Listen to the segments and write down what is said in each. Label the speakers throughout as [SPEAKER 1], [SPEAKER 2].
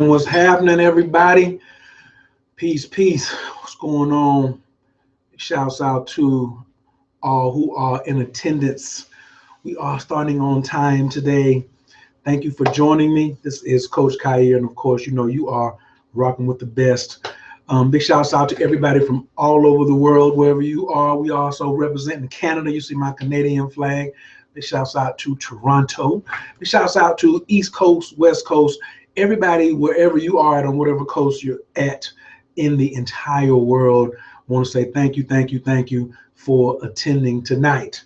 [SPEAKER 1] What's happening, everybody? Peace, peace. What's going on? Shouts out to all who are in attendance. We are starting on time today. Thank you for joining me. This is Coach Kyer, and of course, you know you are rocking with the best. Big shouts out to everybody from all over the world, wherever you are. We also representing Canada. You see my Canadian flag. Big shouts out to Toronto. Big shouts out to East Coast, West Coast, everybody, wherever you are at on whatever coast you're at in the entire world. I want to say thank you, thank you, thank you for attending tonight.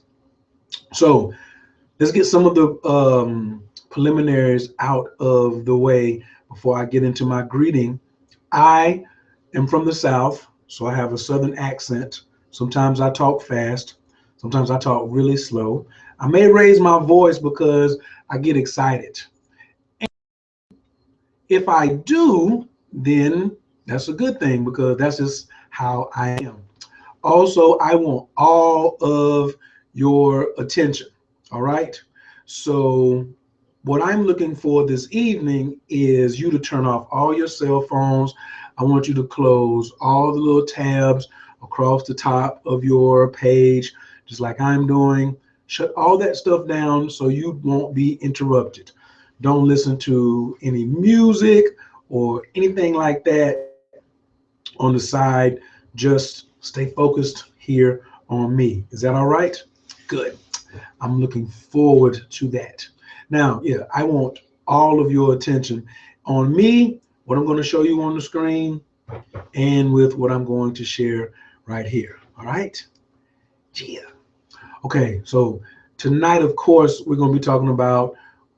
[SPEAKER 1] So let's get some of the preliminaries out of the way before I get into my greeting. I am from the South, so I have a Southern accent. Sometimes I talk fast, sometimes I talk really slow. I may raise my voice because I get excited. If I do, then that's a good thing because that's just how I am. Also, I want all of your attention. All right. So, what I'm looking for this evening is you to turn off all your cell phones. I want you to close all the little tabs across the top of your page, just like I'm doing. Shut all that stuff down so you won't be interrupted. Don't listen to any music or anything like that on the side. Just stay focused here on me. Is that all right? Good. I'm looking forward to that. Now, yeah, I want all of your attention on me, what I'm going to show you on the screen, and with what I'm going to share right here. All right? Yeah. Okay, so tonight, of course, we're going to be talking about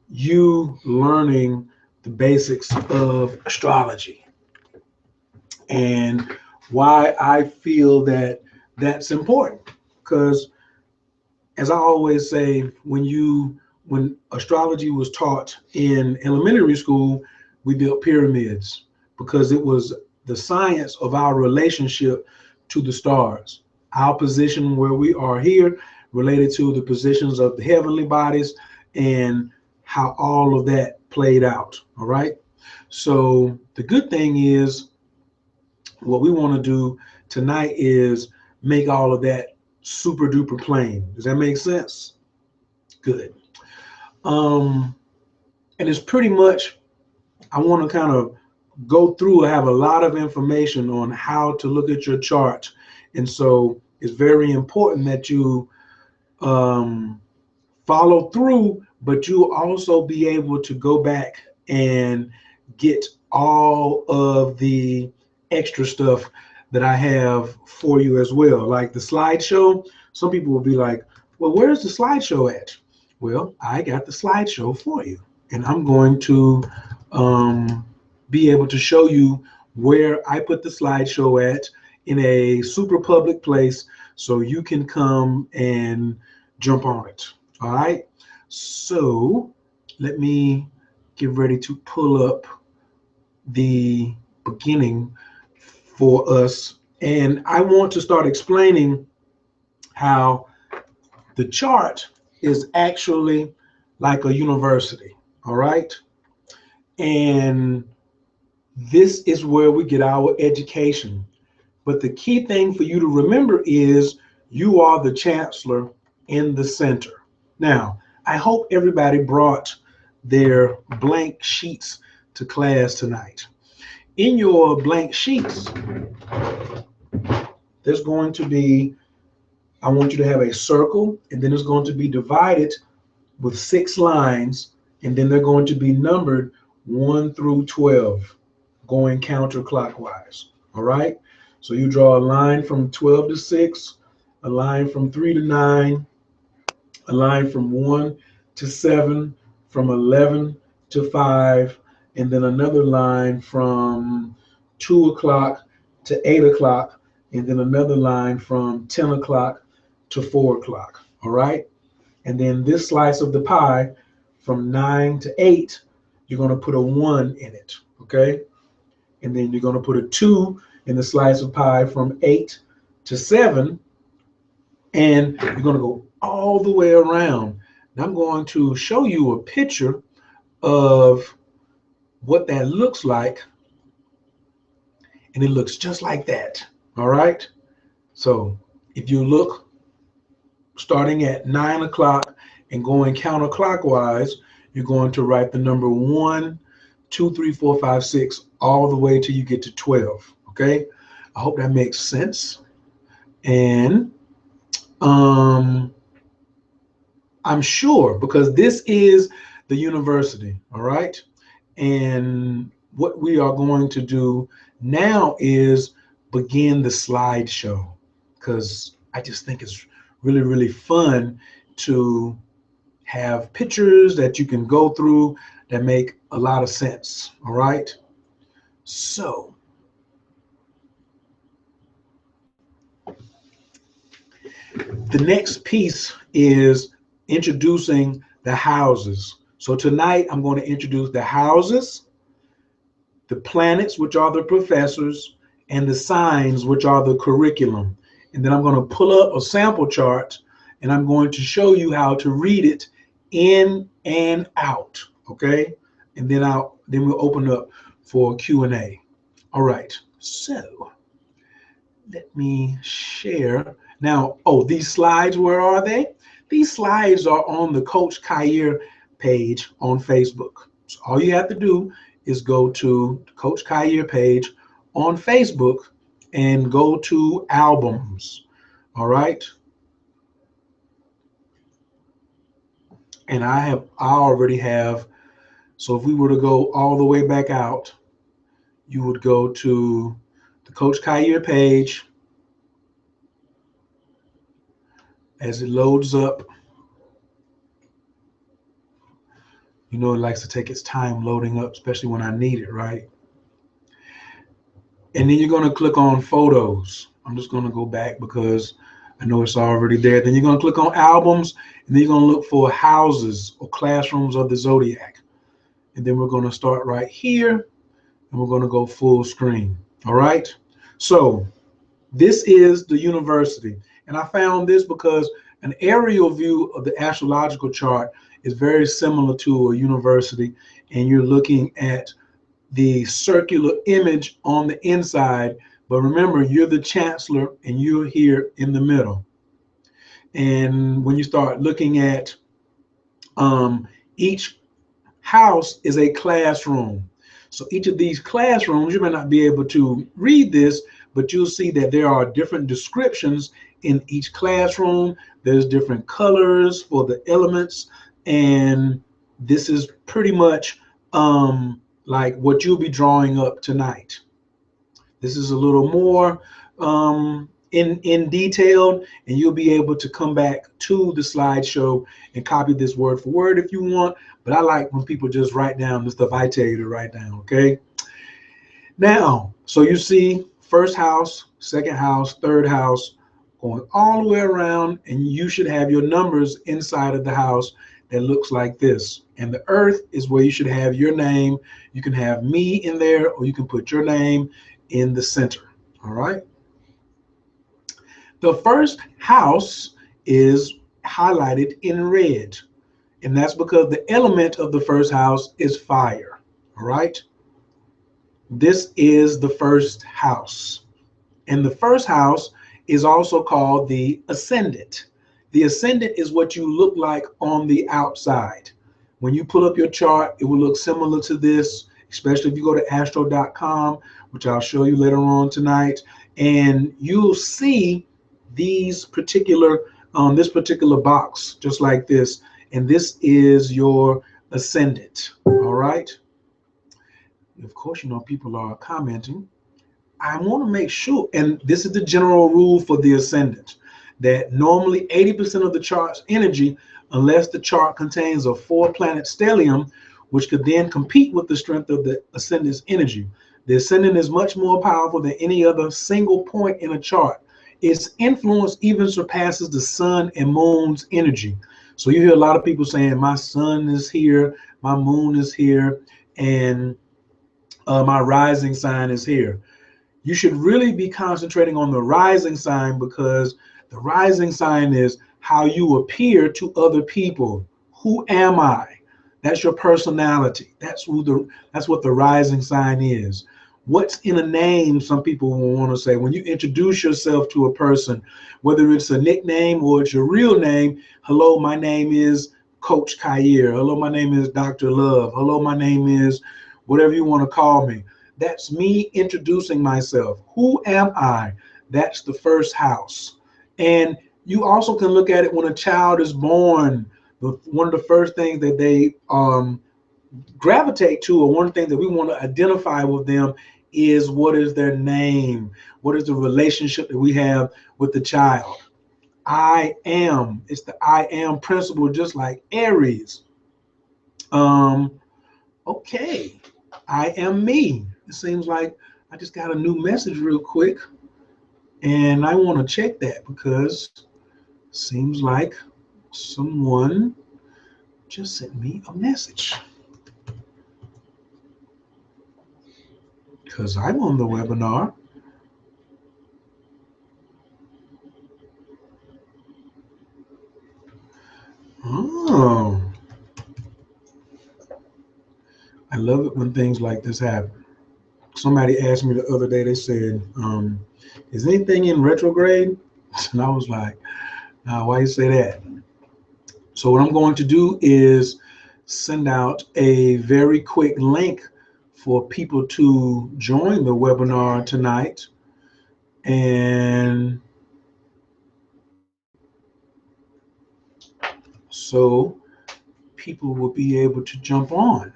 [SPEAKER 1] you learning the basics of astrology and why I feel that that's important. Because as I always say, when astrology was taught in elementary school, we built pyramids because it was the science of our relationship to the stars, our position where we are here related to the positions of the heavenly bodies and how all of that played out. All right. So the good thing is what we want to do tonight is make all of that super duper plain. Does that make sense? Good. Um, and it's pretty much, I want to kind of go through, I have a lot of information on how to look at your chart. And so it's very important that you um, follow through, but you also be able to go back and get all of the extra stuff that I have for you as well. Like the slideshow, some people will be like, well, where's the slideshow at? Well, I got the slideshow for you, and I'm going to be able to show you where I put the slideshow at in a super public place so you can come and jump on it. All right. So let me get ready to pull up the beginning for us. And I want to start explaining how the chart is actually like a university. All right. And this is where we get our education. But the key thing for you to remember is you are the chancellor in the center. Now, I hope everybody brought their blank sheets to class tonight. In your blank sheets, there's going to be, I want you to have a circle, and then it's going to be divided with 6 lines, and then they're going to be numbered 1 through 12, going counterclockwise. All right? So you draw a line from 12 to 6, a line from 3 to 9, a line from 1 to 7, from 11 to 5, and then another line from 2 o'clock to 8 o'clock, and then another line from 10 o'clock to 4 o'clock. All right? And then this slice of the pie from 9 to 8, you're going to put a 1 in it. Okay? And then you're going to put a 2 in the slice of pie from 8 to 7. And you're going to go all the way around. And I'm going to show you a picture of what that looks like, and it looks just like that. All right. So if you look starting at 9 o'clock and going counterclockwise, you're going to write the number 1, 2, 3, 4, 5, 6, all the way till you get to 12. Okay. I hope that makes sense. And I'm sure, because this is the university, all right? And what we are going to do now is begin the slideshow, because I just think it's really, really fun to have pictures that you can go through that make a lot of sense, all right? So the next piece is introducing the houses. So tonight I'm going to introduce the houses, the planets, which are the professors, and the signs, which are the curriculum. And then I'm going to pull up a sample chart and I'm going to show you how to read it in and out. Okay. And then we'll open up for Q&A. All right. So let me share. Now, oh, these slides, where are they? These slides are on the Coach Khayr page on Facebook. So all you have to do is go to the Coach Khayr page on Facebook and go to albums. All right. And I already have. So if we were to go all the way back out, you would go to the Coach Khayr page. As it loads up, you know, it likes to take its time loading up, especially when I need it, right? And then you're going to click on photos. I'm just going to go back because I know it's already there. Then you're going to click on albums, and then you're going to look for houses or classrooms of the zodiac. And then we're going to start right here, and we're going to go full screen. All right. So this is the university. And I found this because an aerial view of the astrological chart is very similar to a university, and you're looking at the circular image on the inside. But remember, you're the chancellor and you're here in the middle. And when you start looking at each house is a classroom. So each of these classrooms, you may not be able to read this, but you'll see that there are different descriptions in each classroom. There's different colors for the elements. And this is pretty much like what you'll be drawing up tonight. This is a little more in detail, and you'll be able to come back to the slideshow and copy this word for word if you want. But I like when people just write down the stuff I tell you to write down, okay? Now, so you see first house, second house, third house, going all the way around, and you should have your numbers inside of the house that looks like this. And the earth is where you should have your name. You can have me in there, or you can put your name in the center. All right. The first house is highlighted in red, and that's because the element of the first house is fire. All right. This is the first house. And the first house is also called the ascendant. The ascendant is what you look like on the outside. When you pull up your chart, it will look similar to this, especially if you go to astro.com, which I'll show you later on tonight. And you'll see these particular, this particular box, just like this. And this is your ascendant. All right. Of course, you know, people are commenting. I want to make sure, and this is the general rule for the ascendant, that normally 80% of the chart's energy, unless the chart contains a 4-planet stellium, which could then compete with the strength of the ascendant's energy. The ascendant is much more powerful than any other single point in a chart. Its influence even surpasses the sun and moon's energy. So you hear a lot of people saying, my sun is here, my moon is here, and my rising sign is here. You should really be concentrating on the rising sign, because the rising sign is how you appear to other people. Who am I? That's your personality. That's what the rising sign is. What's in a name, some people will want to say. When you introduce yourself to a person, whether it's a nickname or it's your real name, hello, my name is Coach Khayr. Hello, my name is Dr. Love. Hello, my name is whatever you want to call me. That's me introducing myself. Who am I? That's the first house. And you also can look at it when a child is born. One of the first things that they gravitate to, or one thing that we want to identify with them, is what is their name? What is the relationship that we have with the child? I am. It's the I am principle, just like Aries. Um, okay, I am me. It seems like I just got a new message real quick, and I want to check that because it seems like someone just sent me a message because I'm on the webinar. Oh, I love it when things like this happen. Somebody asked me the other day, they said, is anything in retrograde? And I was like, nah, why you say that? So what I'm going to do is send out a very quick link for people to join the webinar tonight. And so people will be able to jump on.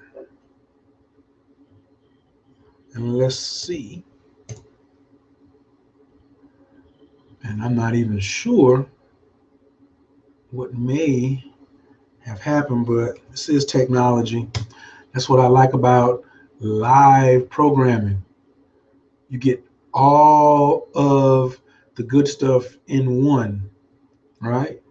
[SPEAKER 1] And let's see. And I'm not even sure what may have happened, but this is technology. That's what I like about live programming. You get all of the good stuff in one, right?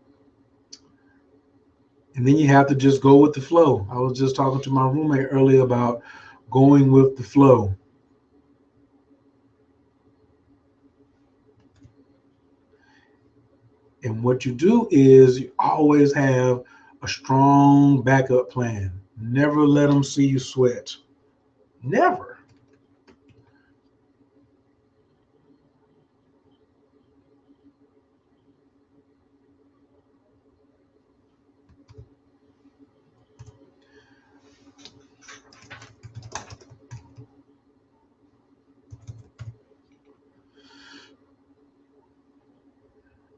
[SPEAKER 1] And then you have to just go with the flow. I was just talking to my roommate earlier about going with the flow. And what you do is you always have a strong backup plan. Never let them see you sweat. Never.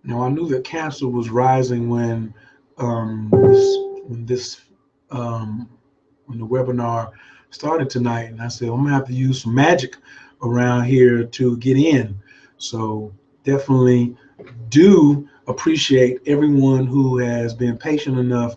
[SPEAKER 1] Now I knew that Cancer was rising when this um, when the webinar started tonight, and I said I'm gonna have to use some magic around here to get in. So definitely do appreciate everyone who has been patient enough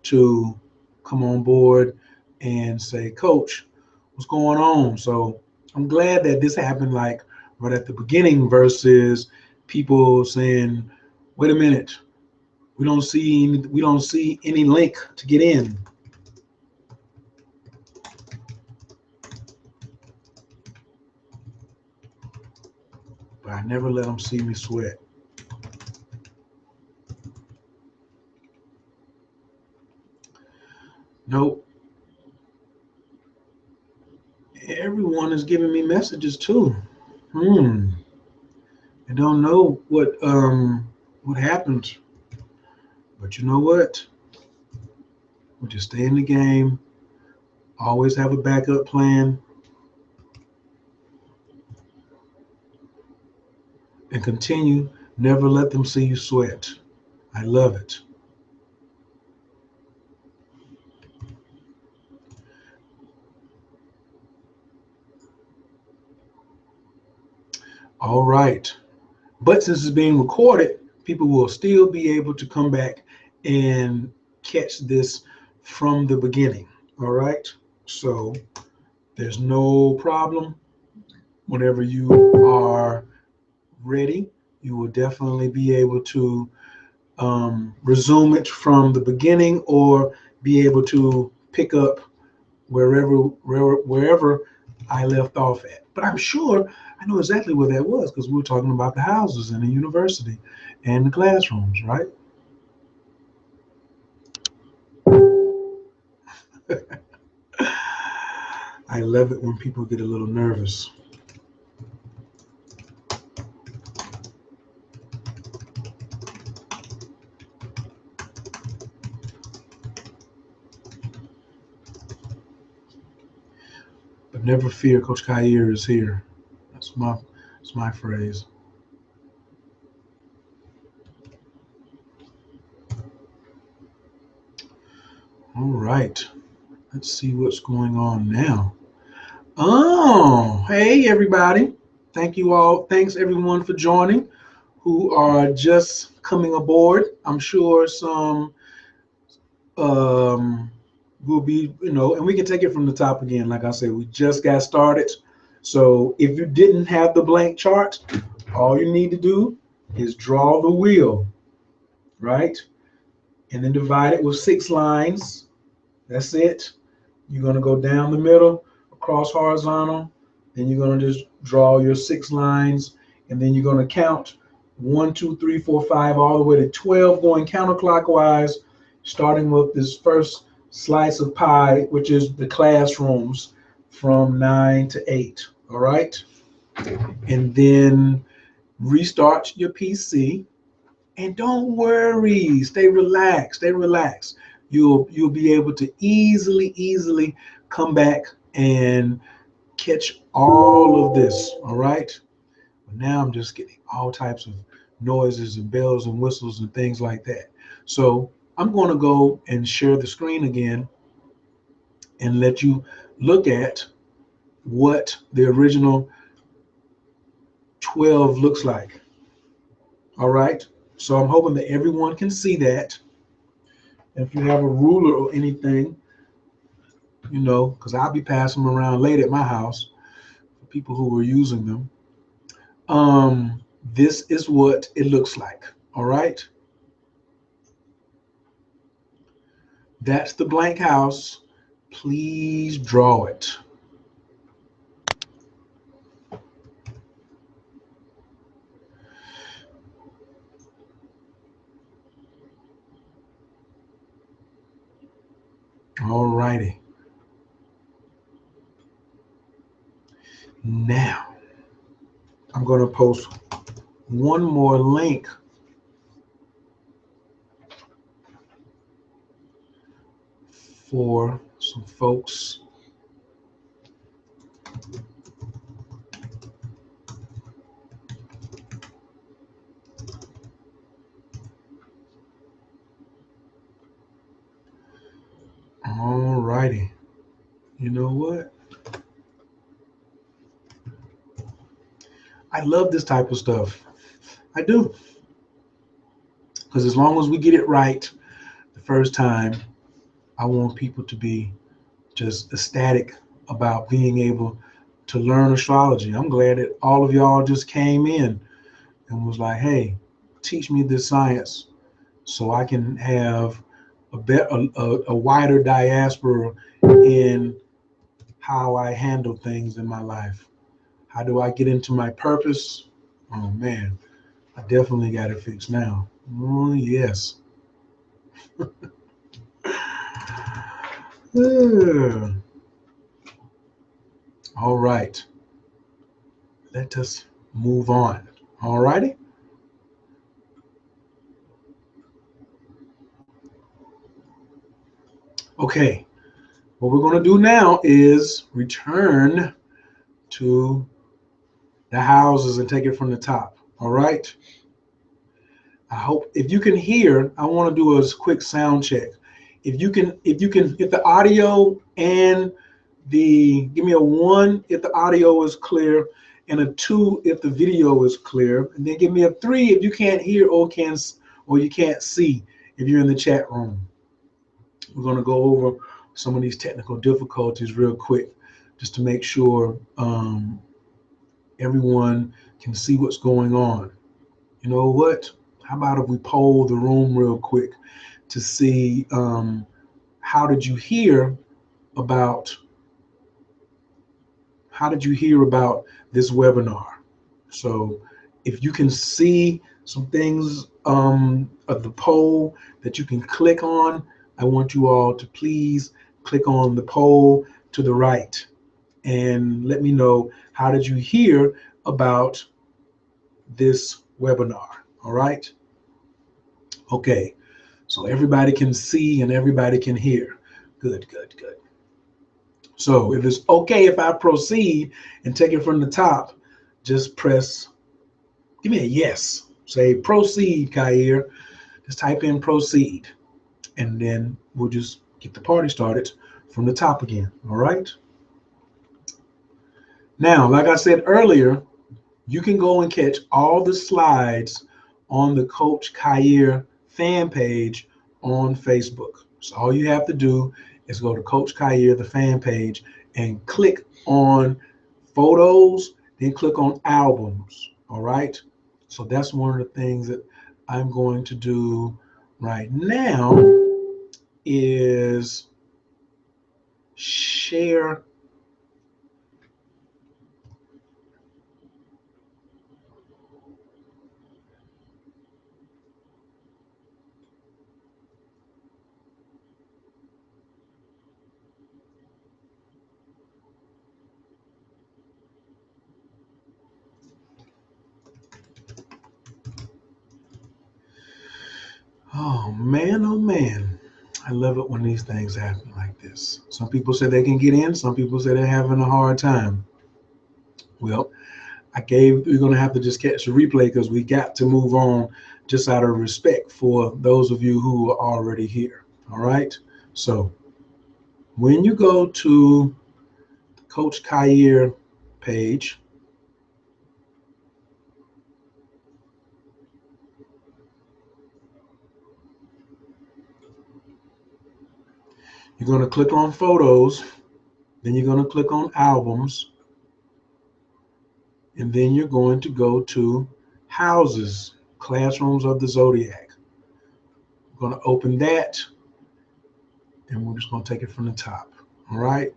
[SPEAKER 1] to come on board and say, Coach, what's going on? So I'm glad that this happened like right at the beginning versus people saying, wait a minute, we don't see any link to get in. But I never let them see me sweat. Nope. Everyone is giving me messages too. I don't know what happened, but you know what? We just stay in the game. Always have a backup plan and continue. Never let them see you sweat. I love it. All right. But since it's being recorded, people will still be able to come back and catch this from the beginning. All right. So there's no problem. Whenever you are ready, you will definitely be able to resume it from the beginning or be able to pick up wherever I left off at. But I'm sure I know exactly where that was because we were talking about the houses and the university and the classrooms, right? I love it when people get a little nervous. But never fear, Coach Khayr is here. That's my phrase. All right. Let's see what's going on now. Oh, hey everybody. Thank you all. Thanks everyone for joining who are just coming aboard. I'm sure some um will be, and we can take it from the top again. Like I said, we just got started. So if you didn't have the blank chart, all you need to do is draw the wheel, right? And then divide it with 6 lines. That's it. You're going to go down the middle, across horizontal, then you're going to just draw your 6 lines, and then you're going to count 1, 2, 3, 4, 5, all the way to 12, going counterclockwise, starting with this first slice of pie, which is the classrooms from 9 to 8. All right. And then restart your PC. And don't worry, stay relaxed, stay relaxed. You'll be able to easily come back and catch all of this. All right. But now I'm just getting all types of noises and bells and whistles and things like that. So I'm going to go and share the screen again and let you look at what the original 12 looks like. All right. So I'm hoping that everyone can see that. If you have a ruler or anything, because I'll be passing them around late at my house for people who were using them. This is what it looks like. All right. That's the blank house. Please draw it. All righty. Now, I'm going to post one more link for some folks. All righty. You know what? I love this type of stuff. I do. Because as long as we get it right the first time, I want people to be just ecstatic about being able to learn astrology. I'm glad that all of y'all just came in and was like, hey, teach me this science so I can have a wider diaspora in how I handle things in my life. How do I get into my purpose? Oh man, I definitely got it fixed now. Oh yes. All right. Let us move on. All righty. Okay. What we're going to do now is return to the houses and take it from the top. All right. I hope if you can hear, I want to do a quick sound check. If the audio and give me a 1 if the audio is clear, and a 2 if the video is clear, and then give me a 3 if you can't hear or you can't see if you're in the chat room. We're going to go over some of these technical difficulties real quick, just to make sure everyone can see what's going on. You know what? How about if we poll the room real quick to see how did you hear about this webinar? So if you can see some things of the poll that you can click on, I want you all to please click on the poll to the right. and let me know, how did you hear about this webinar? All right. Okay. So everybody can see and everybody can hear. Good, good, good. So if it's okay if I proceed and take it from the top, just give me a yes. Say proceed, Kair. Just type in proceed. And then we'll just get the party started from the top again. All right. Now, like I said earlier, you can go and catch all the slides on the Coach Kair fan page on Facebook. So all you have to do is go to Coach Kair, the fan page, and click on photos, then click on albums. All right. So that's one of the things that I'm going to do right now is share. Oh man, oh man. I love it when these things happen like this. Some people say they can get in, some people say they're having a hard time. Well, we're going to have to just catch the replay because we got to move on just out of respect for those of you who are already here. All right. So when you go to Coach Kair page, you're going to click on photos, then you're going to click on albums, and then you're going to go to houses, classrooms of the zodiac. We're going to open that, and we're just going to take it from the top. All right.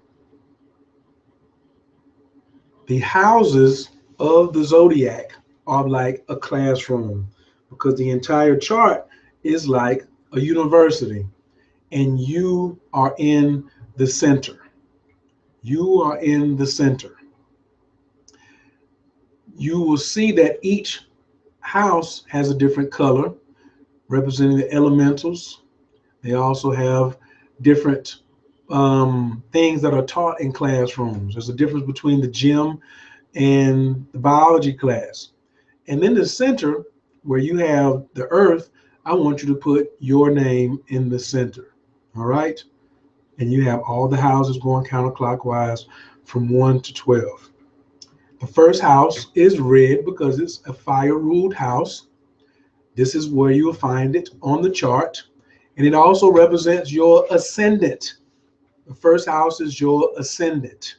[SPEAKER 1] The houses of the zodiac are like a classroom because the entire chart is like a university, and you are in the center. You are in the center. You will see that each house has a different color representing the elementals. They also have different things that are taught in classrooms. There's a difference between the gym and the biology class. And in the center, where you have the earth, I want you to put your name in the center. All right. And you have all the houses going counterclockwise from 1 to 12. The first house is red because it's a fire ruled house. This is where you'll find it on the chart. And it also represents your ascendant. The first house is your ascendant.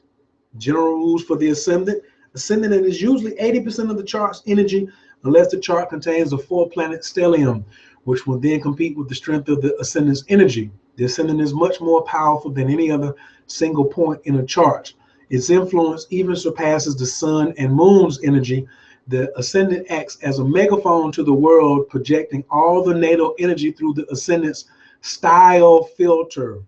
[SPEAKER 1] General rules for the ascendant. Ascendant is usually 80% of the chart's energy, unless the chart contains a 4-planet stellium, which will then compete with the strength of the ascendant's energy. The ascendant is much more powerful than any other single point in a chart. Its influence even surpasses the sun and moon's energy. The ascendant acts as a megaphone to the world, projecting all the natal energy through the ascendant's style filter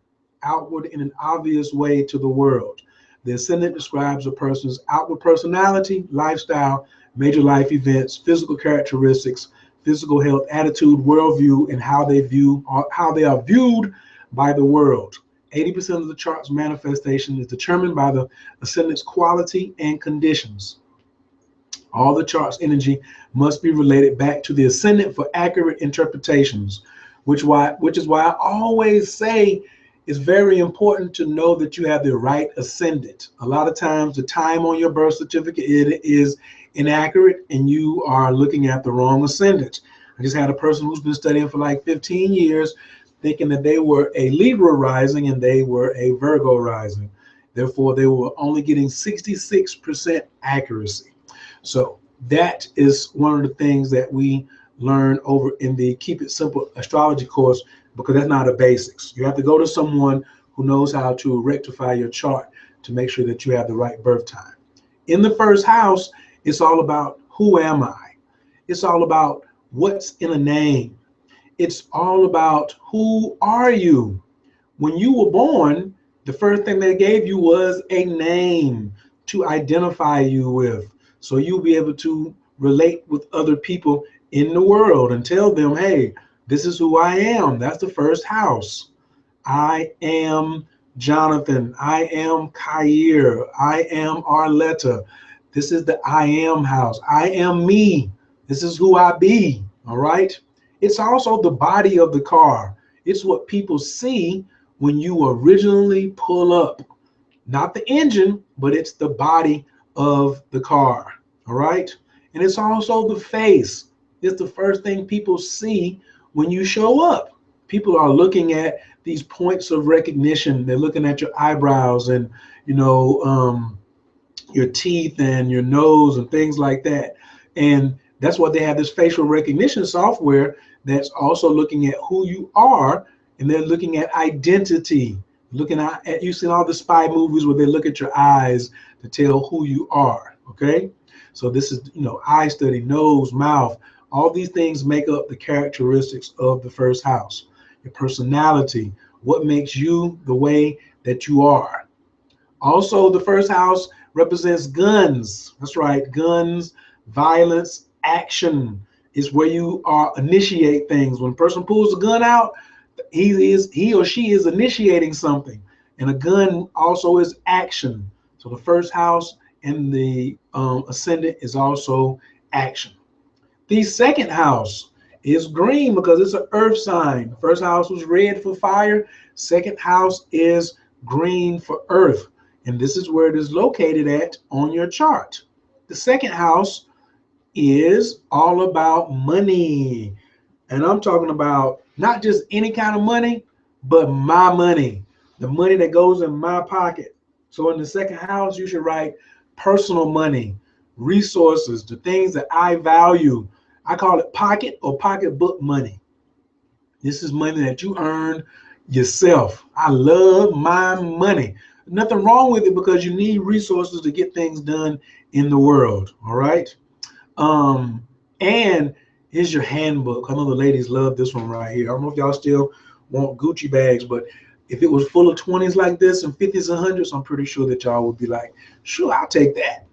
[SPEAKER 1] outward in an obvious way to the world. The ascendant describes a person's outward personality, lifestyle, major life events, physical characteristics, physical health, attitude, worldview, and how they are viewed by the world. 80% of the chart's manifestation is determined by the ascendant's quality and conditions. All the chart's energy must be related back to the ascendant for accurate interpretations, which is why I always say it's very important to know that you have the right ascendant. A lot of times the time on your birth certificate is inaccurate and you are looking at the wrong ascendant. I just had a person who's been studying for like 15 years thinking that they were a Libra rising and they were a Virgo rising. Therefore, they were only getting 66% accuracy. So that is one of the things that we learn over in the Keep It Simple astrology course, because that's not a basics. You have to go to someone who knows how to rectify your chart to make sure that you have the right birth time. In the first house, it's all about who am I? It's all about what's in a name. It's all about who are you? When you were born, The first thing they gave you was a name to identify you with. So you'll be able to relate with other people in the world and tell them, hey, this is who I am. That's the first house. I am Jonathan. I am Kair. I am Arletta. This is the I am house. I am me. This is who I be. All right. It's also the body of the car. It's what people see when you originally pull up. Not the engine, but it's the body of the car. All right. And it's also the face. It's the first thing people see when you show up. People are looking at these points of recognition. They're looking at your eyebrows and, you know, your teeth and your nose and things like that. And that's what they have, this facial recognition software that's also looking at who you are, and they're looking at identity. Looking at, you've seen all the spy movies where they look at your eyes to tell who you are. Okay, so this is, you know, eye study, nose, mouth, all these things make up the characteristics of the first house. Your personality, what makes you the way that you are. Also, the first house represents guns. That's right, guns, violence, action is where you are initiate things. When a person pulls a gun out, he or she is initiating something, and a gun also is action. So the first house and the ascendant is also action. The second house is green because it's an earth sign. First house was red for fire. Second house is green for earth. And this is where it is located at on your chart. The second house is all about money. And I'm talking about not just any kind of money, but my money, the money that goes in my pocket. So in the second house, you should write personal money, resources, the things that I value. I call it pocket or pocketbook money. This is money that you earn yourself. I love my money. Nothing wrong with it because you need resources to get things done in the world. All right. And here's your handbook. I know the ladies love this one right here. I don't know if y'all still want Gucci bags, but if it was full of 20s like this and 50s and 100s, I'm pretty sure that y'all would be like, sure, I'll take that.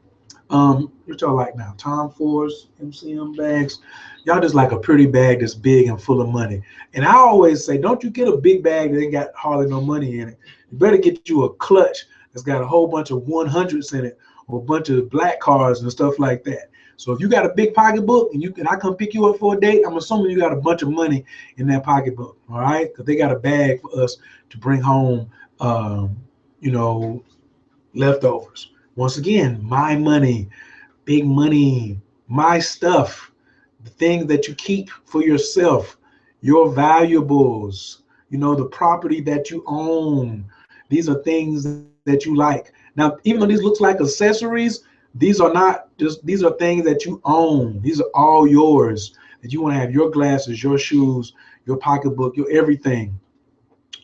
[SPEAKER 1] What y'all like now? Tom Ford's MCM bags. Y'all just like a pretty bag that's big and full of money. And I always say, don't you get a big bag that ain't got hardly no money in it. You better get you a clutch that's got a whole bunch of 100s in it, or a bunch of black cards and stuff like that. So if you got a big pocketbook and I come pick you up for a date, I'm assuming you got a bunch of money in that pocketbook, all right? Because they got a bag for us to bring home, you know, leftovers. Once again, my money, big money, my stuff, the things that you keep for yourself, your valuables, you know, the property that you own. These are things that you like. Now, even though these looks like accessories, these are not just, these are things that you own. These are all yours, that you want to have your glasses, your shoes, your pocketbook, your everything.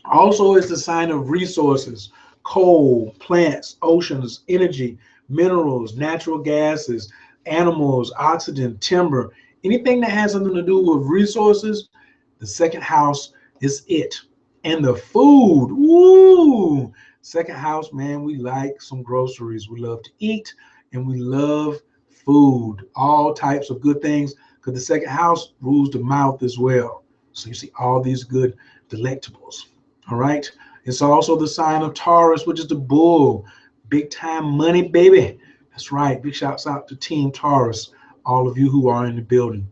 [SPEAKER 1] Also, it's the sign of resources, coal, plants, oceans, energy, minerals, natural gases, animals, oxygen, timber, anything that has something to do with resources. The second house is it. And the food, woo! Second house, man, we like some groceries. We love to eat and we love food, all types of good things, because the second house rules the mouth as well. So you see all these good delectables. All right. It's also the sign of Taurus, which is the bull. Big time money, baby. That's right. Big shouts out to Team Taurus, all of you who are in the building.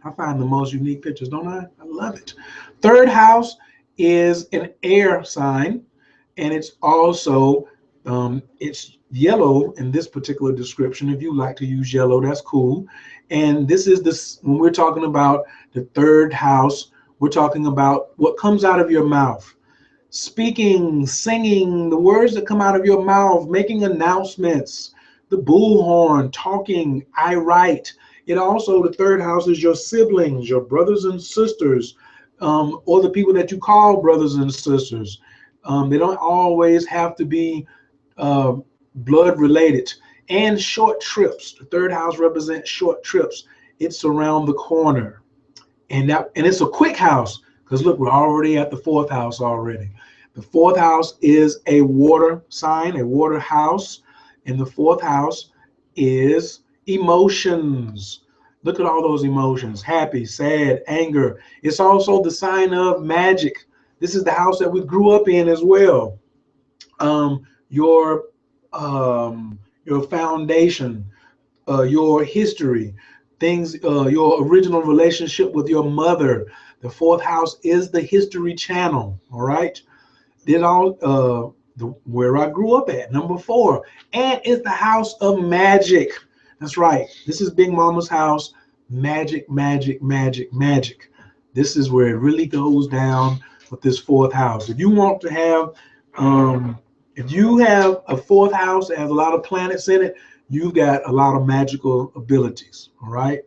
[SPEAKER 1] I find the most unique pictures, don't I? I love it. Third house is an air sign, and it's also it's yellow in this particular description. If you like to use yellow, that's cool. And this is this, when we're talking about the third house, we're talking about what comes out of your mouth. Speaking, singing, the words that come out of your mouth, making announcements, the bullhorn, talking, I write. It also, the third house is your siblings, your brothers and sisters, or the people that you call brothers and sisters. They don't always have to be blood related. And short trips. The third house represents short trips. It's around the corner. And it's a quick house, because look, we're already at the fourth house already. The fourth house is a water sign, a water house. And the fourth house is emotions. Look at all those emotions: happy, sad, anger. It's also the sign of magic. This is the house that we grew up in as well. Your your foundation, your history, things, your original relationship with your mother. The fourth house is the history channel. All right. Did all where I grew up at, number four, and it's the house of magic. That's right. This is Big Mama's house. Magic, magic, magic, magic. This is where it really goes down with this fourth house. If you want to have, if you have a fourth house that has a lot of planets in it, you've got a lot of magical abilities. All right.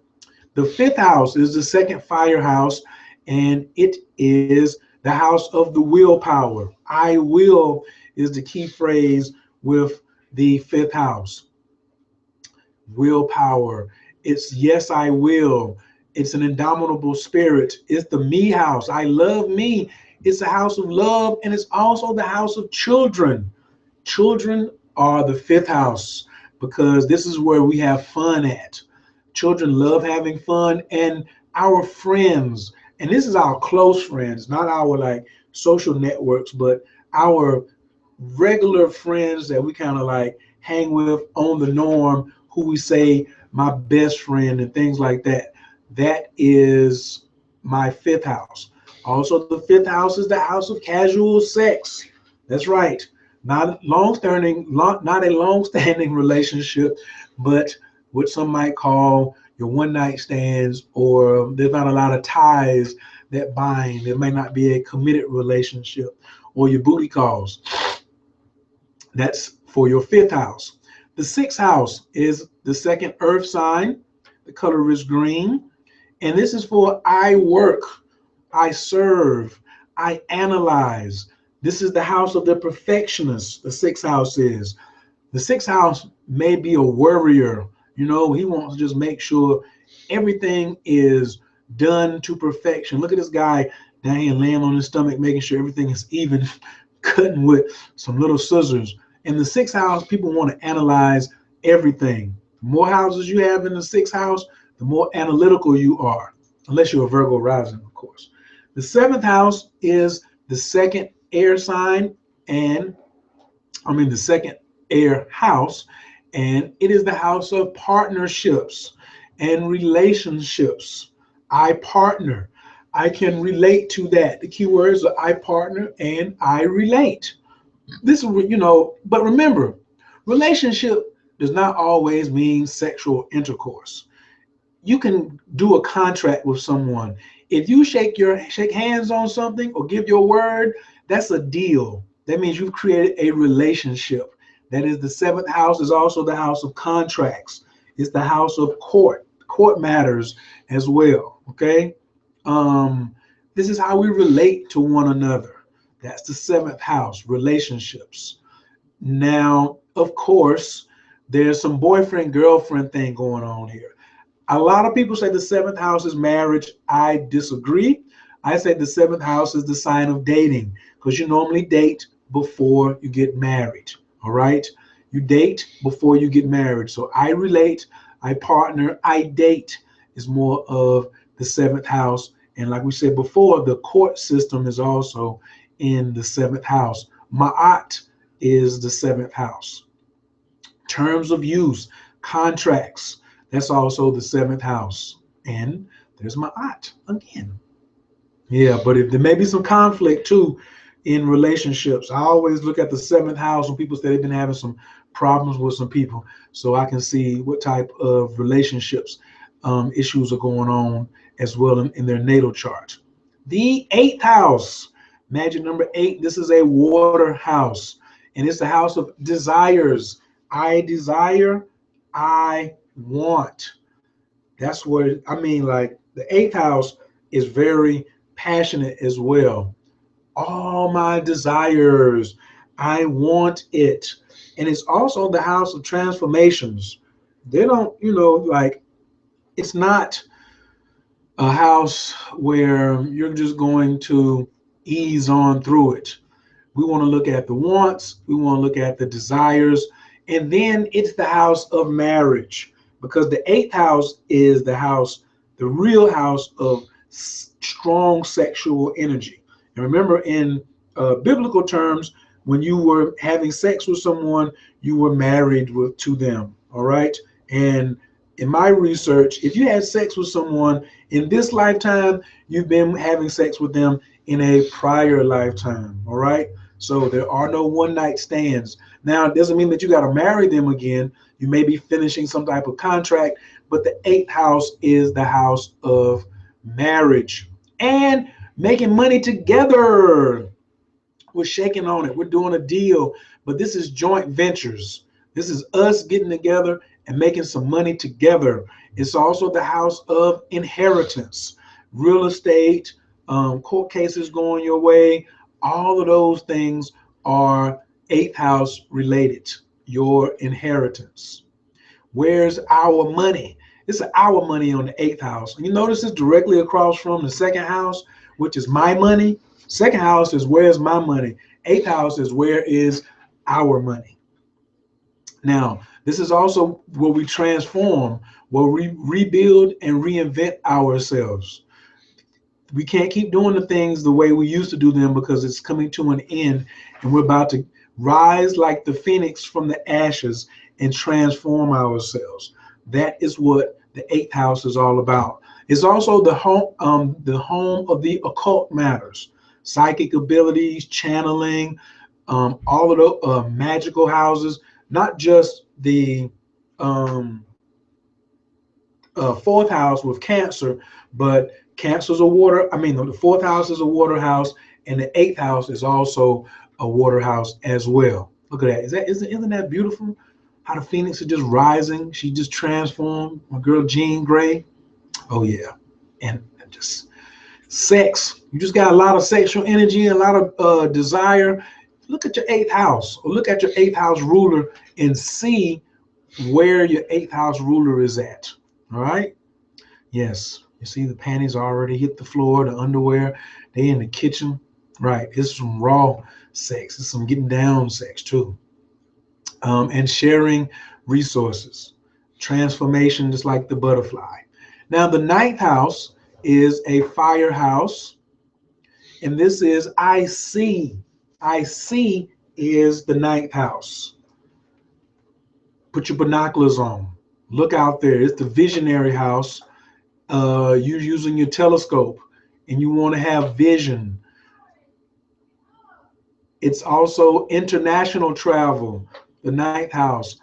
[SPEAKER 1] The fifth house is the second fire house, and it is the house of the willpower. I will is the key phrase with the fifth house. Willpower. It's yes, I will. It's an indomitable spirit. It's the me house. I love me. It's a house of love, and it's also the house of children. Children are the fifth house because this is where we have fun at. Children love having fun, and our friends, and this is our close friends, not our like social networks, but our regular friends that we kind of like hang with on the norm, who we say my best friend and things like that. That is my fifth house. Also, the fifth house is the house of casual sex. That's right. Not a long-standing relationship, but what some might call your one-night stands, or there's not a lot of ties that bind. There may not be a committed relationship, or your booty calls. That's for your fifth house. The sixth house is the second earth sign. The color is green. And this is for I work, I serve, I analyze. This is the house of the perfectionist. The sixth house is. The sixth house may be a worrier. You know, he wants to just make sure everything is done to perfection. Look at this guy down here laying on his stomach, making sure everything is even, cutting with some little scissors. In the sixth house, people want to analyze everything. The more houses you have in the sixth house, the more analytical you are, unless you're a Virgo rising, of course. The seventh house is the second air sign, and the second air house, and it is the house of partnerships and relationships. I partner. I can relate to that. The key words are I partner and I relate. This is, but remember, relationship does not always mean sexual intercourse. You can do a contract with someone. If you shake hands on something or give your word, that's a deal. That means you've created a relationship. That is, the seventh house is also the house of contracts. It's the house of court matters as well. Okay. This is how we relate to one another. That's the seventh house, relationships. Now, of course, there's some boyfriend girlfriend thing going on here. A lot of people say the seventh house is marriage. I disagree. I say the seventh house is the sign of dating, because you normally date before you get married. All right. You date before you get married. So I relate, I partner, I date is more of the seventh house. And like we said before, the court system is also in the seventh house. Ma'at is the seventh house. Terms of use, contracts, that's also the seventh house. And there's Ma'at again. Yeah, but if there may be some conflict too in relationships, I always look at the seventh house when people say they've been having some problems with some people, so I can see what type of relationships issues are going on as well in their natal chart. The eighth house, magic number 8, this is a water house, and it's the house of desires. I desire, I want. That's what I mean. Like the eighth house is very passionate as well. All my desires, I want it. And it's also the house of transformations. They don't, like, it's not a house where you're just going to ease on through it. We want to look at the wants. We want to look at the desires. And then it's the house of marriage, because the eighth house is the house, the real house of strong sexual energy. And remember, in biblical terms, when you were having sex with someone, you were married to them. All right. And in my research, if you had sex with someone in this lifetime, you've been having sex with them in a prior lifetime. All right. So there are no one night stands. Now, it doesn't mean that you got to marry them again. You may be finishing some type of contract, but the eighth house is the house of marriage and making money together. We're shaking on it. We're doing a deal, but this is joint ventures. This is us getting together and making some money together. It's also the house of inheritance, real estate, court cases going your way. All of those things are eighth house related, your inheritance. Where's our money? It's our money on the eighth house. And you notice it's directly across from the second house, which is my money. Second house is where's my money. Eighth house is where is our money. Now, this is also where we transform, where we rebuild and reinvent ourselves. We can't keep doing the things the way we used to do them, because it's coming to an end, and we're about to rise like the phoenix from the ashes and transform ourselves. That is what the eighth house is all about. It's also the home of the occult matters, psychic abilities, channeling, all of the magical houses, not just the fourth house with Cancer, but Cancer's a water. I mean, the fourth house is a water house, and the eighth house is also a water house as well. Look at that. Isn't that beautiful? How the phoenix is just rising. She just transformed. My girl Jean Grey. Oh yeah, and just sex. You just got a lot of sexual energy, a lot of desire. Look at your eighth house, or look at your eighth house ruler, and see where your eighth house ruler is at. All right. Yes. You see the panties already hit the floor, the underwear, they in the kitchen. Right. It's some raw sex. It's some getting down sex too. And sharing resources. Transformation, just like the butterfly. Now, the ninth house is a fire house. And this is I see. I see is the ninth house. Put your binoculars on. Look out there. It's the visionary house. You're using your telescope and you want to have vision. It's also international travel, the ninth house,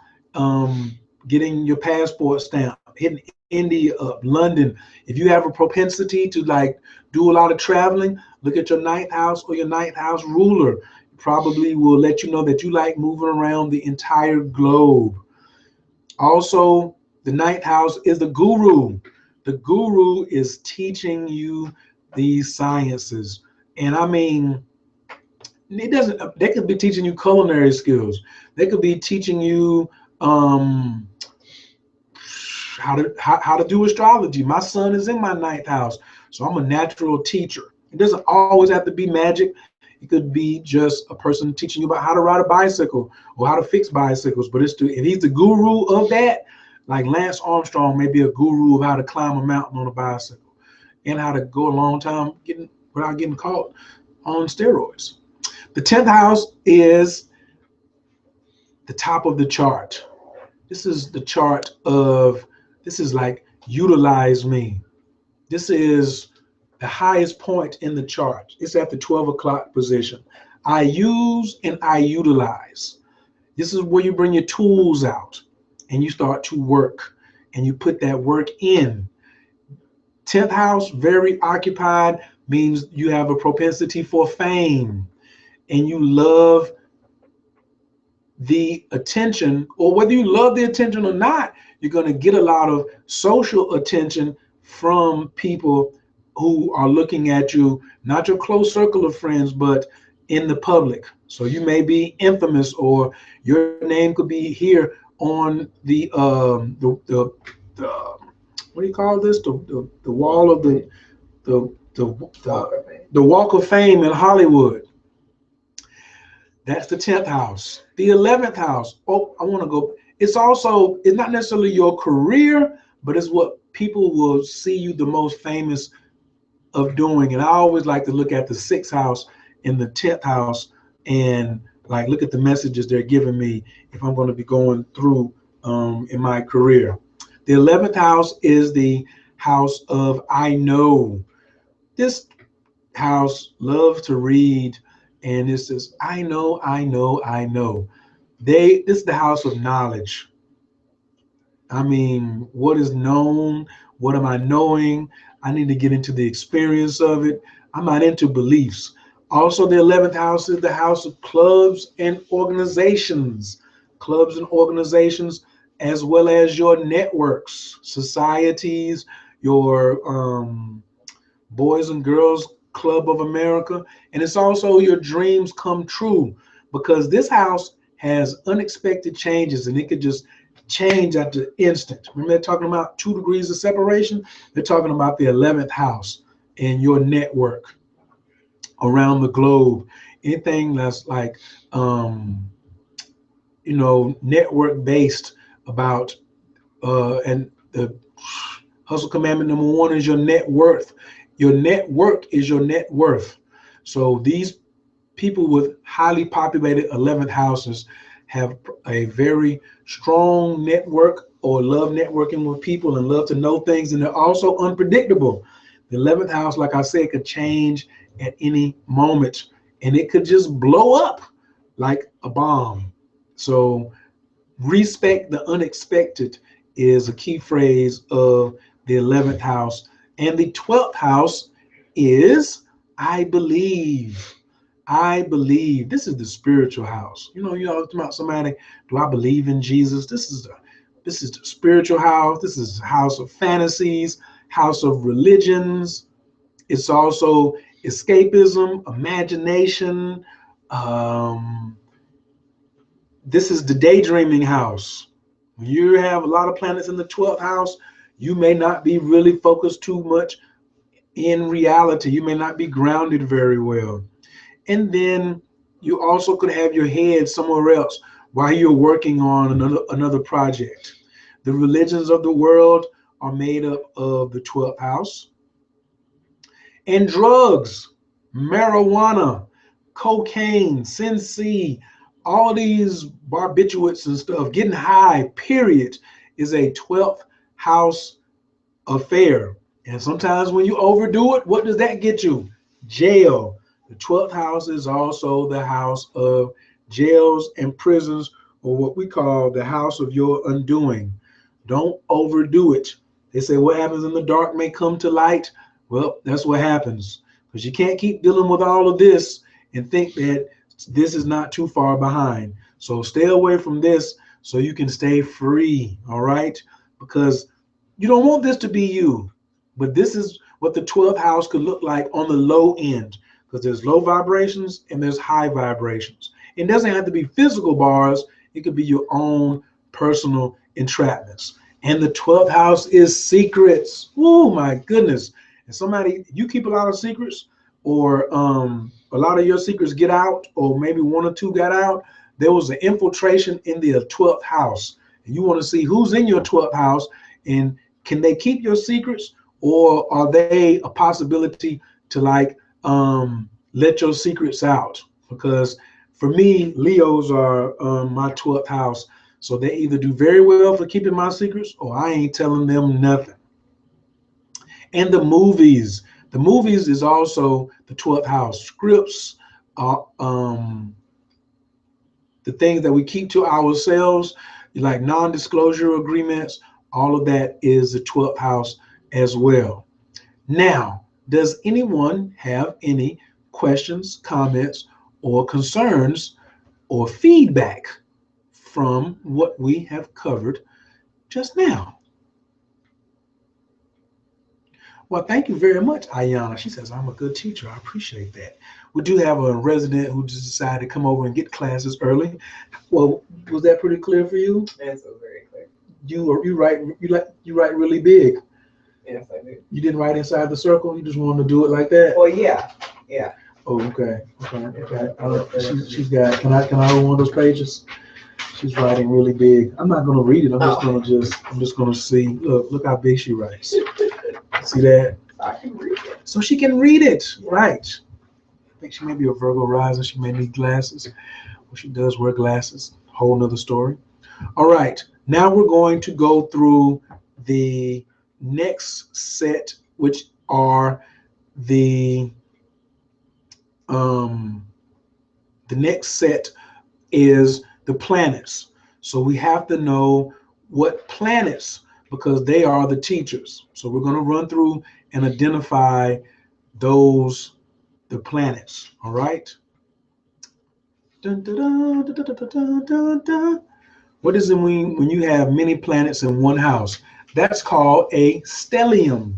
[SPEAKER 1] getting your passport stamp, hitting India up, London. If you have a propensity to like do a lot of traveling, look at your ninth house or your ninth house ruler. Probably will let you know that you like moving around the entire globe. Also, the ninth house is the guru. The guru is teaching you these sciences. And I mean, it doesn't, they could be teaching you culinary skills. They could be teaching you how to do astrology. My son is in my ninth house, so I'm a natural teacher. It doesn't always have to be magic. It could be just a person teaching you about how to ride a bicycle or how to fix bicycles. But if he's the guru of that, like Lance Armstrong may be a guru of how to climb a mountain on a bicycle and how to go a long time without getting caught on steroids. The 10th house is the top of the chart. This is the chart of, this is like utilize me. This is the highest point in the chart. It's at the 12 o'clock position. I use and I utilize. This is where you bring your tools out and you start to work and you put that work in. 10th house, very occupied, means you have a propensity for fame and you love the attention, or whether you love the attention or not, you're going to get a lot of social attention from people who are looking at you, not your close circle of friends, but in the public. So you may be infamous, or your name could be here on the what do you call this? The wall of the Walk of Fame in Hollywood. That's the 10th house. The 11th house. Oh, I want to go. It's not necessarily your career, but it's what people will see you the most famous of doing. And I always like to look at the 6th house and the 10th house and like look at the messages they're giving me if I'm going to be going through in my career. The 11th house is the house of I know. This house loves to read, and it says, I know, I know, I know. This is the house of knowledge. I mean, what is known? What am I knowing? I need to get into the experience of it. I'm not into beliefs. Also, the 11th house is the house of clubs and organizations. Clubs and organizations, as well as your networks, societies, your Boys and Girls Club of America. And it's also your dreams come true because this house has unexpected changes and it could just change at the instant. Remember, they're talking about 2 degrees of separation? They're talking about the 11th house and your network around the globe. Anything that's like, network based about, and the hustle commandment number 1 is your net worth. Your network is your net worth. So these people with highly populated 11th houses have a very strong network or love networking with people and love to know things, and they're also unpredictable. The 11th house, like I said, could change at any moment and it could just blow up like a bomb. So respect the unexpected is a key phrase of the 11th house. And the 12th house is I believe. I believe. This is the spiritual house. You always talk about somebody, do I believe in Jesus? This is the spiritual house. This is the house of fantasies, house of religions. It's also escapism, imagination. Um, this is the daydreaming house. When you have a lot of planets in the 12th house, you may not be really focused too much in reality. You may not be grounded very well. And then you also could have your head somewhere else while you're working on another project. The religions of the world are made up of the 12th house. And drugs, marijuana, cocaine, sin C, all these barbiturates and stuff, getting high, period, is a 12th house affair. And sometimes when you overdo it, what does that get you? Jail. The 12th house is also the house of jails and prisons, or what we call the house of your undoing. Don't overdo it. They say what happens in the dark may come to light. Well, that's what happens, because you can't keep dealing with all of this and think that this is not too far behind. So stay away from this so you can stay free, all right? Because you don't want this to be you. But this is what the 12th house could look like on the low end, because there's low vibrations and there's high vibrations. It doesn't have to be physical bars. It could be your own personal entrapments. And the 12th house is secrets. Oh my goodness. And you keep a lot of secrets, or a lot of your secrets get out, or maybe 1 or 2 got out. There was an infiltration in the 12th house. And you want to see who's in your 12th house, and can they keep your secrets, or are they a possibility to let your secrets out? Because for me, Leos are my 12th house. So they either do very well for keeping my secrets, or I ain't telling them nothing. And the movies. The movies is also the 12th house. Scripts, the things that we keep to ourselves, like non-disclosure agreements, all of that is the 12th house as well. Now, does anyone have any questions, comments, or concerns or feedback from what we have covered just now? Well, thank you very much, Ayana. She says, I'm a good teacher. I appreciate that. We do have a resident who just decided to come over and get classes early. Well, was that pretty clear for you?
[SPEAKER 2] Yes, it was very clear.
[SPEAKER 1] You write really big.
[SPEAKER 2] Yes, I do.
[SPEAKER 1] You didn't write inside the circle. You just wanted to do it like that.
[SPEAKER 2] Well, yeah.
[SPEAKER 1] Oh, okay. Okay. She's got. Can I hold one of those pages? She's writing really big. I'm not gonna read it. I'm just gonna see. Look how big she writes. See that?
[SPEAKER 2] I can read it.
[SPEAKER 1] So she can read it. Right. I think she may be a Virgo rising. She may need glasses. Well, she does wear glasses. Whole nother story. All right. Now we're going to go through the next set, which are the um, the next set is the planets. So we have to know what planets, because they are the teachers. So we're going to run through and identify those, the planets. All right. Dun, dun, dun, dun, dun, dun, dun, dun. What does it mean when you have many planets in one house? That's called a stellium.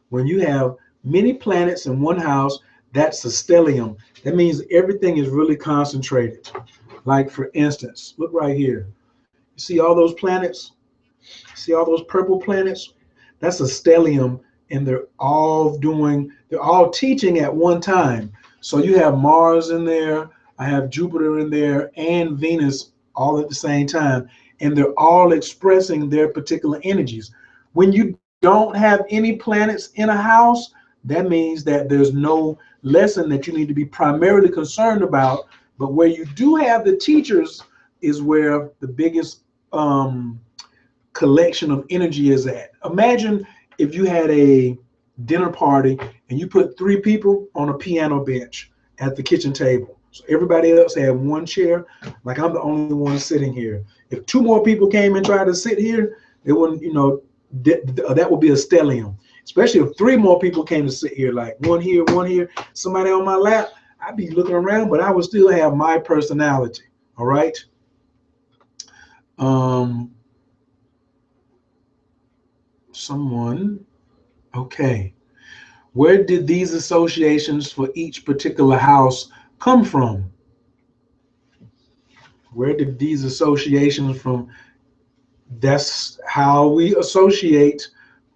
[SPEAKER 1] When you have many planets in one house, that's a stellium. That means everything is really concentrated. Like for instance, look right here. You see all those planets? See all those purple planets? That's a stellium, and they're all teaching at one time. So you have Mars in there, I have Jupiter in there, and Venus all at the same time, and they're all expressing their particular energies. When you don't have any planets in a house, that means that there's no lesson that you need to be primarily concerned about. But where you do have the teachers is where the biggest collection of energy is at. Imagine if you had a dinner party and you put three people on a piano bench at the kitchen table. So everybody else had one chair, like I'm the only one sitting here. If two more people came and tried to sit here, they wouldn't, that would be a stellium. Especially if three more people came to sit here, like one here, somebody on my lap, I'd be looking around, but I would still have my personality. All right. Um, someone, okay. Where did these associations for each particular house come from? Where did these associations from? That's how we associate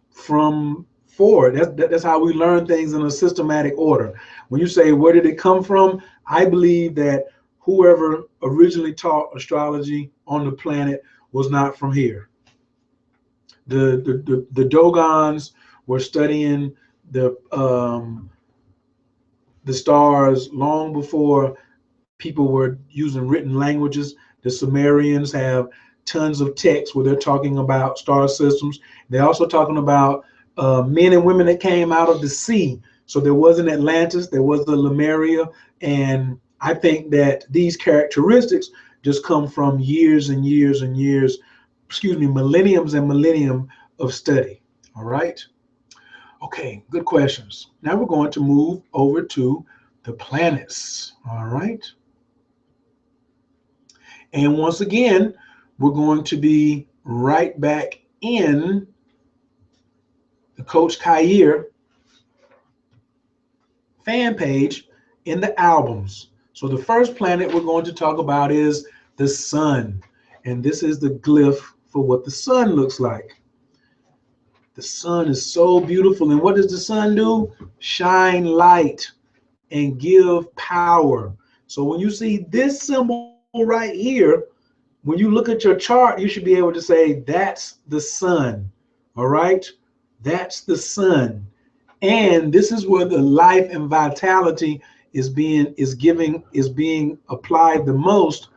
[SPEAKER 1] from forward. That's how we learn things in a systematic order. When you say where did it come from, I believe that whoever originally taught astrology on the planet was not from here. The Dogons were studying the stars long before people were using written languages. The Sumerians have tons of texts where they're talking about star systems. They're also talking about men and women that came out of the sea. So there was an Atlantis, there was the Lemuria, and I think that these characteristics just come from years and years and years, millenniums and millennium of study. All right. Okay, good questions. Now we're going to move over to the planets. All right. And once again, we're going to be right back in the Coach Khayr fan page in the albums. So the first planet we're going to talk about is the sun. And this is the glyph for what the sun looks like. The sun is so beautiful. And what does the sun do? Shine light and give power. So when you see this symbol right here, when you look at your chart, you should be able to say, that's the sun. All right? That's the sun. And this is where the life and vitality is being applied the most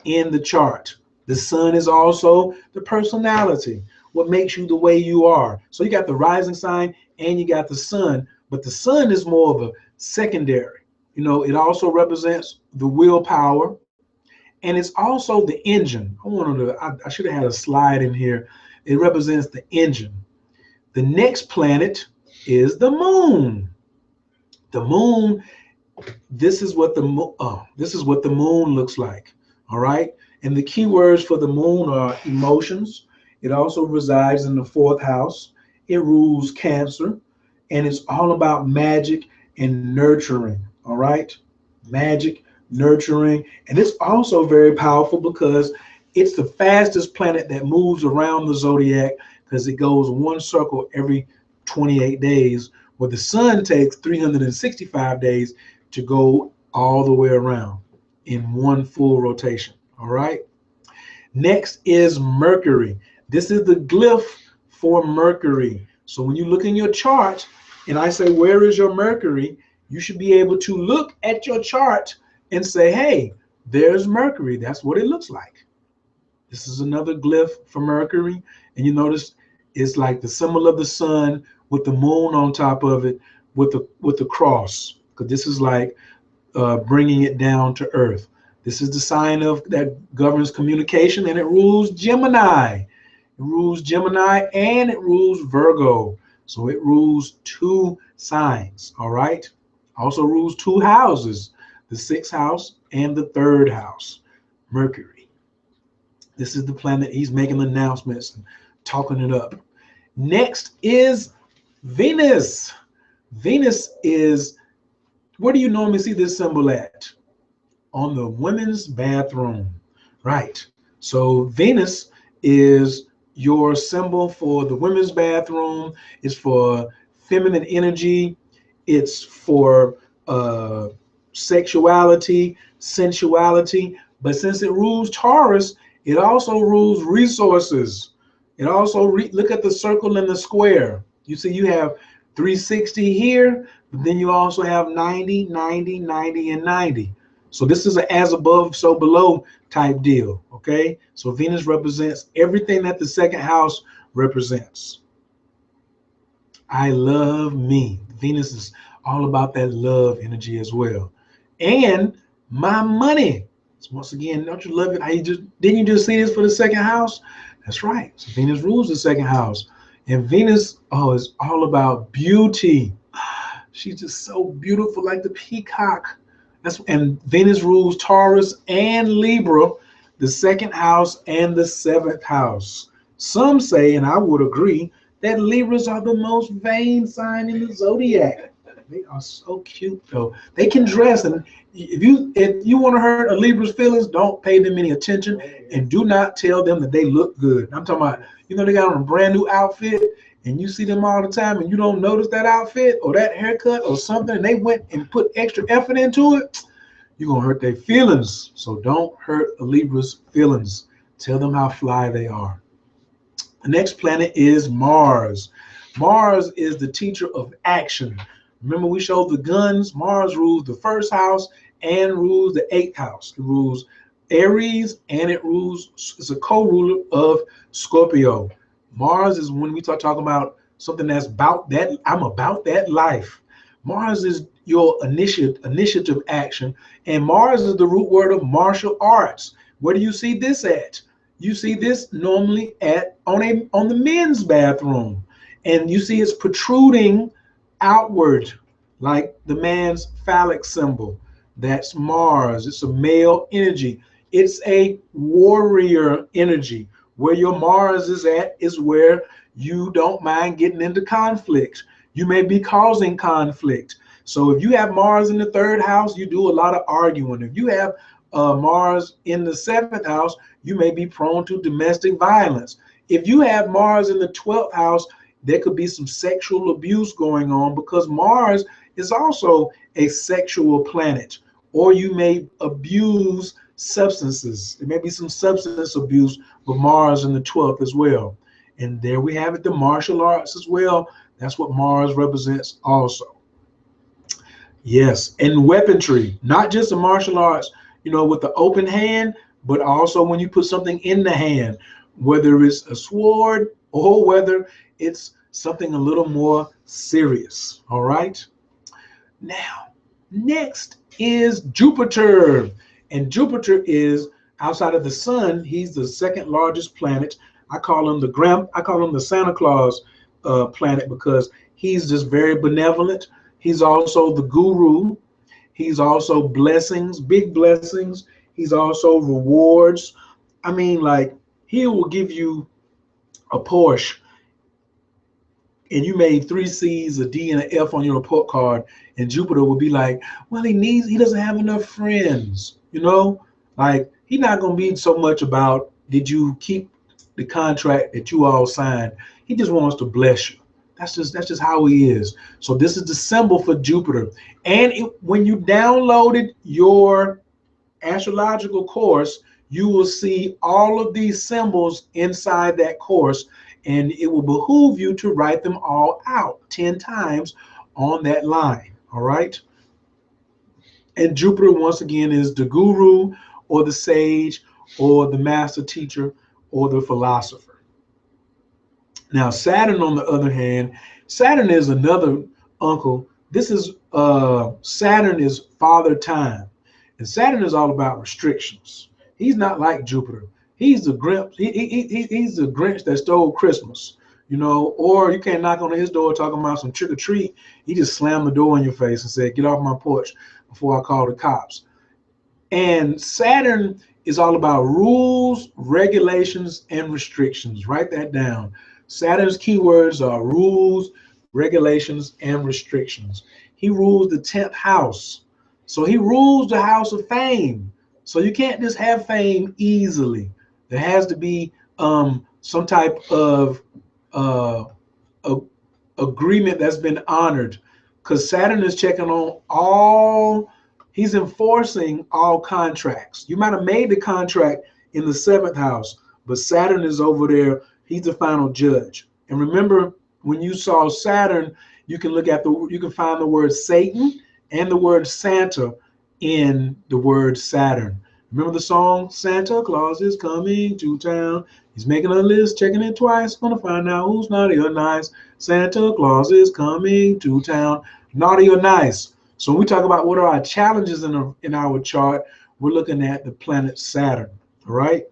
[SPEAKER 1] in the chart. The sun is also the personality, what makes you the way you are. So you got the rising sign and you got the sun, but the sun is more of a secondary. It also represents the willpower, and it's also the engine. I should have had a slide in here. It represents the engine. The next planet is the moon. The moon, this is what the moon looks like. All right. And the key words for the moon are emotions. It also resides in the fourth house. It rules Cancer, and it's all about magic and nurturing. All right. Magic, nurturing. And it's also very powerful because it's the fastest planet that moves around the zodiac, because it goes one circle every 28 days, where the sun takes 365 days. to go all the way around in one full rotation. All right. Next is Mercury. This is the glyph for Mercury. So when you look in your chart and I say, where is your Mercury? You should be able to look at your chart and say, hey, there's Mercury. That's what it looks like. This is another glyph for Mercury. And you notice it's like the symbol of the sun with the moon on top of it with the cross. Because this is like bringing it down to earth. This is the sign of that governs communication, and it rules Gemini. It rules Gemini and it rules Virgo. So it rules two signs. All right. Also rules two houses, the sixth house and the third house. Mercury. This is the planet. He's making announcements and talking it up. Next is Venus. Venus is, where do you normally see this symbol at? On the women's bathroom, right? So Venus is your symbol for the women's bathroom. It's for feminine energy. It's for sexuality, sensuality. But since it rules Taurus, it also rules resources. It also look at the circle and the square. You see, you have 360 here, but then you also have 90, 90, 90, and 90. So this is an as above, so below type deal, okay? So Venus represents everything that the second house represents. I love me. Venus is all about that love energy as well. And my money. So once again, don't you love it? Didn't you just see this for the second house? That's right. So Venus rules the second house. And Venus, is all about beauty. She's just so beautiful, like the peacock. And Venus rules Taurus and Libra, the second house and the seventh house. Some say, and I would agree, that Libras are the most vain sign in the zodiac. They are so cute, though. They can dress, and if you want to hurt a Libra's feelings, don't pay them any attention, and do not tell them that they look good. I'm talking about, they got on a brand new outfit, and you see them all the time, and you don't notice that outfit or that haircut or something, and they went and put extra effort into it, you're going to hurt their feelings. So don't hurt a Libra's feelings. Tell them how fly they are. The next planet is Mars. Mars is the teacher of action. Remember, we showed the guns. Mars rules the first house and rules the eighth house. It rules Aries and it's a co-ruler of Scorpio. Mars is when we start talking about something that's about that. I'm about that life. Mars is your initiative action, and Mars is the root word of martial arts. Where do you see this at? You see this normally on the men's bathroom, and you see it's protruding outward like the man's phallic symbol. That's Mars. It's a male energy. It's a warrior energy. Where your Mars is at is where you don't mind getting into conflict. You may be causing conflict. So if you have Mars in the third house, you do a lot of arguing. If you have Mars in the seventh house, you may be prone to domestic violence. If you have Mars in the 12th house, there could be some sexual abuse going on, because Mars is also a sexual planet. Or you may abuse substances. There may be some substance abuse with Mars in the 12th as well. And there we have it, the martial arts as well. That's what Mars represents also. Yes, and weaponry, not just the martial arts, with the open hand, but also when you put something in the hand, whether it's a sword or whether it's something a little more serious. All right. Now, next is Jupiter. And Jupiter is, outside of the sun, he's the second largest planet. I call him the Santa Claus planet, because he's just very benevolent. He's also the guru. He's also blessings, big blessings. He's also rewards. I mean, like, he will give you a Porsche and you made 3 C's, a D, and an F on your report card, and Jupiter will be like, well, he doesn't have enough friends, like, he's not going to be so much about, did you keep the contract that you all signed? He just wants to bless you. That's just how he is. So this is the symbol for Jupiter. And when you downloaded your astrological course, you will see all of these symbols inside that course, and it will behoove you to write them all out 10 times on that line. All right. And Jupiter, once again, is the guru or the sage or the master teacher or the philosopher. Now, Saturn, on the other hand, Saturn is another uncle. This is Saturn is father time. And Saturn is all about restrictions. He's not like Jupiter. He's the Grinch. He's the Grinch that stole Christmas, or you can't knock on his door talking about some trick or treat. He just slammed the door in your face and said, "Get off my porch before I call the cops." And Saturn is all about rules, regulations, and restrictions. Write that down. Saturn's keywords are rules, regulations, and restrictions. He rules the 10th house. So he rules the house of fame. So you can't just have fame easily. There has to be some type of agreement that's been honored, because Saturn is checking on he's enforcing all contracts. You might have made the contract in the 7th house, but Saturn is over there. He's the final judge. And remember, when you saw Saturn, you can find the word Satan and the word Santa in the word Saturn. Remember the song, Santa Claus is coming to town. He's making a list, checking it twice, gonna find out who's naughty or nice. Santa Claus is coming to town. Naughty or nice. So when we talk about what are our challenges in our chart, we're looking at the planet Saturn, all right?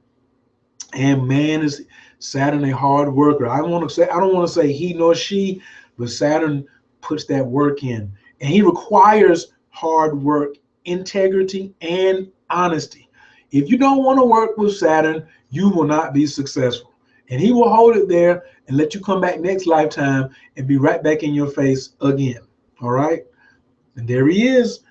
[SPEAKER 1] And man, is Saturn a hard worker. I don't want to say he nor she, but Saturn puts that work in. And he requires hard work, integrity, and honesty. If you don't want to work with Saturn, you will not be successful. And he will hold it there and let you come back next lifetime and be right back in your face again. All right? And there he is,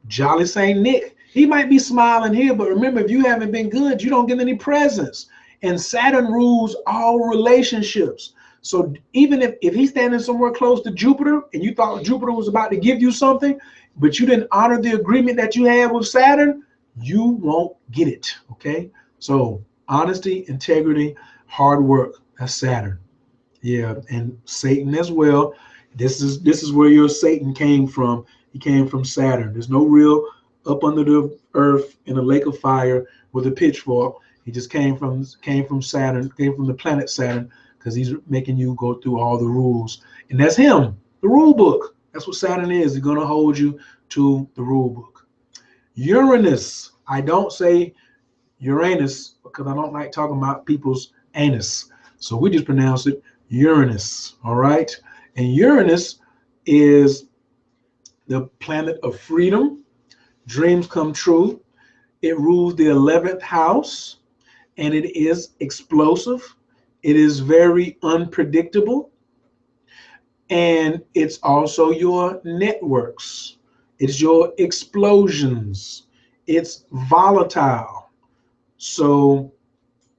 [SPEAKER 1] Jolly St. Nick. He might be smiling here, but remember, if you haven't been good, you don't get any presents. And Saturn rules all relationships. So even if he's standing somewhere close to Jupiter and you thought Jupiter was about to give you something, but you didn't honor the agreement that you had with Saturn, you won't get it, okay? So honesty, integrity, hard work, that's Saturn. Yeah, and Satan as well. This is where your Satan came from. He came from Saturn. There's no real up under the earth in a lake of fire with a pitchfork. He just came from Saturn, came from the planet Saturn, because he's making you go through all the rules. And that's him, the rule book. That's what Saturn is. He's going to hold you to the rule book. Uranus. I don't say Uranus because I don't like talking about people's anus. So we just pronounce it Uranus. All right. And Uranus is the planet of freedom, dreams come true. It rules the 11th house, and it is explosive. It is very unpredictable. And it's also your networks. It's your explosions. It's volatile. So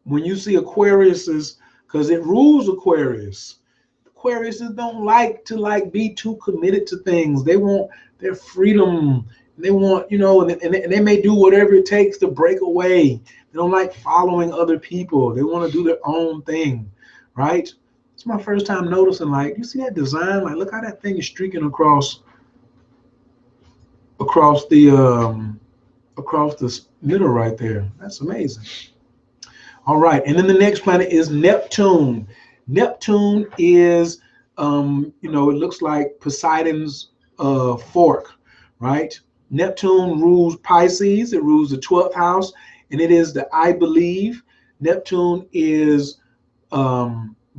[SPEAKER 1] when you see Aquariuses, because it rules Aquariuses don't like to be too committed to things. They want their freedom. They want, and they may do whatever it takes to break away. They don't like following other people. They want to do their own thing, right? It's my first time noticing, you see that design? Look how that thing is streaking across the middle right there. That's amazing. All right, and then the next planet is Neptune. Neptune is, it looks like Poseidon's fork, right? Neptune rules Pisces. It rules the 12th house, and it is the I believe. Neptune is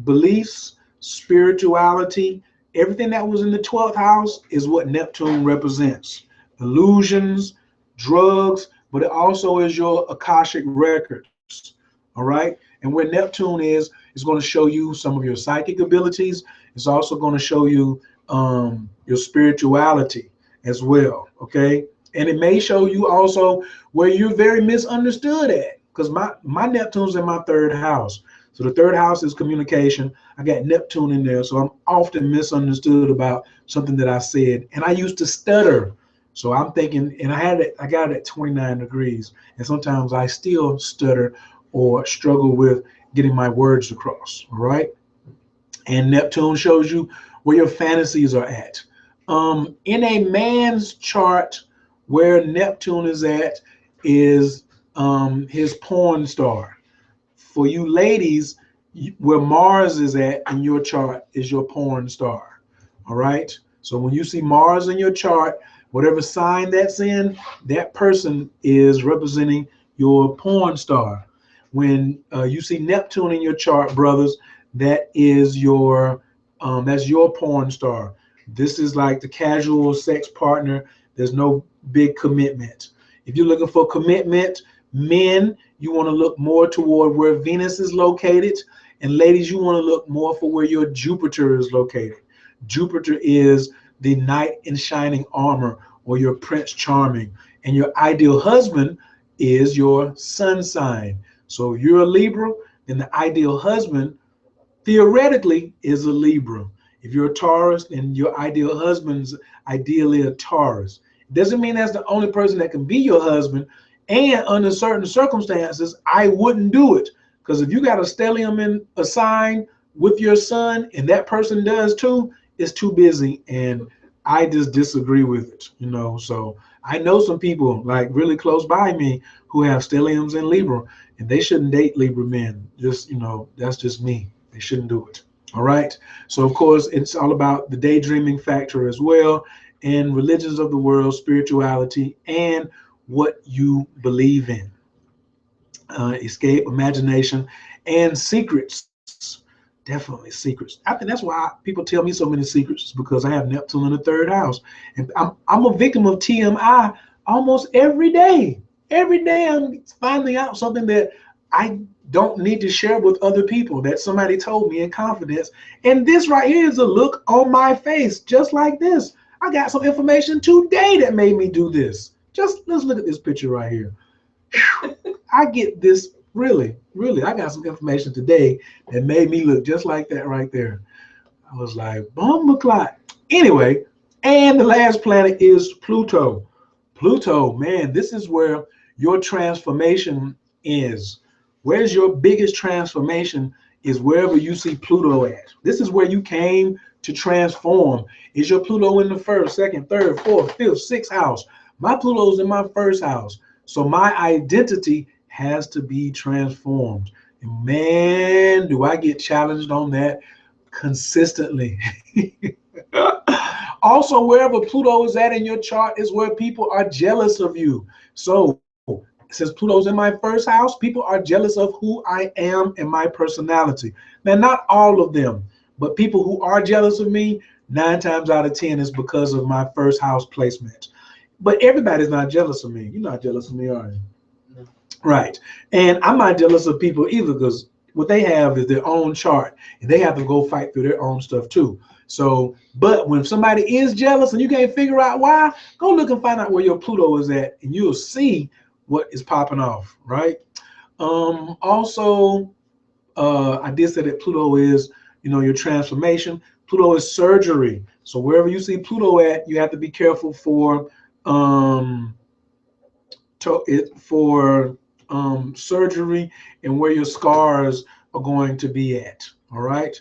[SPEAKER 1] beliefs, spirituality. Everything that was in the 12th house is what Neptune represents. Illusions, drugs, but it also is your Akashic records. All right. And where Neptune is, it's going to show you some of your psychic abilities. It's also going to show you your spirituality as well. Okay. And it may show you also where you're very misunderstood at, because my Neptune's in my 3rd house. So the third house is communication. I got Neptune in there, so I'm often misunderstood about something that I said. And I used to stutter. So I'm thinking, and I got it at 29 degrees. And sometimes I still stutter or struggle with getting my words across. All right. And Neptune shows you where your fantasies are at. In a man's chart, where Neptune is at is his porn star. For you ladies, where Mars is at in your chart is your porn star. All right. So when you see Mars in your chart, whatever sign that's in, that person is representing your porn star. When you see Neptune in your chart, brothers, that is that's your porn star. This is like the casual sex partner. There's no big commitment. If you're looking for commitment, men, you want to look more toward where Venus is located, and ladies, you want to look more for where your Jupiter is located. Jupiter is the knight in shining armor, or your Prince Charming, and your ideal husband is your sun sign. So if you're a Libra, then the ideal husband theoretically is a Libra. If you're a Taurus, then your ideal husband's ideally a Taurus. It doesn't mean that's the only person that can be your husband. And under certain circumstances, I wouldn't do it. Because if you got a stellium in a sign with your sun and that person does too, it's too busy. And I just disagree with it, you know. So I know some people like really close by me who have stelliums in Libra, and they shouldn't date Libra men. Just, you know, that's just me. They shouldn't do it. All right. So of course, it's all about the daydreaming factor as well, and religions of the world, spirituality, and what you believe in. Escape, imagination, and secrets. Definitely secrets. I think that's why people tell me so many secrets, is because I have Neptune in the third house. And I'm a victim of TMI almost every day. Every day I'm finding out something that I don't need to share with other people, that somebody told me in confidence. And this right here is a look on my face, just like this. I got some information today that made me do this. Just let's look at this picture right here. I get this really, really. I got some information today that made me look just like that right there. I was like, Bumbleclot. Anyway, and the last planet is Pluto. Pluto, man, this is where your transformation is. Where's your biggest transformation is wherever you see Pluto at. This is where you came to transform. Is your Pluto in the first, second, third, fourth, fifth, sixth house? My Pluto's in my first house. So my identity has to be transformed. And man, do I get challenged on that consistently. Also, wherever Pluto is at in your chart is where people are jealous of you. So since Pluto's in my first house, people are jealous of who I am and my personality. Now, not all of them, but people who are jealous of me, 9 times out of 10 is because of my first house placement. But everybody's not jealous of me. You're not jealous of me, are you? No. Right. And I'm not jealous of people either, because what they have is their own chart, and they have to go fight through their own stuff too. So, but when somebody is jealous and you can't figure out why, go look and find out where your Pluto is at, and you'll see what is popping off, right? Also, I did say that Pluto is, you know, your transformation. Pluto is surgery. So wherever you see Pluto at, you have to be careful for surgery and where your scars are going to be at. All right.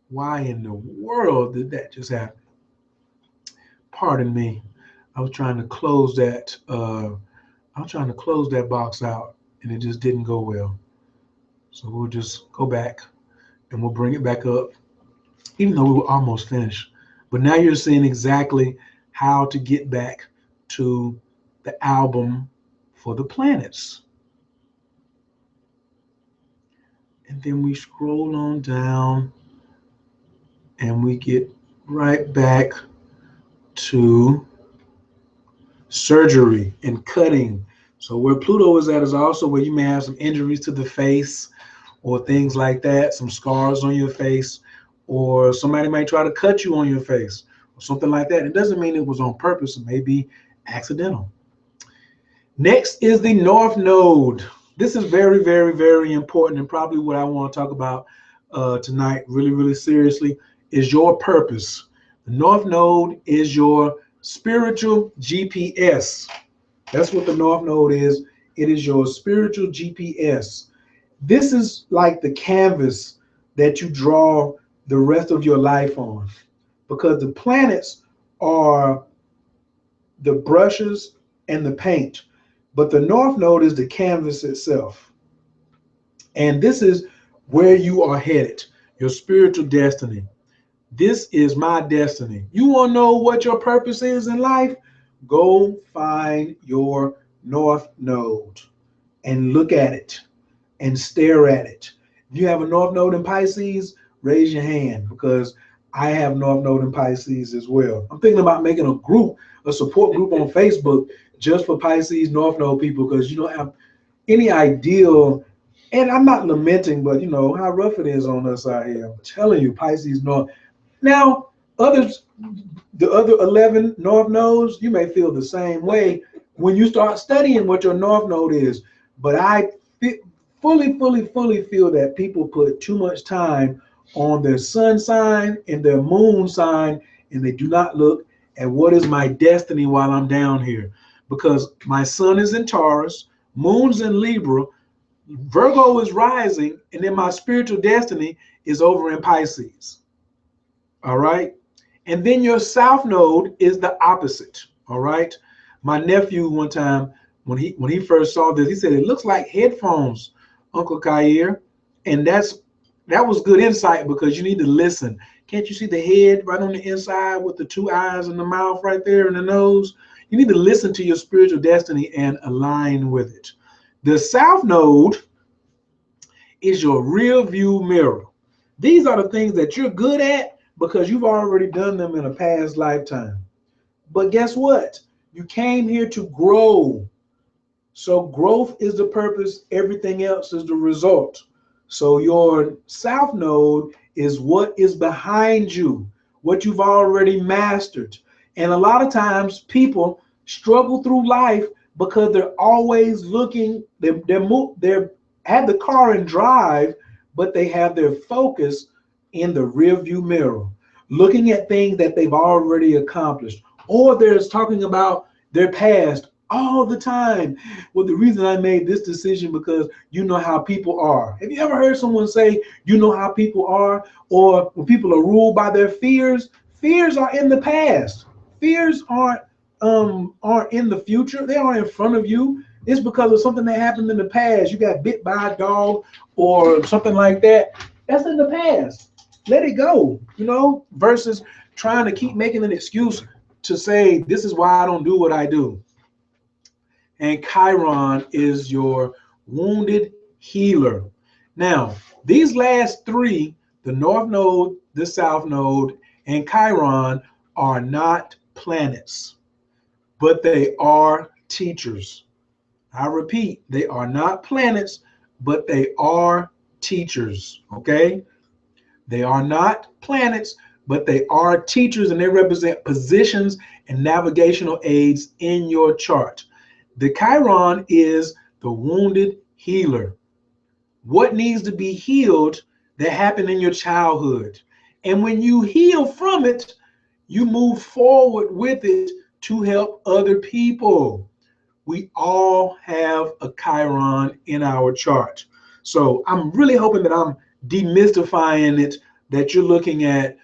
[SPEAKER 1] Why in the world did that just happen? Pardon me. I was trying to close that. I was trying to close that box out, and it just didn't go well. So we'll just go back and we'll bring it back up, even though we were almost finished. But now you're seeing exactly how to get back to the album for the planets. And then we scroll on down and we get right back to surgery and cutting. So where Pluto is at is also where you may have some injuries to the face or things like that, some scars on your face, or somebody might try to cut you on your face or something like that. It doesn't mean it was on purpose. It may be accidental. Next is the North Node. This is very, very, very important, and probably what I want to talk about tonight, really, really seriously, is your purpose. The North Node is your spiritual GPS. That's what the North Node is. It is your spiritual GPS. This is like the canvas that you draw the rest of your life on, because the planets are the brushes and the paint, but the North Node is the canvas itself. And this is where you are headed, your spiritual destiny. This is my destiny. You want to know what your purpose is in life? Go find your North Node and look at it and stare at it. If you have a North Node in Pisces, raise your hand, because I have North Node in Pisces as well. I'm thinking about making a group, a support group on Facebook just for Pisces North Node people, because you don't have any ideal. And I'm not lamenting, but you know how rough it is on us out here. I'm telling you, Pisces North. Now, others, the other 11 North Nodes, you may feel the same way when you start studying what your North Node is. But I fully feel that people put too much time on their sun sign and their moon sign, and they do not look at what is my destiny while I'm down here. Because my sun is in Taurus, moon's in Libra, Virgo is rising, and then my spiritual destiny is over in Pisces. All right. And then your south node is the opposite. All right. My nephew one time, when he first saw this, he said, "It looks like headphones, Uncle Kair." And that was good insight, because you need to listen. Can't you see the head right on the inside with the two eyes and the mouth right there and the nose? You need to listen to your spiritual destiny and align with it. The south node is your rear view mirror. These are the things that you're good at because you've already done them in a past lifetime. But guess what? You came here to grow. So growth is the purpose, everything else is the result. So your south node is what is behind you, what you've already mastered. And a lot of times people struggle through life because they're always looking, they're have the car and drive, but they have their focus in the rear view mirror, looking at things that they've already accomplished, or they're talking about their past all the time. Well, the reason I made this decision because you know how people are. Have you ever heard someone say, you know how people are? Or when people are ruled by their fears, fears are in the past. Fears aren't in the future. They aren't in front of you. It's because of something that happened in the past. You got bit by a dog or something like that. That's in the past. Let it go, versus trying to keep making an excuse to say, this is why I don't do what I do. And Chiron is your wounded healer. Now, these last three, the North Node, the South Node, and Chiron, are not planets, but they are teachers. I repeat, they are not planets, but they are teachers, okay? They are not planets, but they are teachers, and they represent positions and navigational aids in your chart. The Chiron is the wounded healer. What needs to be healed that happened in your childhood? And when you heal from it, you move forward with it to help other people. We all have a Chiron in our chart. So I'm really hoping that I'm demystifying it, that you're looking at,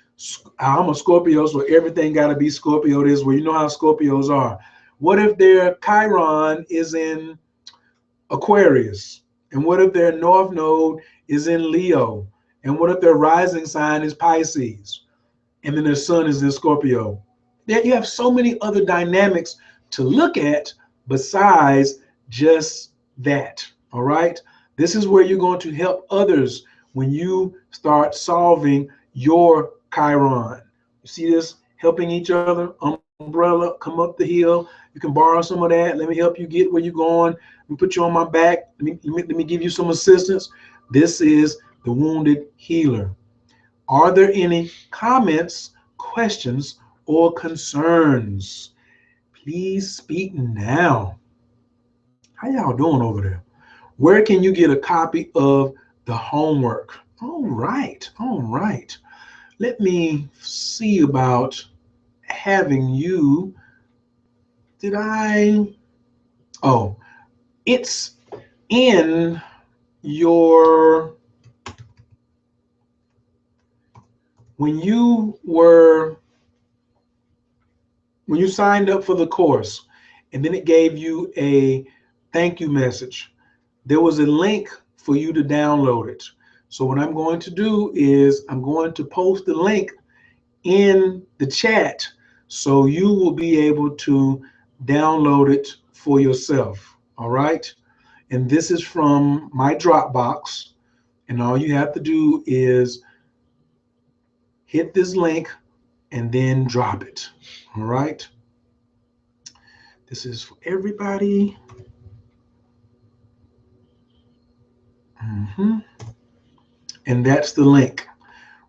[SPEAKER 1] I'm a Scorpio, so everything got to be Scorpio this way. You know how Scorpios are. What if their Chiron is in Aquarius? And what if their North Node is in Leo? And what if their rising sign is Pisces? And then their sun is in Scorpio? There you have so many other dynamics to look at besides just that. All right. This is where you're going to help others when you start solving your Chiron. You see this helping each other, umbrella, come up the hill. You can borrow some of that. Let me help you get where you're going. Let me put you on my back. Let me give you some assistance. This is the wounded healer. Are there any comments, questions, or concerns? Please speak now. How y'all doing over there? Where can you get a copy of the homework? All right, all right. Let me see about having you. Did I? Oh, it's in your, when you were, when you signed up for the course, and then it gave you a thank you message, there was a link for you to download it. So what I'm going to do is I'm going to post the link in the chat so you will be able to download it for yourself. All right. And this is from my Dropbox. And all you have to do is hit this link and then drop it. All right. This is for everybody. And that's the link.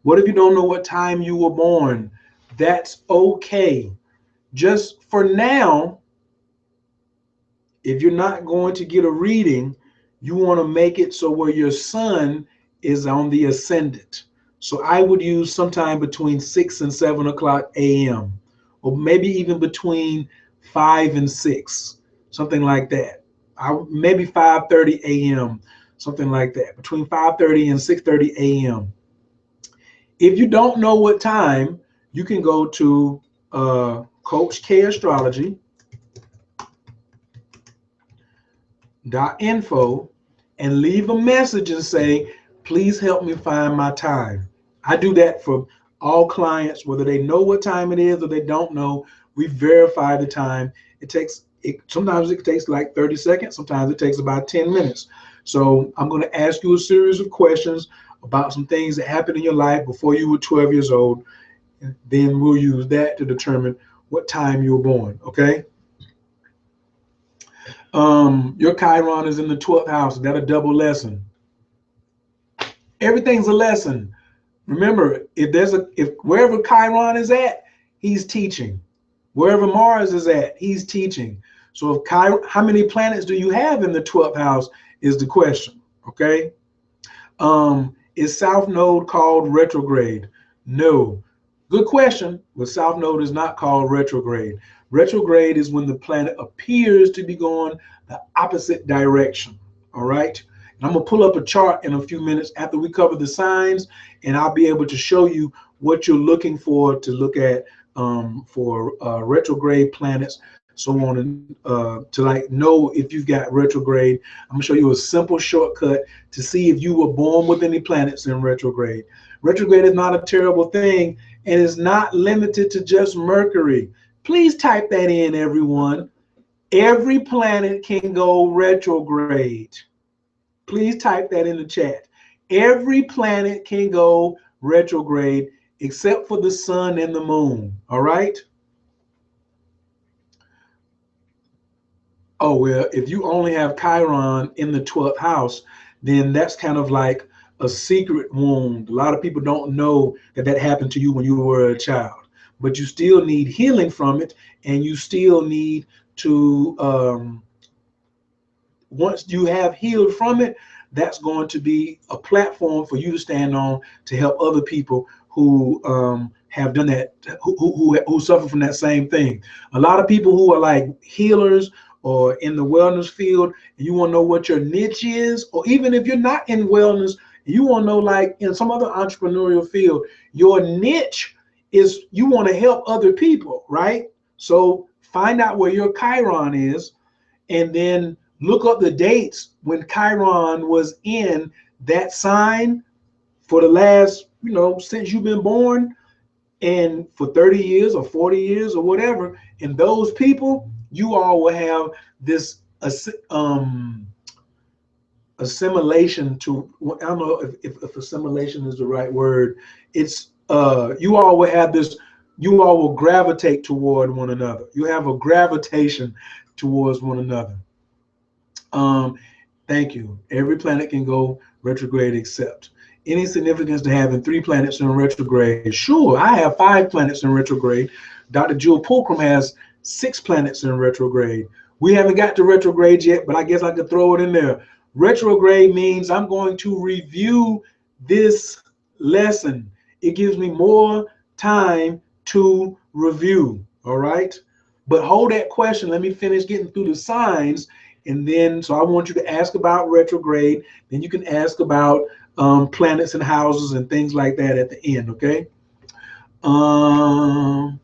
[SPEAKER 1] What if you don't know what time you were born? That's okay. Just for now, if you're not going to get a reading, you want to make it so where your sun is on the ascendant. So I would use sometime between 6 and 7 o'clock a.m., or maybe even between 5 and 6, something like that. Maybe 5:30 a.m., something like that, between 5:30 and 6:30 a.m. If you don't know what time, you can go to Coach K Astrology .info and leave a message and say, please help me find my time. I do that for all clients, whether they know what time it is or they don't know. We verify the time. Sometimes it takes like 30 seconds. Sometimes it takes about 10 minutes. So I'm going to ask you a series of questions about some things that happened in your life before you were 12 years old. And then we'll use that to determine what time you were born. Okay. Your Chiron is in the 12th house. Is that a double lesson? Everything's a lesson. Remember, if wherever Chiron is at, he's teaching. Wherever Mars is at, he's teaching. So if how many planets do you have in the 12th house is the question. Okay. Is South Node called retrograde? No. Good question, but South Node is not called retrograde. Retrograde is when the planet appears to be going the opposite direction. All right. And I'm going to pull up a chart in a few minutes after we cover the signs, and I'll be able to show you what you're looking for to look at for retrograde planets, so on, to like know if you've got retrograde. I'm going to show you a simple shortcut to see if you were born with any planets in retrograde. Retrograde is not a terrible thing, and it's not limited to just Mercury. Please type that in, everyone. Every planet can go retrograde. Please type that in the chat. Every planet can go retrograde except for the sun and the moon. All right. Oh, well, if you only have Chiron in the 12th house, then that's kind of like a secret wound. A lot of people don't know that that happened to you when you were a child, but you still need healing from it, and you still need to, once you have healed from it, that's going to be a platform for you to stand on to help other people who have done that, who suffer from that same thing. A lot of people who are like healers or in the wellness field, and you want to know what your niche is, or even if you're not in wellness, you want to know, like in some other entrepreneurial field, your niche is you want to help other people, right? So find out where your Chiron is, and then look up the dates when Chiron was in that sign for the last, since you've been born, and for 30 years or 40 years or whatever. And those people, you all will have this assimilation to, I don't know if assimilation is the right word. It's you all will have this, you all will gravitate toward one another. You have a gravitation towards one another. Thank you. Every planet can go retrograde except. Any significance to having 3 planets in retrograde? Sure, I have 5 planets in retrograde. Dr. Jewel Pulcrum has 6 planets in retrograde. We haven't got to retrograde yet, but I guess I could throw it in there. Retrograde means I'm going to review this lesson. It gives me more time to review. All right. But hold that question. Let me finish getting through the signs. And then, so I want you to ask about retrograde. Then you can ask about planets and houses and things like that at the end. Okay. Um,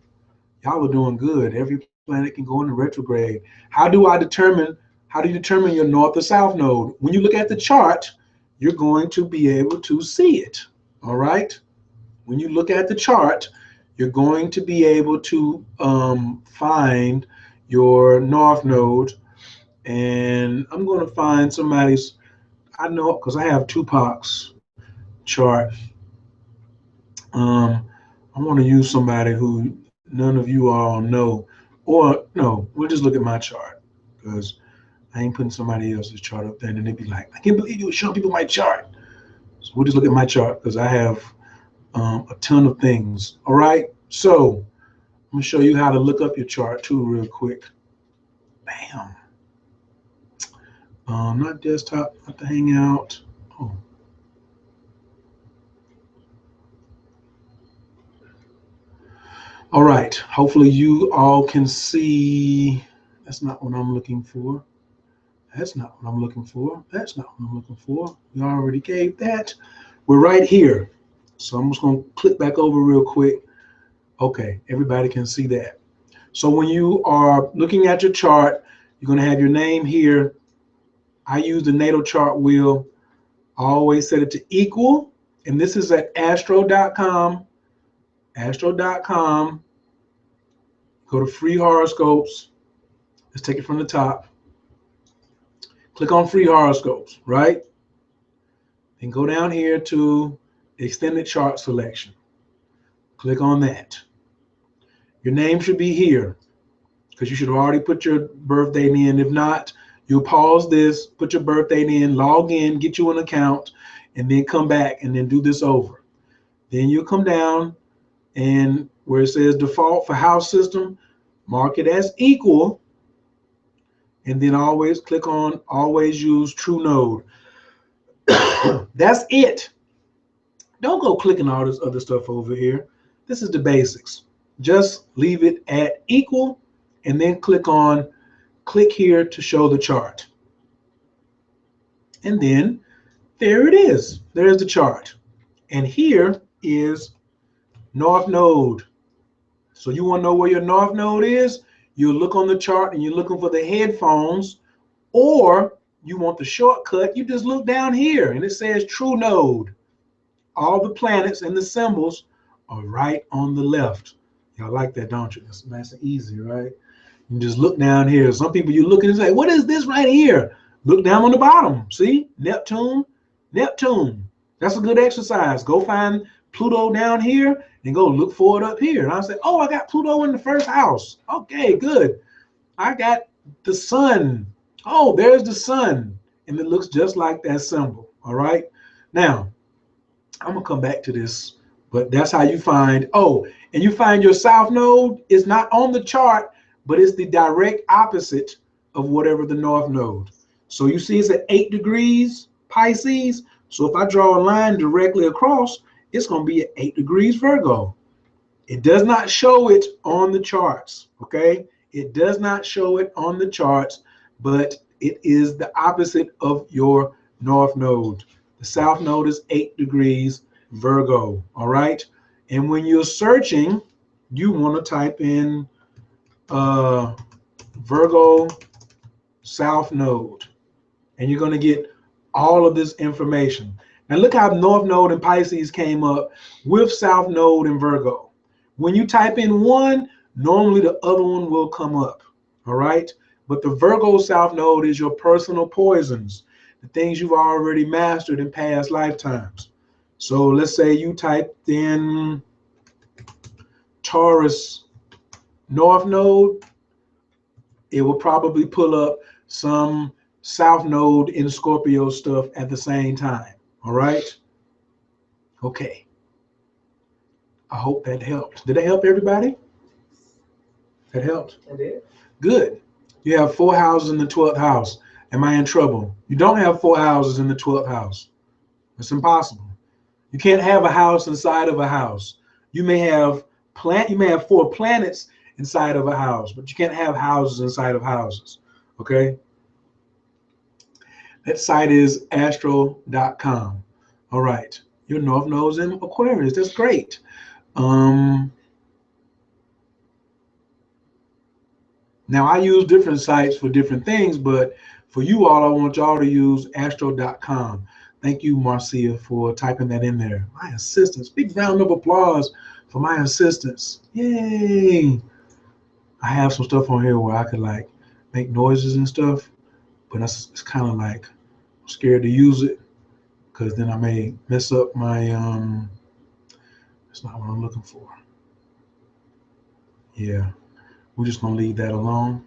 [SPEAKER 1] y'all are doing good. Every planet can go into retrograde. How do you determine your north or south node? When you look at the chart, you're going to be able to see it. All right. When you look at the chart, you're going to be able to find your north node. And I'm going to find somebody's, I know, because I have Tupac's chart. Um, I want to use somebody who none of you all know. Or, no, we'll just look at my chart because I ain't putting somebody else's chart up there and then they'd be like, I can't believe you were showing people my chart. So we'll just look at my chart because I have a ton of things. All right. So I'm going to show you how to look up your chart too, real quick. Bam. Not desktop, not the Hangout. Oh. All right. Hopefully you all can see. That's not what I'm looking for. That's not what I'm looking for. That's not what I'm looking for. We already gave that. We're right here. So I'm just going to click back over real quick. Okay, everybody can see that. So when you are looking at your chart, you're going to have your name here. I use the natal chart wheel. I always set it to equal. And this is at astro.com. Astro.com. Go to free horoscopes. Let's take it from the top. Click on free horoscopes, right? And go down here to extended chart selection. Click on that. Your name should be here because you should have already put your birth date in. If not, you'll pause this, put your birth date in, log in, get you an account, and then come back and then do this over. Then you'll come down and where it says default for house system, mark it as equal, and then always click on always use true node. That's it. Don't go clicking all this other stuff over here. This is the basics. Just leave it at equal and then click here to show the chart. And then there it is. There's the chart. And here is north node. So you want to know where your north node is? You look on the chart and you're looking for the headphones, or you want the shortcut, you just look down here and it says true node. All the planets and the symbols are right on the left. Y'all like that, don't you? That's nice and easy, right? You just look down here. Some people you look and say, what is this right here? Look down on the bottom. See? Neptune. Neptune. That's a good exercise. Go find Pluto down here and go look for it up here. And I'll say, oh, I got Pluto in the first house. Okay, good. I got the sun. Oh, there's the sun. And it looks just like that symbol. All right. Now, I'm going to come back to this, but that's how you find, and you find your south node is not on the chart, but it's the direct opposite of whatever the north node. So you see it's at 8 degrees Pisces. So if I draw a line directly across, it's going to be at 8 degrees Virgo. It does not show it on the charts, okay? It does not show it on the charts, but it is the opposite of your north node. The south node is 8 degrees Virgo, all right? And when you're searching, you want to type in Virgo south node, and you're going to get all of this information. Now look how north node and Pisces came up with south node and Virgo. When you type in one, normally the other one will come up, all right? But the Virgo south node is your personal poisons, the things you've already mastered in past lifetimes. So let's say you typed in Taurus north node, it will probably pull up some south node in Scorpio stuff at the same time. All right. Okay. I hope that helped. Did that help everybody? That helped?
[SPEAKER 2] It did.
[SPEAKER 1] Good. You have 4 houses in the 12th house. Am I in trouble? You don't have 4 houses in the 12th house. It's impossible. You can't have a house inside of a house. You may have 4 planets inside of a house, but you can't have houses inside of houses. Okay? That site is astro.com. All right. Your North Node's in Aquarius. That's great. Now I use different sites for different things, but for you all, I want y'all to use astro.com. Thank you, Marcia, for typing that in there. My assistants. Big round of applause for my assistants. Yay. I have some stuff on here where I could like make noises and stuff, but it's kind of like I'm scared to use it because then I may mess up my that's not what I'm looking for. Yeah, we're just gonna leave that alone.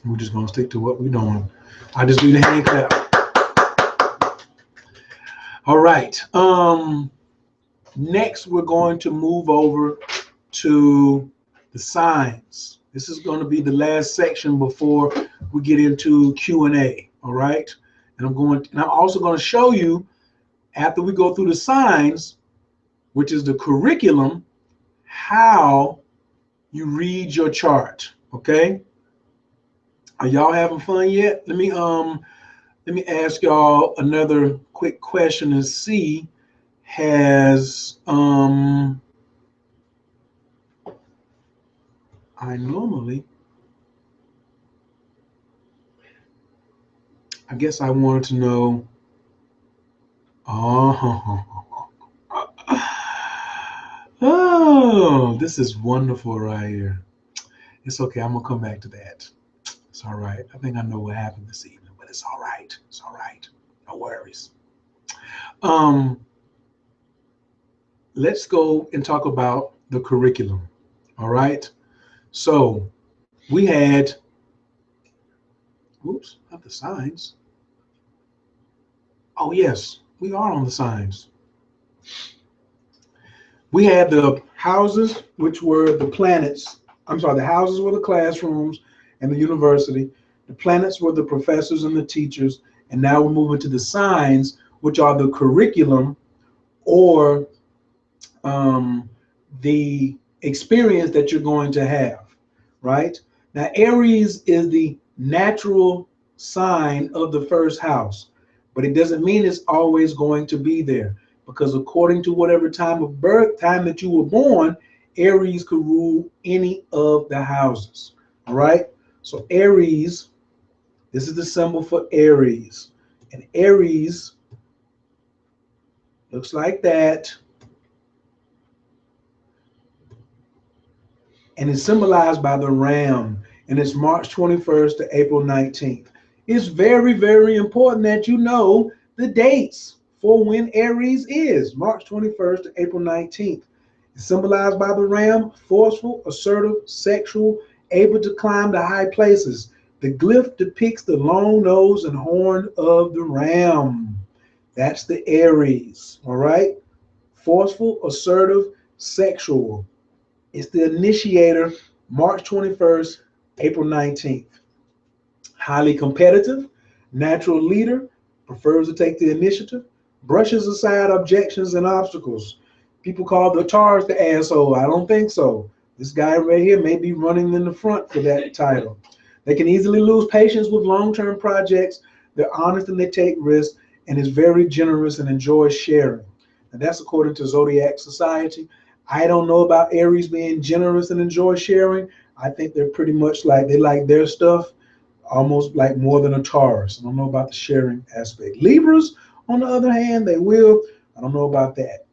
[SPEAKER 1] We're just gonna stick to what we're doing. I just do the hand clap. All right. Next we're going to move over to the signs. This is going to be the last section before we get into Q&A. All right. And I'm also going to show you, after we go through the signs, which is the curriculum, how you read your chart. Okay. Are y'all having fun yet? Let me ask y'all another quick question and see, has I guess I wanted to know, oh, this is wonderful right here. It's okay, I'm gonna come back to that. It's all right. I think I know what happened this evening, but it's all right. It's all right. No worries. Let's go and talk about the curriculum. All right. So we had, oops, not the signs. Oh yes, we are on the signs. We had the houses, which were the planets. I'm sorry, the houses were the classrooms and the university. The planets were the professors and the teachers. And now we're moving to the signs, which are the curriculum or the experience that you're going to have, right? Now, Aries is the natural sign of the first house, but it doesn't mean it's always going to be there, because according to whatever time of birth, time that you were born, Aries could rule any of the houses, all right? So Aries, this is the symbol for Aries, and Aries looks like that. And it's symbolized by the ram, and it's March 21st to April 19th. It's very, very important that you know the dates for when Aries is, March 21st to April 19th. It's symbolized by the ram, forceful, assertive, sexual, able to climb to high places. The glyph depicts the long nose and horn of the ram. That's the Aries, all right? Forceful, assertive, sexual. It's the initiator, March 21st, April 19th. Highly competitive, natural leader, prefers to take the initiative, brushes aside objections and obstacles. People call the Taurus the asshole. I don't think so. This guy right here may be running in the front for that title. They can easily lose patience with long-term projects. They're honest and they take risks, and is very generous and enjoys sharing. And that's according to Zodiac Society. I don't know about Aries being generous and enjoy sharing. I think they're pretty much like, they like their stuff almost like more than a Taurus. I don't know about the sharing aspect. Libras, on the other hand, they will. I don't know about that.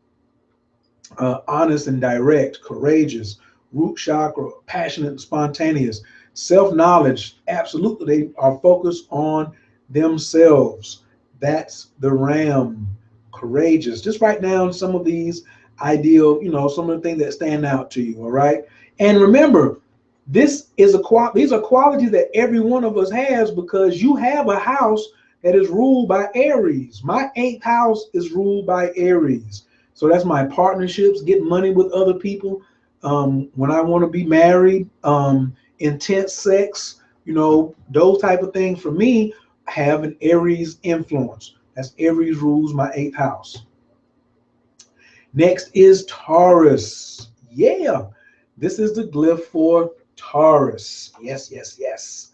[SPEAKER 1] Honest and direct, courageous, root chakra, passionate and spontaneous, self-knowledge, absolutely, they are focused on themselves. That's the ram. Courageous. Just write down some of these ideal, some of the things that stand out to you, all right? And remember, these are qualities that every one of us has, because you have a house that is ruled by Aries. My 8th house is ruled by Aries. So that's my partnerships, getting money with other people, when I want to be married, intense sex, those type of things for me have an Aries influence. That's Aries rules my 8th house. Next is Taurus. Yeah, this is the glyph for Taurus. Yes, yes, yes.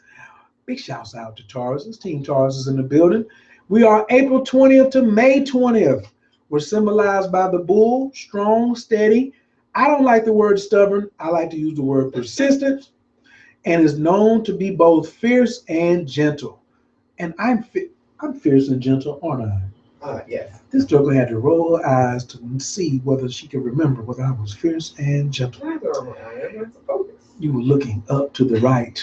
[SPEAKER 1] Big shouts out to Taurus. This team Taurus is in the building. We are April 20th to May 20th. We're symbolized by the bull, strong, steady. I don't like the word stubborn. I like to use the word persistent, and is known to be both fierce and gentle. And I'm fierce and gentle, aren't I?
[SPEAKER 2] Yes.
[SPEAKER 1] This joker had to roll her eyes to see whether she could remember whether I was fierce and gentle. You were looking up to the right.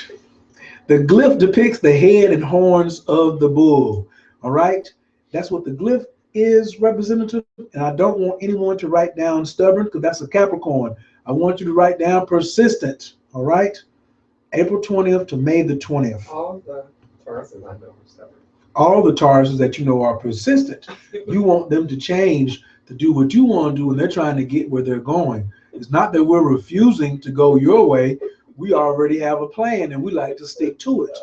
[SPEAKER 1] The glyph depicts the head and horns of the bull. All right? That's what the glyph is representative. And I don't want anyone to write down stubborn because that's a Capricorn. I want you to write down persistent. All right? April 20th to May the 20th.
[SPEAKER 2] All the Tauruses I know are stubborn.
[SPEAKER 1] All the Tauruses that you know are persistent. You want them to change to do what you want to do, and they're trying to get where they're going. It's not that we're refusing to go your way. We already have a plan, and we like to stick to it.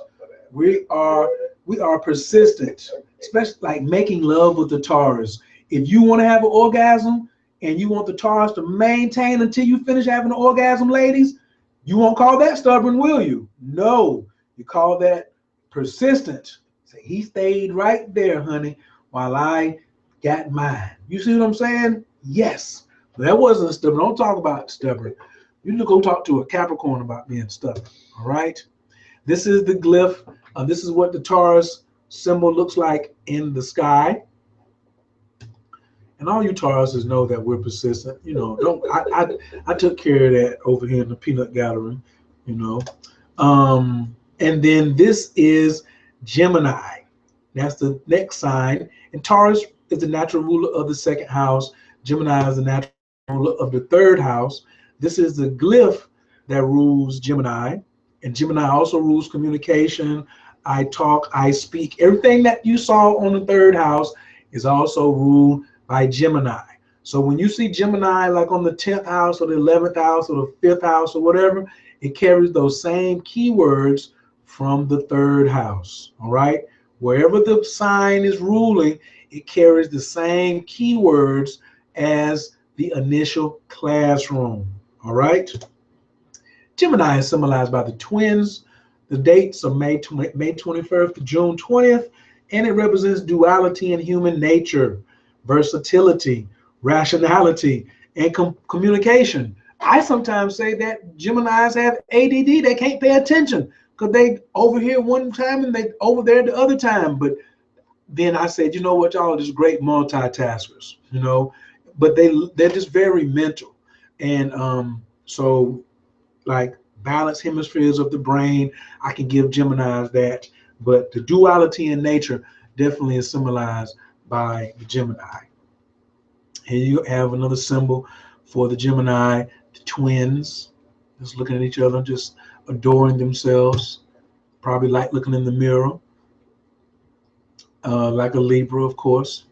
[SPEAKER 1] We are persistent, especially like making love with the Taurus. If you want to have an orgasm and you want the Taurus to maintain until you finish having an orgasm, ladies, you won't call that stubborn, will you? No, you call that persistent. So he stayed right there, honey, while I got mine. You see what I'm saying? Yes. That wasn't stubborn. Don't talk about stubborn. You need to go talk to a Capricorn about being stubborn. All right. This is the glyph. This is what the Taurus symbol looks like in the sky. And all you Tauruses know that we're persistent. You know, don't I took care of that over here in the peanut gallery, you know. And then this is Gemini. That's the next sign. And Taurus is the natural ruler of the 2nd house. Gemini is the natural ruler of the 3rd house. This is the glyph that rules Gemini. And Gemini also rules communication. I talk, I speak. Everything that you saw on the 3rd house is also ruled by Gemini. So when you see Gemini like on the 10th house or the 11th house or the 5th house or whatever, it carries those same keywords from the 3rd house. All right. Wherever the sign is ruling, it carries the same keywords as the initial classroom. All right. Gemini is symbolized by the twins. The dates are May 21st to June 20th, and it represents duality in human nature, versatility, rationality, and communication. I sometimes say that Geminis have ADD. They can't pay attention because they over here one time and they over there the other time. But then I said, you know what, y'all are just great multitaskers, you know, but they're just very mental. And so like balanced hemispheres of the brain, I can give Geminis that. But the duality in nature definitely is symbolized by the Gemini. Here you have another symbol for the Gemini, the twins, just looking at each other, just adoring themselves, probably like looking in the mirror, like a Libra, of course,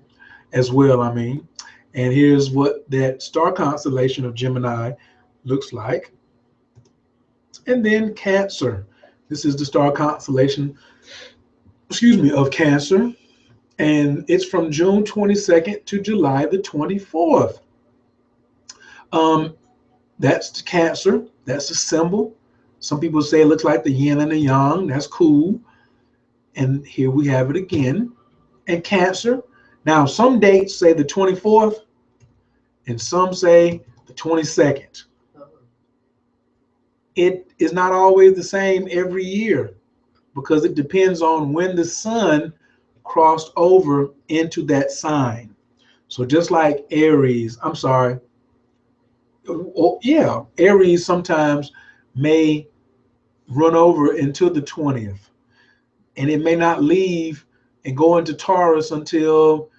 [SPEAKER 1] as well, I mean. And here's what that star constellation of Gemini looks like. And then Cancer. This is the star constellation, of Cancer. And it's from June 22nd to July the 24th. That's the Cancer. That's the symbol. Some people say it looks like the yin and the yang. That's cool. And here we have it again. And Cancer. Now, some dates say the 24th, and some say the 22nd. It is not always the same every year because it depends on when the sun crossed over into that sign. So just like Aries, I'm sorry, Aries sometimes may run over into the 20th, and it may not leave and go into Taurus until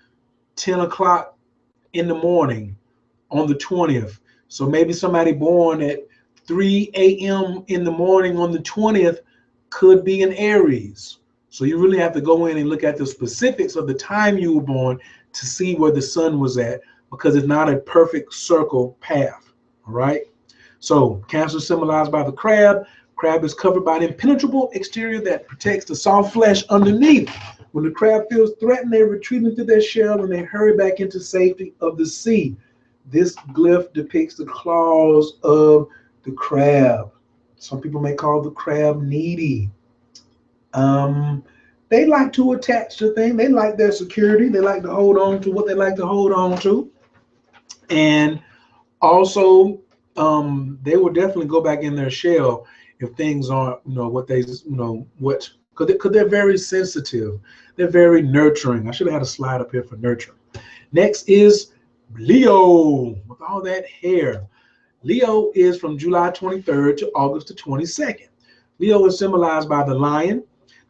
[SPEAKER 1] 10 o'clock in the morning on the 20th. So maybe somebody born at 3 a.m. in the morning on the 20th could be an Aries. So you really have to go in and look at the specifics of the time you were born to see where the sun was at, because it's not a perfect circle path. All right. So Cancer symbolized by the crab, Crab is covered by an impenetrable exterior that protects the soft flesh underneath. When the crab feels threatened, they retreat into their shell and they hurry back into safety of the sea. This glyph depicts the claws of the crab. Some people may call the crab needy. Um, they like to attach to things. They like their security. They like to hold on to what they like to hold on to. And also, they will definitely go back in their shell if things aren't, what they, what, because they're very sensitive. They're very nurturing. I should have had a slide up here for nurturing. Next is Leo with all that hair. Leo is from July 23rd to August the 22nd. Leo is symbolized by the lion.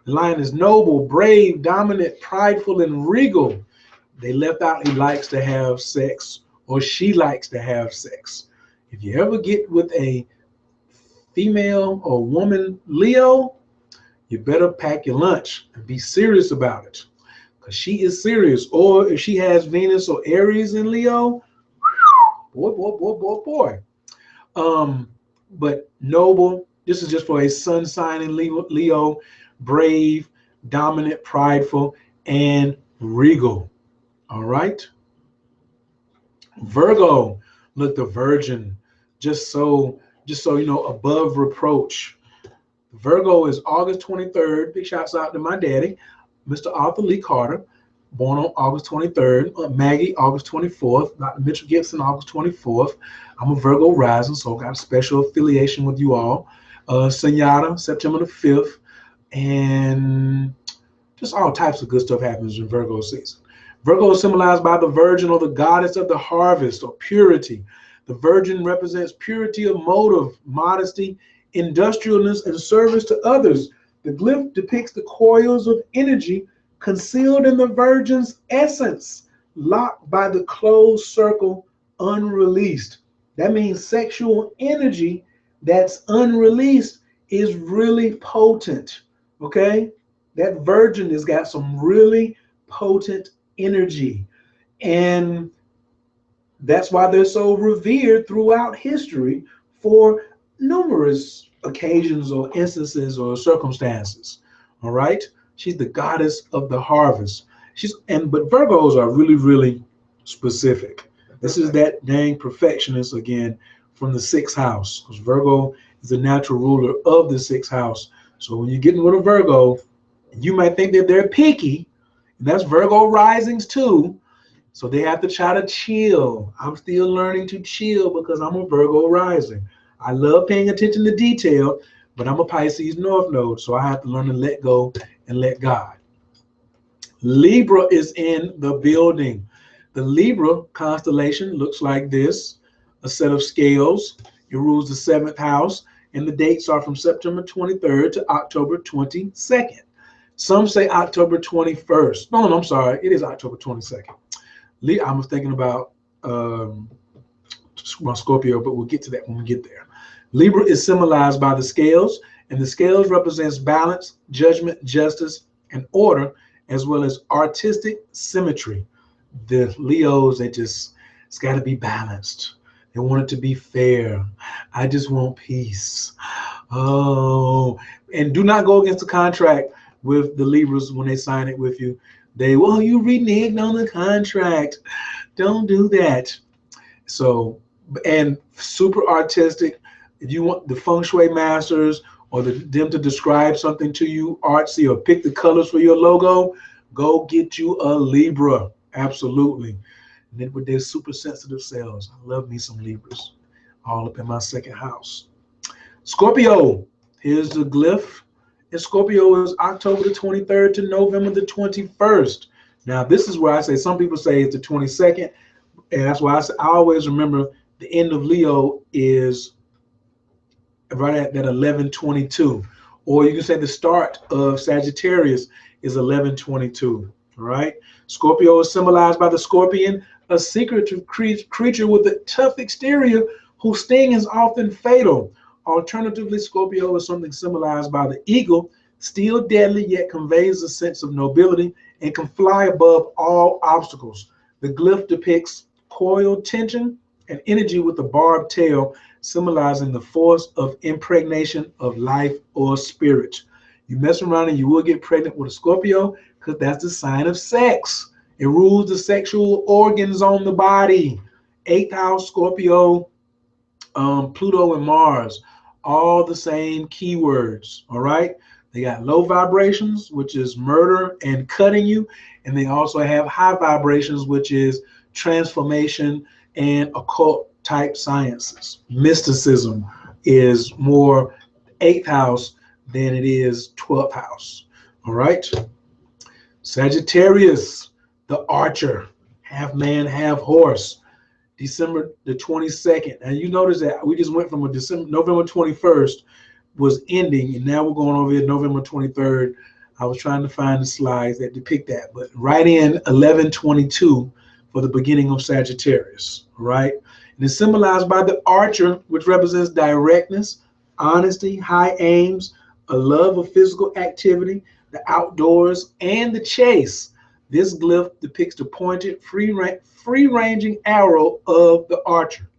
[SPEAKER 1] The lion is noble, brave, dominant, prideful, and regal. They left out he likes to have sex or she likes to have sex. If you ever get with a female or woman Leo, you better pack your lunch and be serious about it, because she is serious. Or if she has Venus or Aries in Leo, boy, boy, boy, boy, boy. But noble, this is just for a sun sign in Leo, brave, dominant, prideful, and regal. All right. Virgo, look, the virgin, just so above reproach. Virgo is August 23rd. Big shouts out to my daddy, Mr. Arthur Lee Carter, born on August 23rd. Maggie, August 24th. Dr. Mitchell Gibson, August 24th. I'm a Virgo rising, so I got a special affiliation with you all. Senyata, September the 5th. And just all types of good stuff happens in Virgo season. Virgo is symbolized by the virgin, or the goddess of the harvest, or purity. The virgin represents purity of motive, modesty, industrialness, and service to others. The glyph depicts the coils of energy concealed in the virgin's essence, locked by the closed circle, unreleased. That means sexual energy that's unreleased is really potent. Okay? That virgin has got some really potent energy. And that's why they're so revered throughout history for numerous occasions or instances or circumstances. All right. She's the goddess of the harvest. But Virgos are really, really specific. This is that dang perfectionist again from the sixth house, because Virgo is the natural ruler of the sixth house. So when you're getting with a Virgo, you might think that they're picky, and that's Virgo risings too. So they have to try to chill. I'm still learning to chill because I'm a Virgo rising. I love paying attention to detail, but I'm a Pisces North Node, so I have to learn to let go and let God. Libra is in the building. The Libra constellation looks like this, a set of scales. It rules the seventh house, and the dates are from September 23rd to October 22nd. Some say October 21st. No, I'm sorry. It is October 22nd. I was thinking about Scorpio, but we'll get to that when we get there. Libra is symbolized by the scales, and the scales represents balance, judgment, justice, and order, as well as artistic symmetry. The Leos, it's got to be balanced. They want it to be fair. I just want peace. Oh, and do not go against the contract with the Libras when they sign it with you. You reneged on the contract. Don't do that. So, and super artistic. If you want the feng shui masters or them to describe something to you artsy, or pick the colors for your logo, go get you a Libra. Absolutely. And then with their super sensitive selves, I love me some Libras, all up in my second house. Scorpio, here's the glyph. And Scorpio is October the 23rd to November the 21st. Now, this is where I say, some people say it's the 22nd, and that's why I always remember the end of Leo is right at that 11:22. Or you can say the start of Sagittarius is 11:22. All right. Scorpio is symbolized by the scorpion, a secretive creature with a tough exterior whose sting is often fatal. Alternatively, Scorpio is something symbolized by the eagle, still deadly yet conveys a sense of nobility and can fly above all obstacles. The glyph depicts coiled tension, an energy with a barbed tail, symbolizing the force of impregnation of life or spirit. You mess around and you will get pregnant with a Scorpio because that's the sign of sex. It rules the sexual organs on the body. Eighth house, Scorpio, Pluto and Mars, all the same keywords. All right. They got low vibrations, which is murder and cutting you. And they also have high vibrations, which is transformation and occult type sciences. Mysticism is more eighth house than it is 12th house. All right. Sagittarius, the archer, half man, half horse. December the 22nd. And you notice that we just went from a November 21st was ending, and now we're going over here November 23rd. I was trying to find the slides that depict that, but right in 1122 for the beginning of Sagittarius, right? And it's symbolized by the archer, which represents directness, honesty, high aims, a love of physical activity, the outdoors, and the chase. This glyph depicts the pointed, free-ranging arrow of the archer.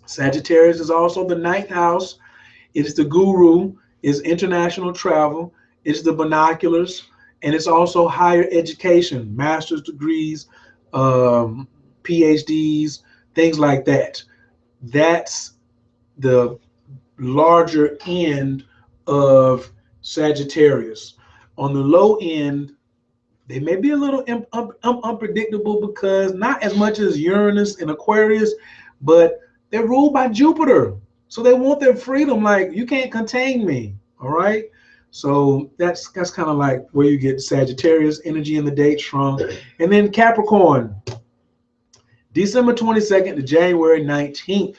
[SPEAKER 1] Sagittarius is also the ninth house. It is the guru, it's international travel, it's the binoculars, and it's also higher education, master's degrees, PhDs, things like that. That's the larger end of Sagittarius. On the low end, they may be a little unpredictable because not as much as Uranus and Aquarius, but they're ruled by Jupiter. So they want their freedom, like you can't contain me. All right. So that's kind of like where you get Sagittarius energy in the dates from. And then Capricorn, December 22nd to January 19th.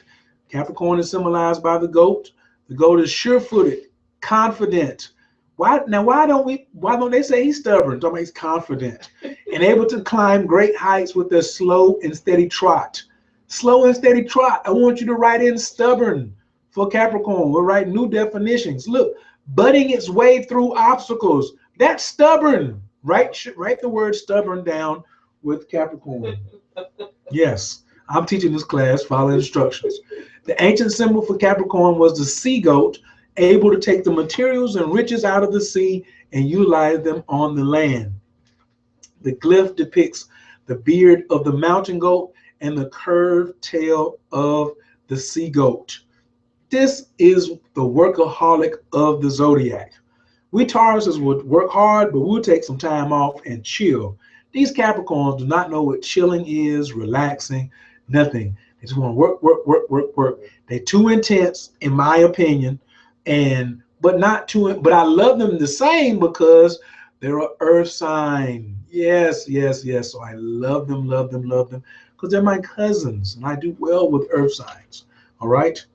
[SPEAKER 1] Capricorn is symbolized by the goat. The goat is sure-footed, confident. Why don't they say he's stubborn? Talking about he's confident and able to climb great heights with a slow and steady trot. Slow and steady trot. I want you to write in stubborn for Capricorn. We'll write new definitions. Look, butting its way through obstacles. That's stubborn. Write the word stubborn down with Capricorn. Yes, I'm teaching this class. Follow instructions. The ancient symbol for Capricorn was the sea goat, able to take the materials and riches out of the sea and utilize them on the land. The glyph depicts the beard of the mountain goat and the curved tail of the sea goat. This is the workaholic of the zodiac. We Tauruses would work hard, but we'll take some time off and chill. These Capricorns do not know what chilling is, relaxing, nothing. They just want to work, work, work, work, work. They're too intense, in my opinion, but not too. But I love them the same because they're an earth sign. Yes, yes, yes. So I love them, love them, love them because they're my cousins, and I do well with earth signs. All right.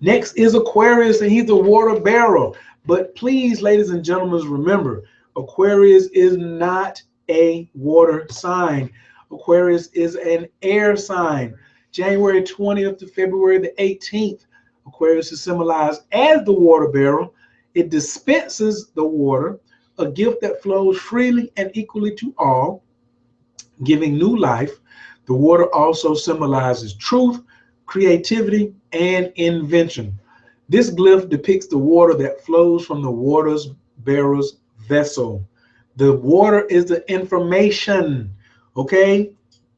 [SPEAKER 1] Next is Aquarius, and he's the water bearer. But please, ladies and gentlemen, remember, Aquarius is not a water sign. Aquarius is an air sign. January 20th to February the 18th, Aquarius is symbolized as the water bearer. It dispenses the water, a gift that flows freely and equally to all, giving new life. The water also symbolizes truth, creativity, and invention. This glyph depicts the water that flows from the water's bearer's vessel. The water is the information, okay?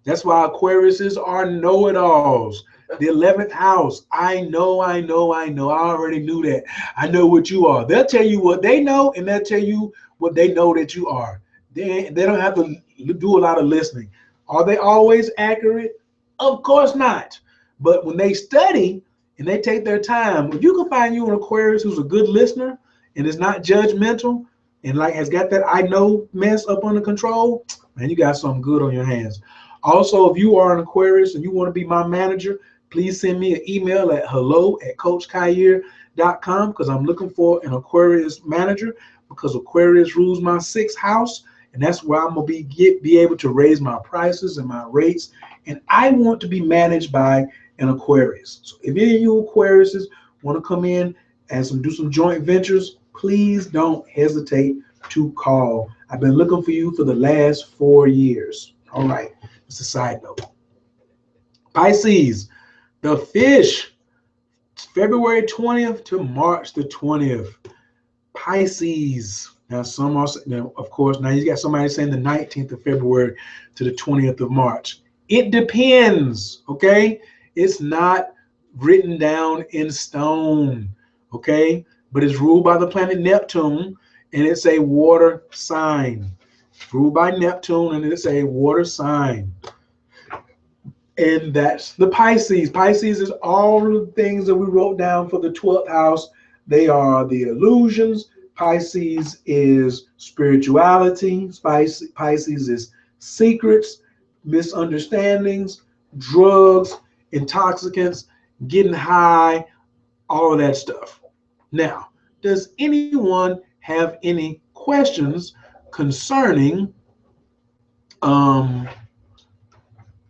[SPEAKER 1] That's why Aquariuses are know-it-alls. The 11th house, I know. I already knew that. I know what you are. They'll tell you what they know, and they'll tell you what they know that you are. They don't have to do a lot of listening. Are they always accurate? Of course not. But when they study and they take their time, if you can find you an Aquarius who's a good listener and is not judgmental and like has got that I know mess up under control, man, you got something good on your hands. Also, if you are an Aquarius and you want to be my manager, please send me an email at hello@coachkhayir.com because I'm looking for an Aquarius manager because Aquarius rules my sixth house, and that's where I'm gonna be able to raise my prices and my rates. And I want to be managed by an Aquarius. So if any of you Aquariuses want to come in and do some joint ventures, please don't hesitate to call. I've been looking for you for the last 4 years. All right, it's a side note. Pisces, the fish, February 20th to March the 20th. Pisces. Now, some are, now, of course, now you got somebody saying the 19th of February to the 20th of March. It depends, okay? It's not written down in stone, okay? But it's ruled by the planet Neptune, and it's a water sign. Ruled by Neptune, and it's a water sign. And that's the Pisces. Pisces is all of the things that we wrote down for the 12th house. They are the illusions. Pisces is spirituality. Pisces is secrets, misunderstandings, drugs, intoxicants, getting high, all of that stuff. Now, does anyone have any questions concerning um,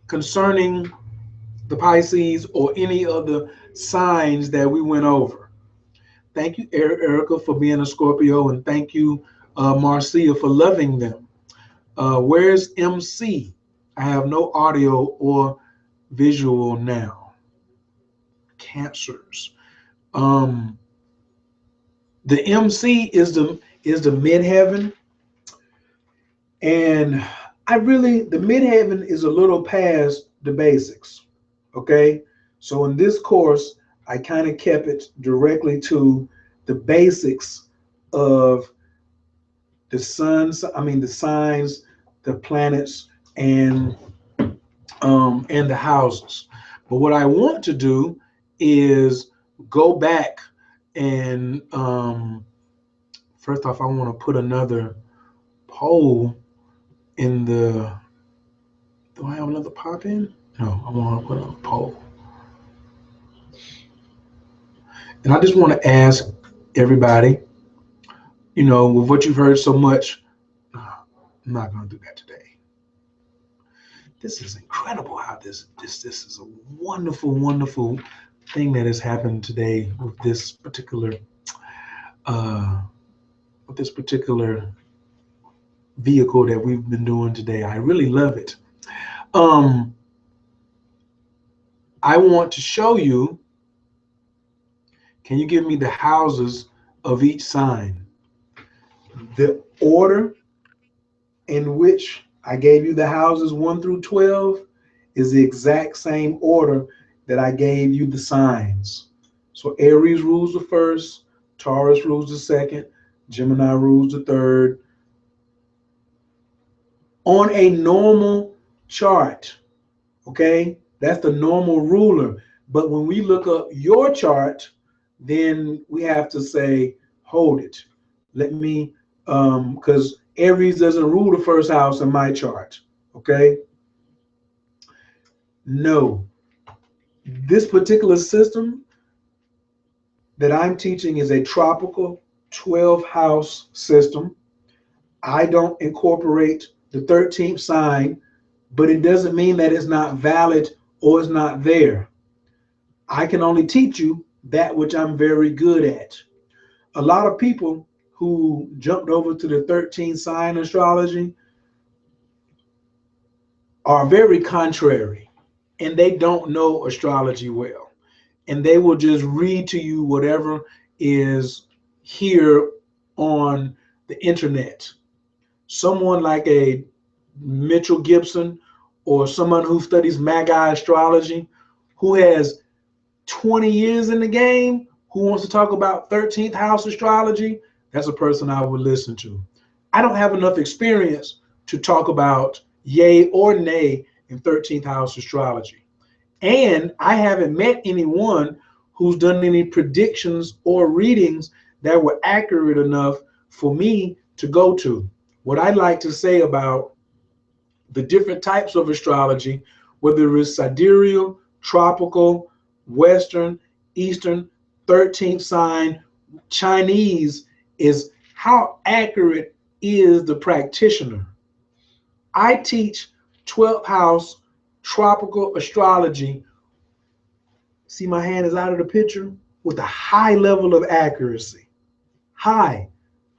[SPEAKER 1] concerning the Pisces or any of the signs that we went over? Thank you, Erica, for being a Scorpio, and thank you, Marcia, for loving them. Where's MC? I have no audio or visual now. Cancers. Um, the MC is the midheaven, and the midheaven is a little past the basics. Okay, so in this course, I kind of kept it directly to the basics of the signs, the planets, and the houses. But what I want to do is go back and first off, I want to put another poll in the. Do I have another pop in? No, I want to put a poll. And I just want to ask everybody, with what you've heard so much, I'm not going to do that today. This is incredible how this is a wonderful, wonderful thing that has happened today uh, with this particular vehicle that we've been doing today. I really love it. Um, I want to show you. Can you give me the houses of each sign? The order in which I gave you the houses 1 through 12 is the exact same order that I gave you the signs. So Aries rules the first, Taurus rules the second, Gemini rules the third. On a normal chart, okay, that's the normal ruler. But when we look up your chart, then we have to say, hold it. Let me, because Aries doesn't rule the first house in my chart, okay? No, this particular system that I'm teaching is a tropical 12 house system. I don't incorporate the 13th sign, but it doesn't mean that it's not valid or it's not there. I can only teach you that which I'm very good at. A lot of people who jumped over to the 13th sign astrology are very contrary, and they don't know astrology well. And they will just read to you whatever is here on the internet. Someone like a Mitchell Gibson or someone who studies Magi astrology, who has 20 years in the game, who wants to talk about 13th house astrology, that's a person I would listen to. I don't have enough experience to talk about yay or nay in 13th house astrology. And I haven't met anyone who's done any predictions or readings that were accurate enough for me to go to. What I like to say about the different types of astrology, whether it's sidereal, tropical, Western, Eastern, 13th sign, Chinese, is how accurate is the practitioner. I teach 12th house tropical astrology. See, my hand is out of the picture, with a high level of accuracy. High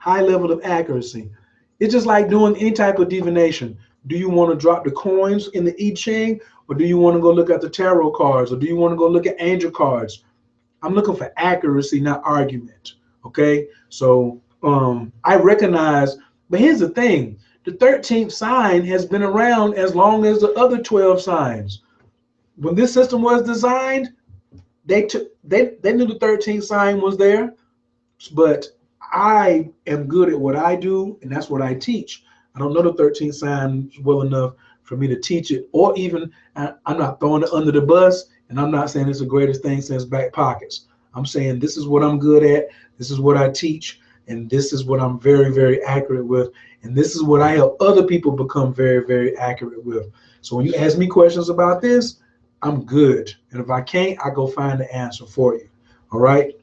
[SPEAKER 1] level of accuracy. It's just like doing any type of divination. Do you want to drop the coins in the I Ching, Or do you want to go look at the tarot cards? Or do you want to go look at angel cards? I'm looking for accuracy, not argument. Okay. So I recognize, but here's the thing. The 13th sign has been around as long as the other 12 signs. When this system was designed, they knew the 13th sign was there, but I am good at what I do, and that's what I teach. I don't know the 13th sign well enough for me to teach it, or even I'm not throwing it under the bus, and I'm not saying it's the greatest thing since back pockets. I'm saying this is what I'm good at, this is what I teach, and this is what I'm very, very accurate with, and this is what I help other people become very, very accurate with. So when you ask me questions about this, I'm good, and if I can't, I go find the answer for you. All right.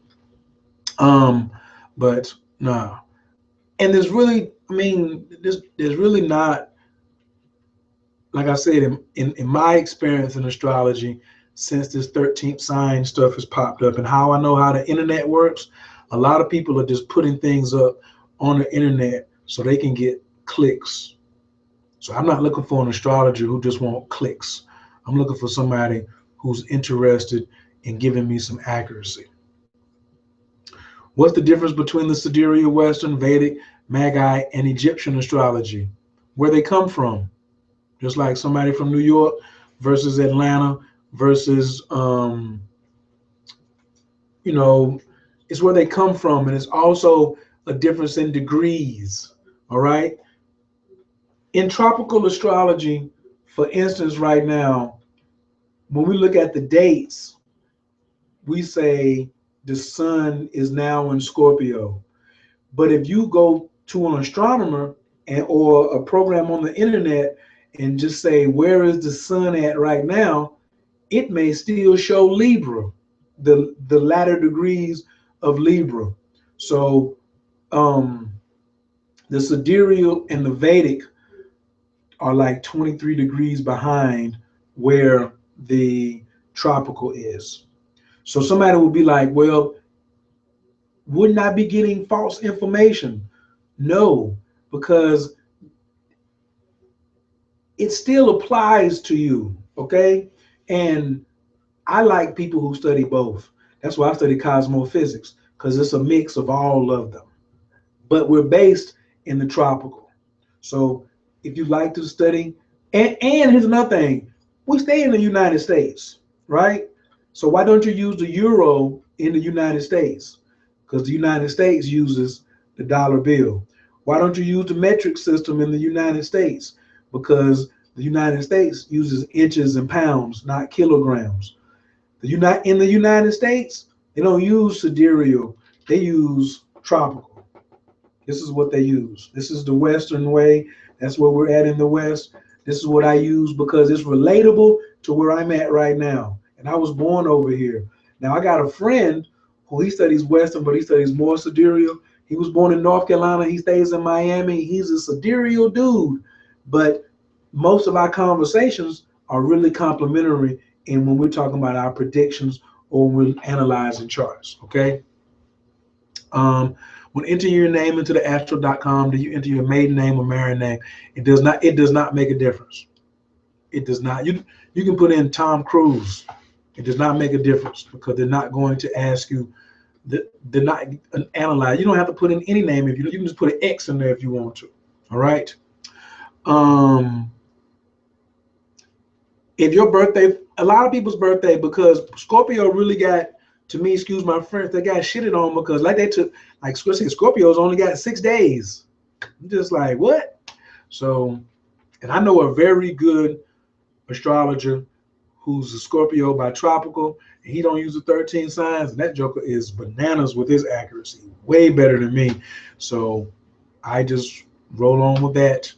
[SPEAKER 1] But no, and there's really, I mean, there's really not, like I said, in my experience in astrology, since this 13th sign stuff has popped up, and how I know how the internet works, a lot of people are just putting things up on the internet so they can get clicks. So I'm not looking for an astrologer who just wants clicks. I'm looking for somebody who's interested in giving me some accuracy. What's the difference between the Sidereal, Western, Vedic, Magi, and Egyptian astrology? Where they come from. Just like somebody from New York versus Atlanta versus, you know, it's where they come from. And it's also a difference in degrees. All right. In tropical astrology, for instance, right now, when we look at the dates, we say the sun is now in Scorpio. But if you go to an astronomer or a program on the internet and just say, where is the sun at right now? It may still show Libra, the latter degrees of Libra. So the sidereal and the Vedic are like 23 degrees behind where the tropical is. So somebody will be like, well, wouldn't I be getting false information? No, because it still applies to you, okay? And I like people who study both. That's why I study cosmophysics, because it's a mix of all of them. But we're based in the tropical. So if you like to study, and here's another thing, we stay in the United States, right? So why don't you use the euro in the United States? Because the United States uses the dollar bill. Why don't you use the metric system in the United States? Because the United States uses inches and pounds, not kilograms. In the United States, they don't use sidereal, they use tropical. This is what they use. This is the Western way. That's where we're at in the West. This is what I use because it's relatable to where I'm at right now. And I was born over here. Now I got a friend who he studies Western, but he studies more sidereal. He was born in North Carolina. He stays in Miami. He's a sidereal dude. But most of our conversations are really complimentary in when we're talking about our predictions or when we're analyzing charts. Okay. When entering your name into the astro.com, do you enter your maiden name or married name? It does not make a difference. It does not. You can put in Tom Cruise. It does not make a difference because they're not going to ask you. They're not analyze. You don't have to put in any name if you can just put an X in there if you want to. All right. Um, if your birthday, a lot of people's birthday, because Scorpio really got, to me, excuse my French, they got shitted on because like they took, like Scorpios only got 6 days. I'm just like, what? So, and I know a very good astrologer who's a Scorpio by tropical, and he don't use the 13 signs, and that joker is bananas with his accuracy, way better than me. So I just roll on with that.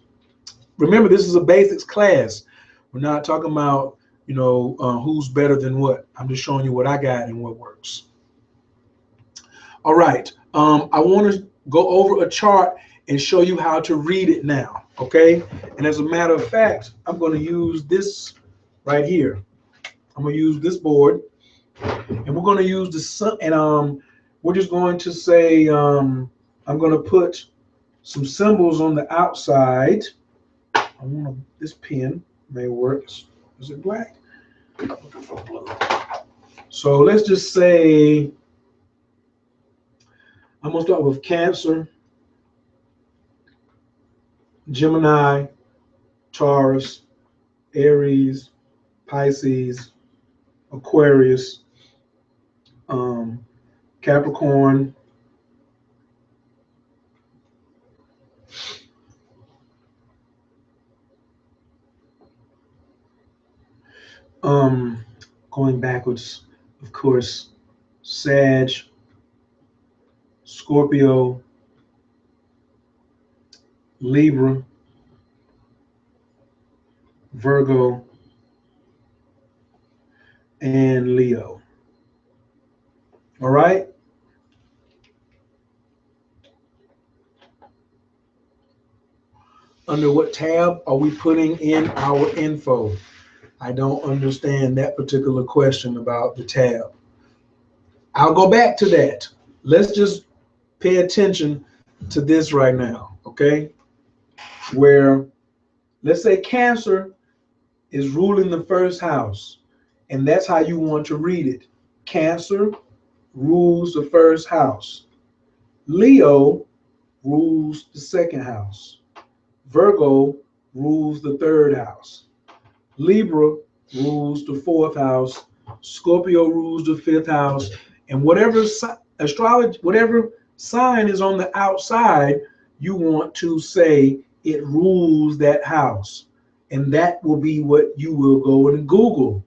[SPEAKER 1] Remember, this is a basics class. We're not talking about, who's better than what. I'm just showing you what I got and what works. All right. I want to go over a chart and show you how to read it now. Okay. And as a matter of fact, I'm going to use this right here. I'm going to use this board, and we're going to use the sun. And we're just going to say, I'm going to put some symbols on the outside. This pen may work. Is it black? So let's just say I'm gonna start with Cancer, Gemini, Taurus, Aries, Pisces, Aquarius, um, Capricorn, um, going backwards, of course, Sag, Scorpio, Libra, Virgo, and Leo. All right. Under what tab are we putting in our info? I don't understand that particular question about the tab. I'll go back to that. Let's just pay attention to this right now, okay? Where, let's say Cancer is ruling the first house, and that's how you want to read it. Cancer rules the first house. Leo rules the second house. Virgo rules the third house. Libra rules the fourth house. Scorpio rules the fifth house. And whatever astrology, whatever sign is on the outside, you want to say it rules that house. And that will be what you will go and Google.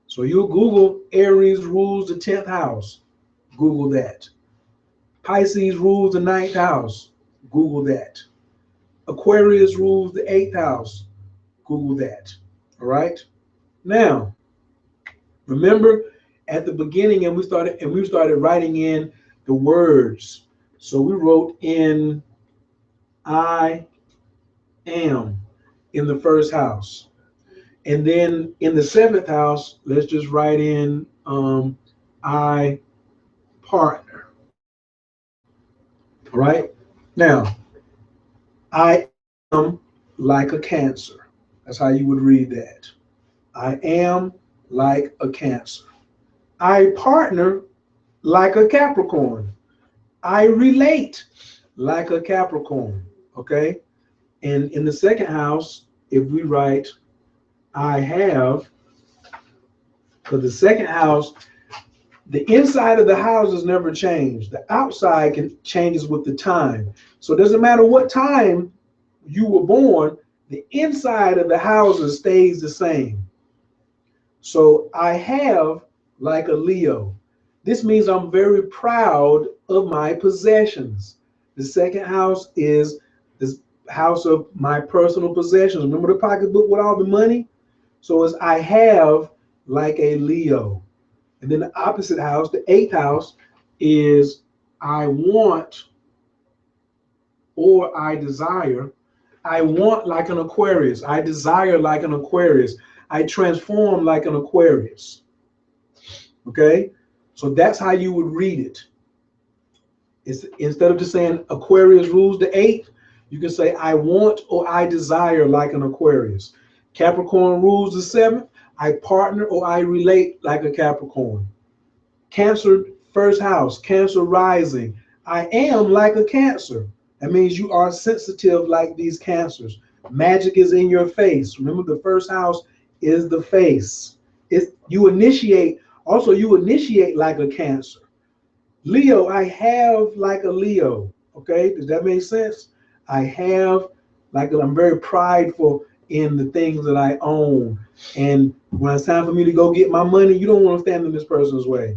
[SPEAKER 1] So you'll Google Aries rules the 10th house. Google that. Pisces rules the ninth house. Google that. Aquarius rules the 8th house. Google that. All right. Now, remember at the beginning, and we started writing in the words. So we wrote in I am in the first house. And then in the seventh house, let's just write in I partner. All right. Now, I am like a Cancer. That's how you would read that. I am like a Cancer. I partner like a Capricorn. I relate like a Capricorn. Okay. And in the second house, if we write I have, because the second house, the inside of the houses never change. The outside changes with the time. So it doesn't matter what time you were born, the inside of the houses stays the same. So I have like a Leo. This means I'm very proud of my possessions. The second house is the house of my personal possessions. Remember the pocketbook with all the money? So it's I have like a Leo. And then the opposite house, the eighth house, is I want or I desire. I want like an Aquarius. I desire like an Aquarius. I transform like an Aquarius. Okay? So that's how you would read it. It's, instead of just saying Aquarius rules the eighth, you can say I want or I desire like an Aquarius. Capricorn rules the seventh. I partner or I relate like a Capricorn. Cancer first house, Cancer rising. I am like a Cancer. That means you are sensitive like these Cancers. Magic is in your face. Remember, the first house is the face. It's, you initiate, also you initiate like a Cancer. Leo, I have like a Leo. Okay, does that make sense? I have like, I'm very prideful in the things that I own. And when it's time for me to go get my money, you don't want to stand in this person's way.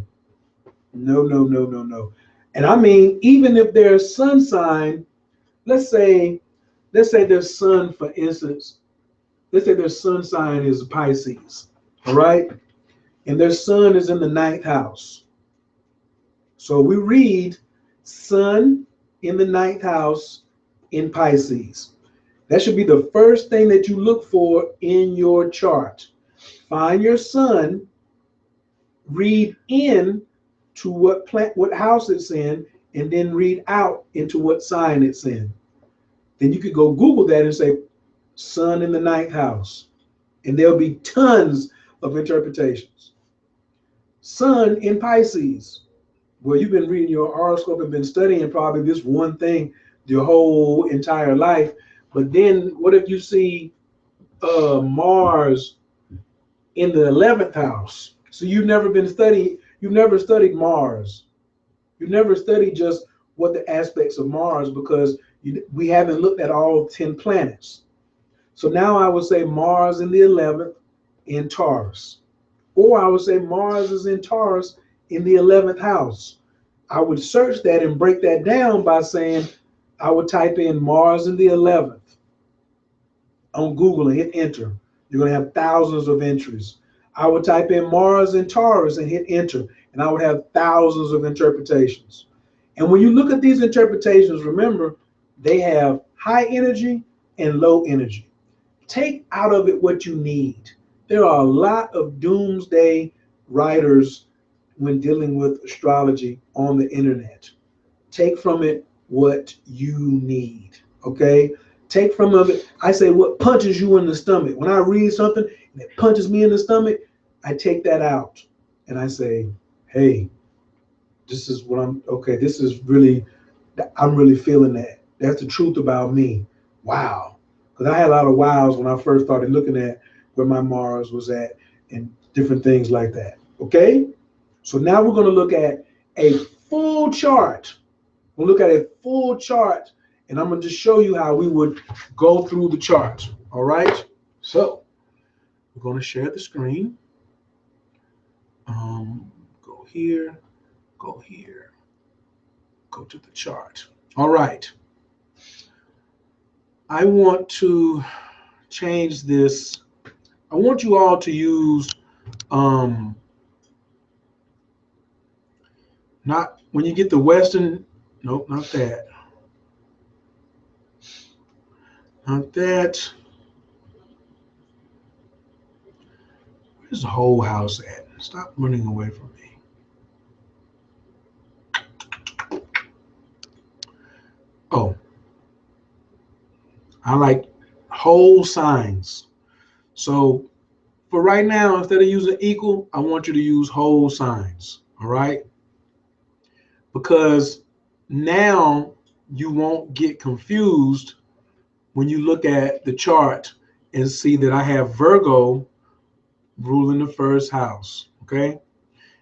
[SPEAKER 1] No, no, no, no, no. And I mean, even if their sun sign, let's say their sun, for instance, let's say their sun sign is Pisces, all right? And their sun is in the ninth house. So we read sun in the ninth house in Pisces. That should be the first thing that you look for in your chart. Find your sun, read in to what house it's in, and then read out into what sign it's in. Then you could go Google that and say sun in the ninth house. And there'll be tons of interpretations. Sun in Pisces. Well, you've been reading your horoscope and been studying probably this one thing your whole entire life. But then what if you see Mars in the 11th house? So you've never studied Mars. You've never studied just what the aspects of Mars, because we haven't looked at all 10 planets. So now I would say Mars in the 11th in Taurus. Or I would say Mars is in Taurus in the 11th house. I would search that and break that down by saying I would type in Mars in the 11th on Google and hit enter. You're going to have thousands of entries. I would type in Mars in Taurus and hit enter, and I would have thousands of interpretations. And when you look at these interpretations, remember, they have high energy and low energy. Take out of it what you need. There are a lot of doomsday writers when dealing with astrology on the internet. Take from it what you need. Okay? Take from it, I say, what punches you in the stomach. When I read something and it punches me in the stomach, I take that out and I say, hey, this is what this is really, I'm really feeling that. That's the truth about me. Wow. Because I had a lot of wows when I first started looking at where my Mars was at and different things like that. Okay? So now we're going to look at a full chart. We'll look at a full chart, and I'm going to just show you how we would go through the chart. All right? So we're going to share the screen. Go here, go here, go to the chart. All right. I want to change this. I want you all to use not when you get the Western, nope, not that. Not that. Where's the whole house at? Stop running away from me. Oh, I like whole signs. So for right now, instead of using equal, I want you to use whole signs. All right? Because now you won't get confused when you look at the chart and see that I have Virgo ruling the first house. Okay?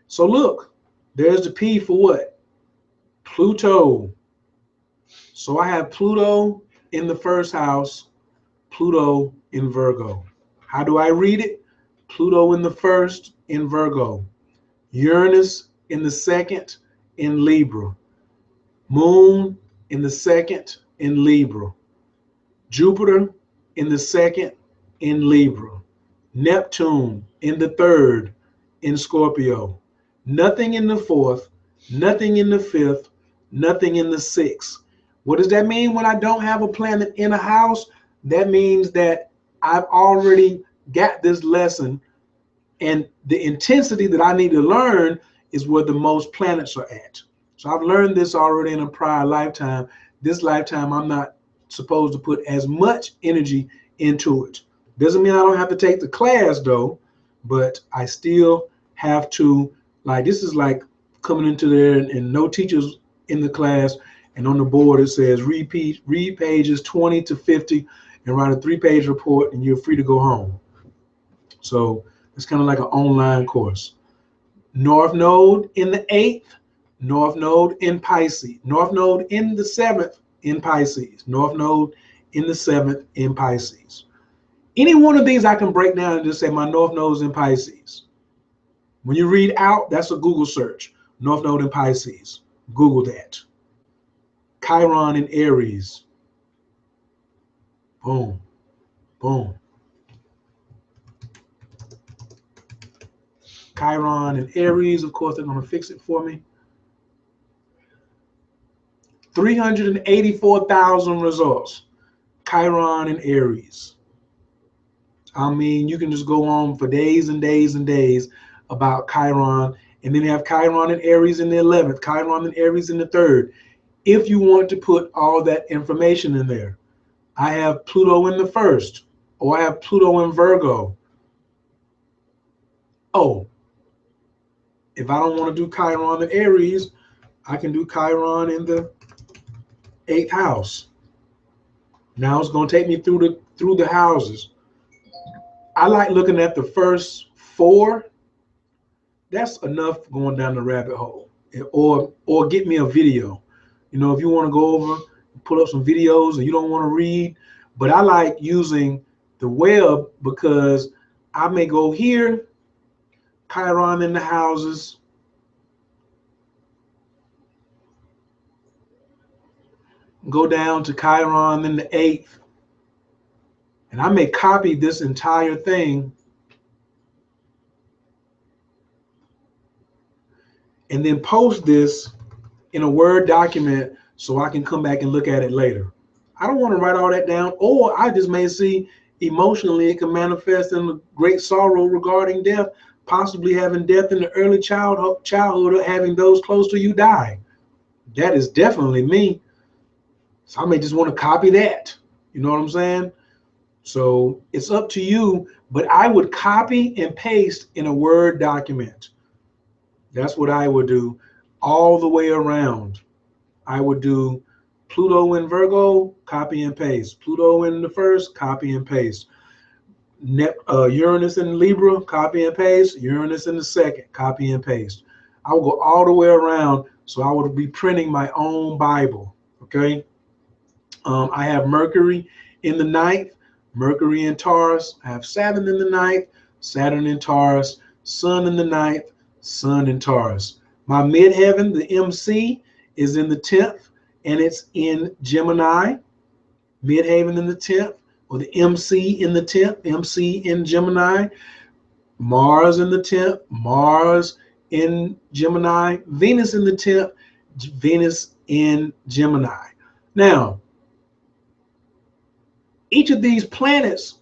[SPEAKER 1] So look, there's the P for what? Pluto. So I have Pluto in the first house, Pluto in Virgo. How do I read it? Pluto in the first in Virgo. Uranus in the second in Libra. Moon in the second in Libra. Jupiter in the second in Libra. Neptune in the third in Scorpio. Nothing in the fourth, nothing in the fifth, nothing in the sixth. What does that mean when I don't have a planet in a house? That means that I've already got this lesson, and the intensity that I need to learn is where the most planets are at. So I've learned this already in a prior lifetime. This lifetime, I'm not supposed to put as much energy into it. Doesn't mean I don't have to take the class though, but I still have to, like, this is like coming into there and no teachers in the class, and on the board it says read pages 20 to 50 and write a 3-page report and you're free to go home. So it's kind of like an online course. North Node in the 8th, North Node in Pisces, North Node in the 7th in Pisces, North Node in the 7th in Pisces. Any one of these I can break down and just say my North Node is in Pisces. When you read out, that's a Google search. North Node in Pisces. Google that. Chiron in Aries. Boom, boom. Chiron and Aries, of course, they're going to fix it for me. 384,000 results. Chiron and Aries. I mean, you can just go on for days and days and days about Chiron, and then have Chiron and Aries in the 11th, Chiron and Aries in the 3rd. If you want to put all that information in there, I have Pluto in the 1st, or I have Pluto in Virgo. Oh, if I don't want to do Chiron in Aries, I can do Chiron in the 8th house. Now it's going to take me through the houses. I like looking at the first 4. That's enough going down the rabbit hole. Or get me a video. You know, if you want to go over, pull up some videos and you don't want to read, but I like using the web because I may go here, Chiron in the houses, go down to Chiron in the 8th, and I may copy this entire thing and then post this in a Word document so I can come back and look at it later. I don't want to write all that down, or I just may see emotionally it can manifest in great sorrow regarding death, possibly having death in the early childhood or having those close to you die. That is definitely me. So I may just want to copy that. You know what I'm saying? So it's up to you, but I would copy and paste in a Word document. That's what I would do all the way around. I would do Pluto in Virgo, copy and paste. Pluto in the 1st, copy and paste. Uranus in Libra, copy and paste. Uranus in the 2nd, copy and paste. I would go all the way around, so I would be printing my own Bible, okay? I have Mercury in the 9th, Mercury in Taurus. I have Saturn in the 9th, Saturn in Taurus. Sun in the 9th, Sun in Taurus. My midheaven, the MC, is in the 10th, and it's in Gemini. Midheaven in the 10th, or the MC in the 10th, MC in Gemini. Mars in the 10th, Mars in Gemini. Venus in the 10th, Venus in Gemini. Now, each of these planets,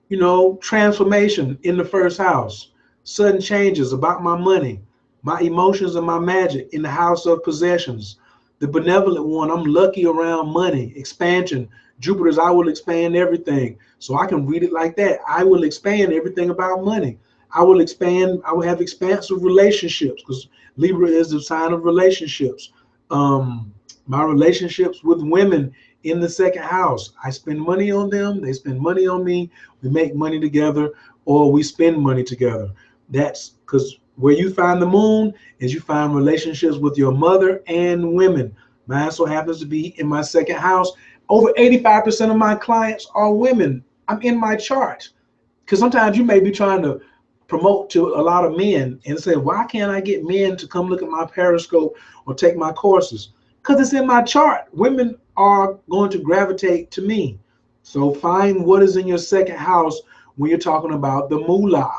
[SPEAKER 1] you know, transformation in the 1st house, sudden changes about my money, my emotions and my magic in the house of possessions. The benevolent one, I'm lucky around money, expansion. Jupiter's, I will expand everything. So I can read it like that. I will expand everything about money. I will expand, I will have expansive relationships because Libra is the sign of relationships. My relationships with women in the 2nd house. I spend money on them, they spend money on me, we make money together, or we spend money together. That's because where you find the moon is you find relationships with your mother and women. Mine so happens to be in my 2nd house. Over 85% of my clients are women. I'm in my chart. Because sometimes you may be trying to promote to a lot of men and say, why can't I get men to come look at my Periscope or take my courses? Because it's in my chart. Women are going to gravitate to me. So find what is in your 2nd house when you're talking about the moolah,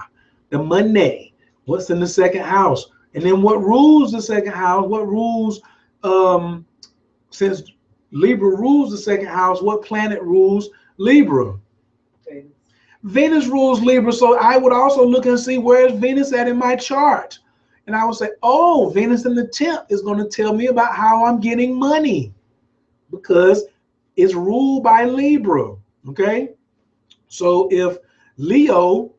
[SPEAKER 1] the money, what's in the 2nd house. And then what rules the 2nd house, what rules, since Libra rules the 2nd house, what planet rules Libra?
[SPEAKER 2] Venus.
[SPEAKER 1] Venus rules Libra. So I would also look and see where's Venus at in my chart. And I would say, oh, Venus in the 10th is going to tell me about how I'm getting money because it's ruled by Libra, okay? So if Leo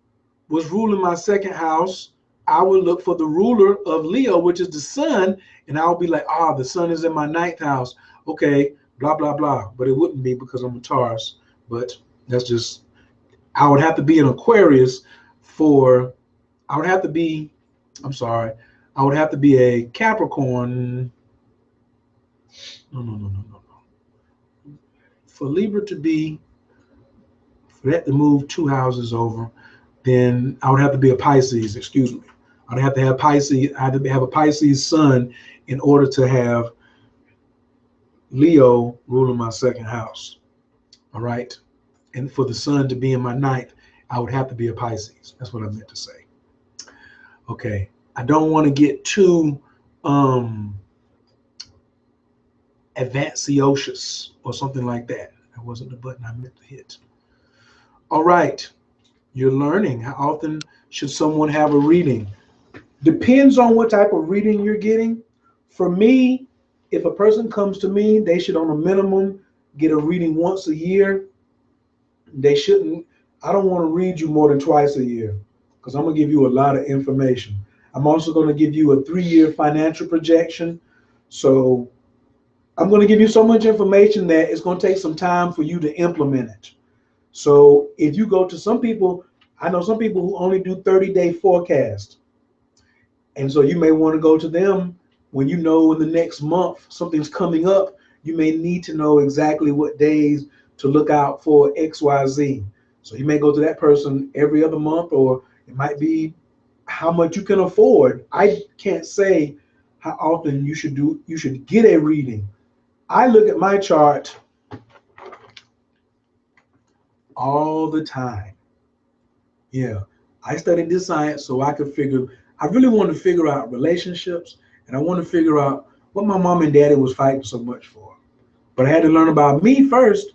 [SPEAKER 1] was ruling my 2nd house, I would look for the ruler of Leo, which is the sun, and I'll be like, the sun is in my 9th house. Okay, blah, blah, blah. But it wouldn't be because I'm a Taurus. But that's just, I would have to be an Aquarius I would have to be a Capricorn. No. For Libra to be, for that to move 2 houses over, then I would have to be a Pisces, excuse me. I'd have to have Pisces, I had to have a Pisces sun in order to have Leo ruling my 2nd house. All right. And for the sun to be in my 9th, I would have to be a Pisces. That's what I meant to say. Okay. I don't want to get too advancious or something like that. That wasn't the button I meant to hit. All right. You're learning. How often should someone have a reading? Depends on what type of reading you're getting. For me, if a person comes to me, they should on a minimum get a reading once a year. They shouldn't, I don't want to read you more than twice a year. because I'm going to give you a lot of information. I'm also going to give you a 3-year financial projection. So I'm going to give you so much information that it's going to take some time for you to implement it. So if you go to some people, I know some people who only do 30-day forecasts. And so you may want to go to them when you know in the next month something's coming up. You may need to know exactly what days to look out for XYZ. So you may go to that person every other month, or it might be how much you can afford. I can't say how often you should get a reading. I look at my chart all the time. Yeah, I studied this science so I could figure. I really want to figure out relationships, and I want to figure out what my mom and daddy was fighting so much for. But I had to learn about me first,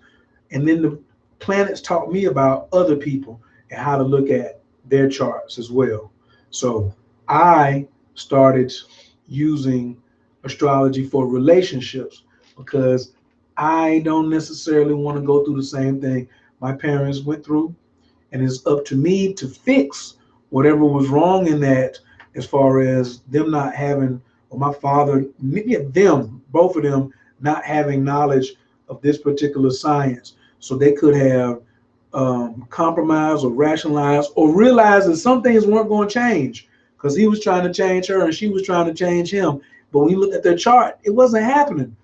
[SPEAKER 1] and then the planets taught me about other people and how to look at their charts as well. So I started using astrology for relationships because I don't necessarily want to go through the same thing my parents went through, and it's up to me to fix whatever was wrong in that, as far as them not having, or my father, them, both of them, not having knowledge of this particular science, so they could have compromised or rationalized or realized that some things weren't going to change, because he was trying to change her and she was trying to change him. But when you look at their chart, it wasn't happening.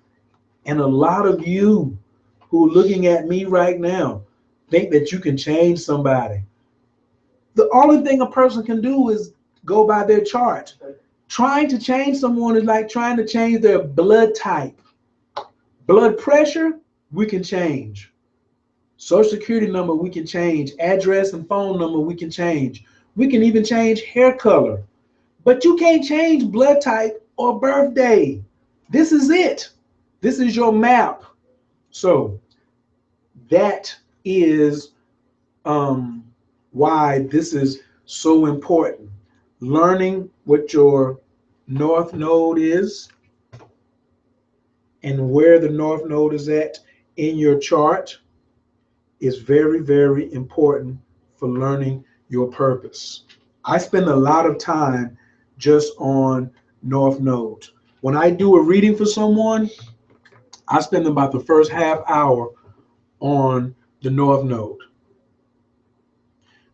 [SPEAKER 1] And a lot of you who are looking at me right now think that you can change somebody. The only thing a person can do is go by their chart. Trying to change someone is like trying to change their blood type. Blood pressure, we can change. Social security number, we can change. Address and phone number, we can change. We can even change hair color. But you can't change blood type or birthday. This is it. This is your map. So that is why this is so important. Learning what your north node is and where the north node is at in your chart is very, very important for learning your purpose. I spend a lot of time just on north node. When I do a reading for someone, I spend about the first half hour on the north node.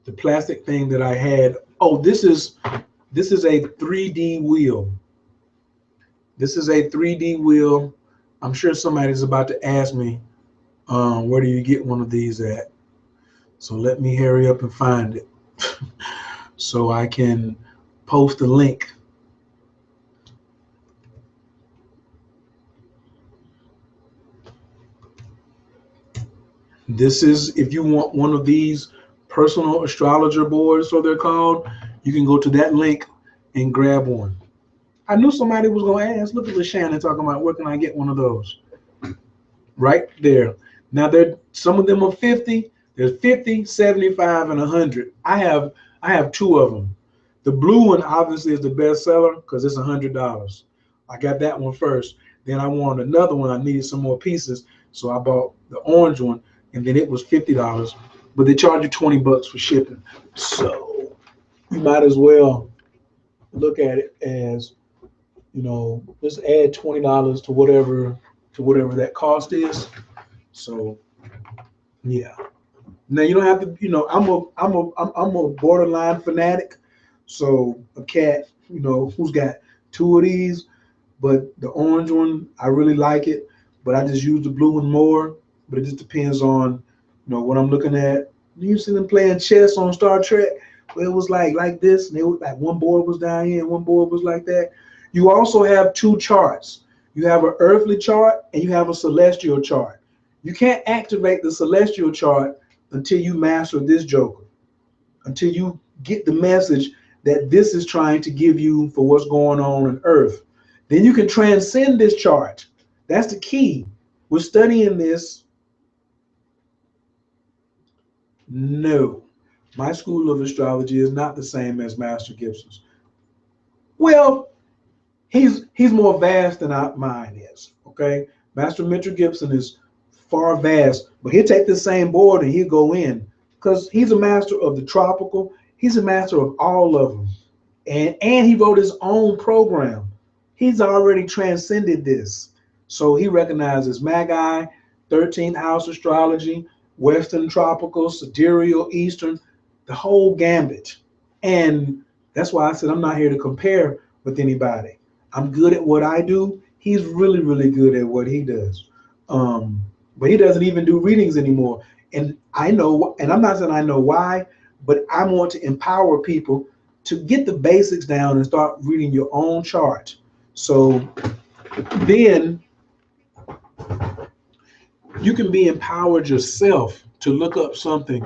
[SPEAKER 1] The plastic thing that I had. Oh, this is a 3D wheel. This is a 3D wheel. I'm sure somebody's about to ask me, where do you get one of these at? So let me hurry up and find it so I can post a link. This is, if you want one of these personal astrologer boards, so they're called, you can go to that link and grab one. I knew somebody was going to ask. Look at LaShannon talking about where can I get one of those? Right there. Now, some of them are 50. There's 50, 75, and 100. I have two of them. The blue one obviously is the best seller because it's $100. I got that one first. Then I wanted another one. I needed some more pieces, so I bought the orange one, and then it was $50. But they charge you $20 for shipping. So you might as well look at it as, just add $20 to whatever that cost is. So yeah. Now you don't have to, I'm a borderline fanatic. So a cat, who's got two of these, but the orange one, I really like it, but I just use the blue one more. But it just depends on, what I'm looking at. You see them playing chess on Star Trek, where it was like this, and they was like one board was down here and one board was like that. You also have two charts. You have an earthly chart and you have a celestial chart. You can't activate the celestial chart until you master this joker, until you get the message that this is trying to give you for what's going on Earth. Then you can transcend this chart. That's the key. We're studying this. No, my school of astrology is not the same as Master Gibson's. Well, he's more vast than mine is. Okay, Master Mitchell Gibson is far vast, but he'll take the same board and he'll go in because he's a master of the tropical He's a master of all of them. And he wrote his own program. He's already transcended this. So he recognizes Magi, 13th house astrology, Western tropical, sidereal, Eastern, the whole gambit. And that's why I said I'm not here to compare with anybody. I'm good at what I do. He's really, really good at what he does. But he doesn't even do readings anymore. And I know, and I'm not saying I know why, but I want to empower people to get the basics down and start reading your own chart. So then you can be empowered yourself to look up something.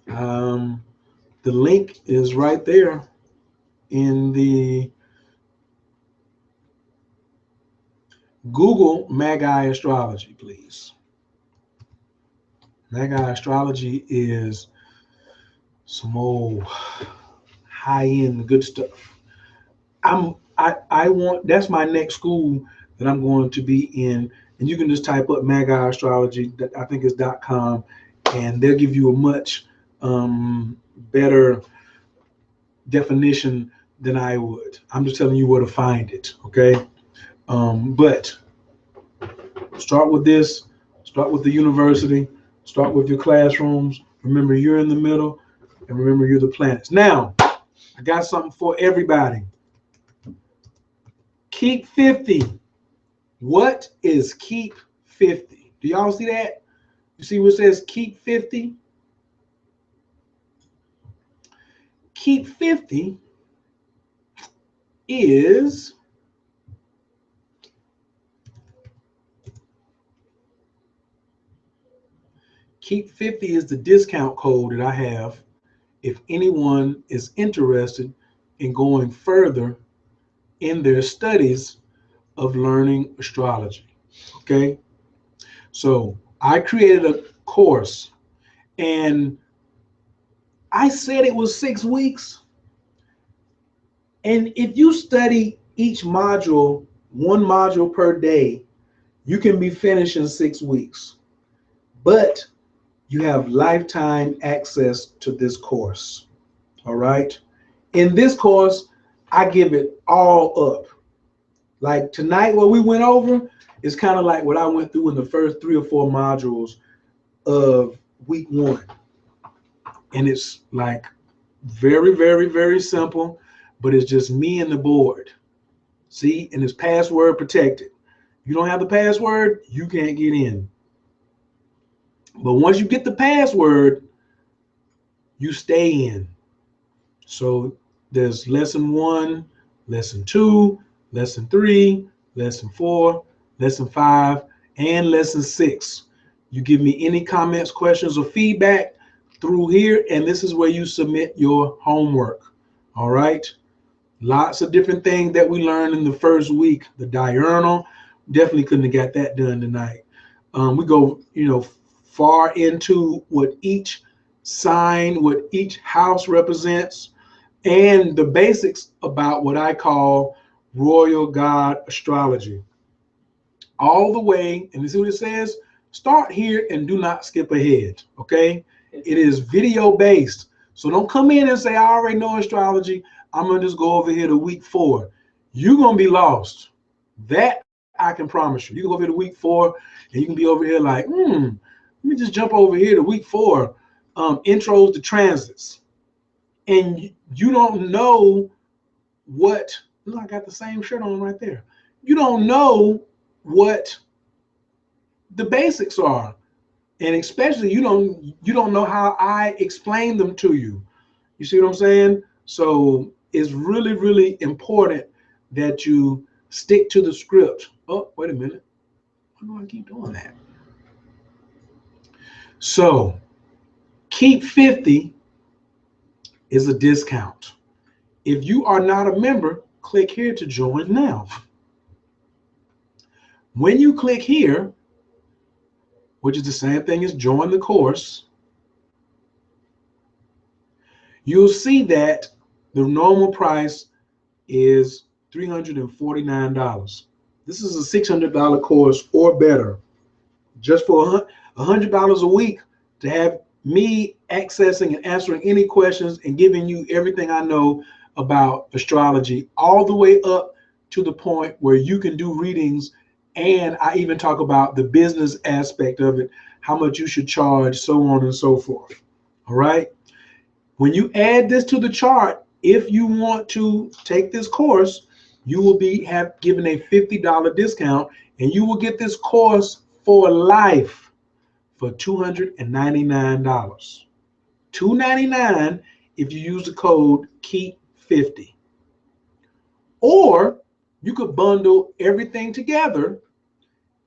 [SPEAKER 1] The link is right there in the Google Magi Astrology, please. Magi Astrology is some old high-end good stuff. I want, that's my next school that I'm going to be in, and you can just type up Magi Astrology, that I think is .com, and they'll give you a much better definition than I would. I'm just telling you where to find it, okay? But start with this, start with the university, start with your classrooms. Remember, you're in the middle, and remember, you're the planets. Now, I got something for everybody. Keep 50. What is keep 50? Do y'all see that? You see what it says keep 50? Keep 50 is the discount code that I have if anyone is interested in going further in their studies of learning astrology. Okay, so I created a course, and I said it was 6 weeks. And if you study each module, one module per day, you can be finished in 6 weeks. But you have lifetime access to this course. All right. In this course, I give it all up. Like tonight, what we went over is kind of like what I went through in the first 3 or 4 modules of week 1. And it's like very, very, very simple, but it's just me and the board. See, and it's password protected. You don't have the password, you can't get in. But once you get the password, you stay in. So there's lesson 1, lesson 2, lesson 3, lesson 4, lesson 5, and lesson 6. You give me any comments, questions, or feedback through here, and this is where you submit your homework. All right. Lots of different things that we learned in the first week. The diurnal, definitely couldn't have got that done tonight. We go, far into what each sign, what each house represents, and the basics about what I call royal god astrology. All the way, and you see what it says? Start here and do not skip ahead, okay? It is video based. So don't come in and say, I already know astrology. I'm going to just go over here to week 4. You're going to be lost. That I can promise you. You can go over here to week 4 and you can be over here like, let me just jump over here to week 4, intros to transits. And you don't know what, look, I got the same shirt on right there. You don't know what the basics are. And especially you don't know how I explain them to you. You see what I'm saying? So it's really, really important that you stick to the script. Oh, wait a minute. Why do I keep doing that? So keep 50 is a discount. If you are not a member, click here to join now. When you click here, which is the same thing as join the course, you'll see that the normal price is $349. This is a $600 course or better, just for $100 a week to have me accessing and answering any questions and giving you everything I know about astrology, all the way up to the point where you can do readings. And I even talk about the business aspect of it, how much you should charge, so on and so forth. All right. When you add this to the chart, if you want to take this course, you will be given a $50 discount, and you will get this course for life for $299. $299 if you use the code KEEP50. Or you could bundle everything together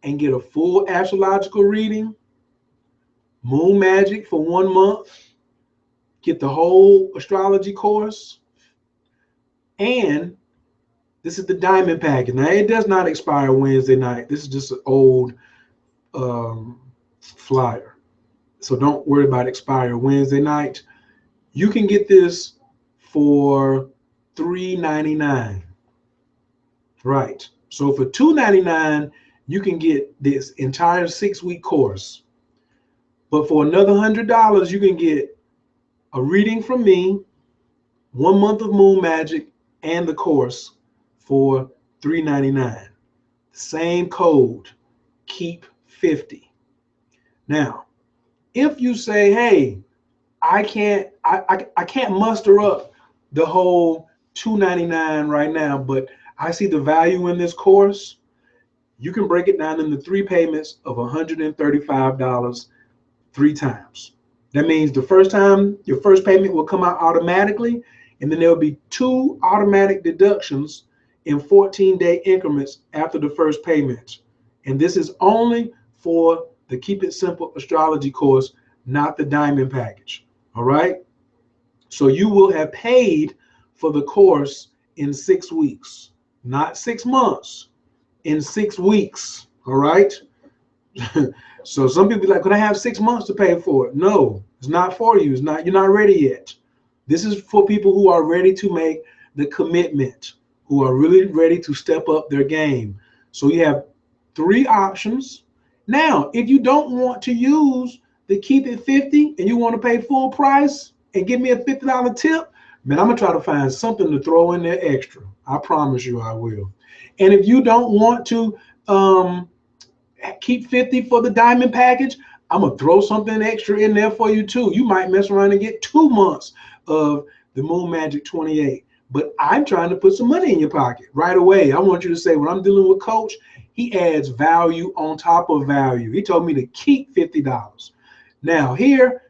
[SPEAKER 1] and get a full astrological reading, moon magic for 1 month, get the whole astrology course, and this is the diamond package. Now, it does not expire Wednesday night. This is just an old flyer. So don't worry about expire Wednesday night. You can get this for $399. Right. So for $299, you can get this entire 6-week course. But for another $100, you can get a reading from me, 1 month of moon magic, and the course for $399. Same code, KEEP50. Now, if you say, hey, I can't muster up the whole $299 right now, but I see the value in this course, you can break it down into 3 payments of $135 3 times. That means the first time, your first payment will come out automatically, and then there will be 2 automatic deductions in 14-day increments after the first payment. And this is only for the Keep It Simple astrology course, not the diamond package. All right. So you will have paid for the course in 6 weeks, not 6 months, in 6 weeks. All right. So some people are like, could I have 6 months to pay for it? No, it's not for you. It's not, you're not ready yet. This is for people who are ready to make the commitment, who are really ready to step up their game. So you have 3 options. Now, if you don't want to use the Keep It 50 and you want to pay full price and give me a $50 tip, man, I'm gonna try to find something to throw in there extra. I promise you I will. And if you don't want to keep 50 for the diamond package, I'm gonna throw something extra in there for you too. You might mess around and get 2 months of the Moon Magic 28. But I'm trying to put some money in your pocket right away. I want you to say, when I'm dealing with Coach, he adds value on top of value. He told me to keep $50. Now here,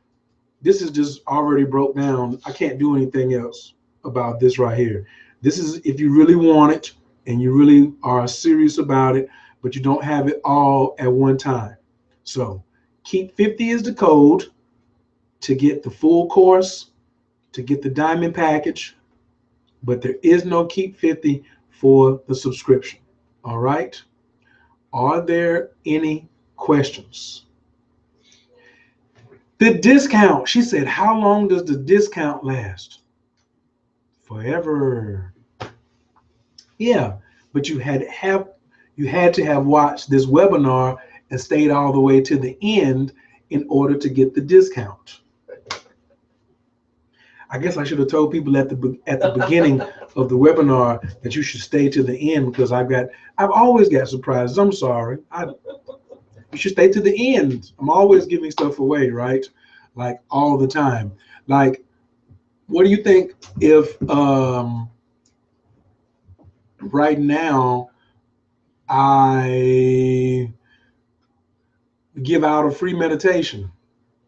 [SPEAKER 1] this is just already broke down. I can't do anything else about this right here. This is if you really want it and you really are serious about it, but you don't have it all at one time. So keep 50 is the code to get the full course, to get the diamond package, but there is no keep 50 for the subscription. All right. Are there any questions? The discount, she said, how long does the discount last? Forever. Yeah, but you had to have watched this webinar and stayed all the way to the end in order to get the discount. I guess I should have told people at the beginning of the webinar that you should stay to the end, because I've always got surprises. I'm sorry. You should stay to the end. I'm always giving stuff away, right? Like all the time. Like, what do you think if right now I give out a free meditation?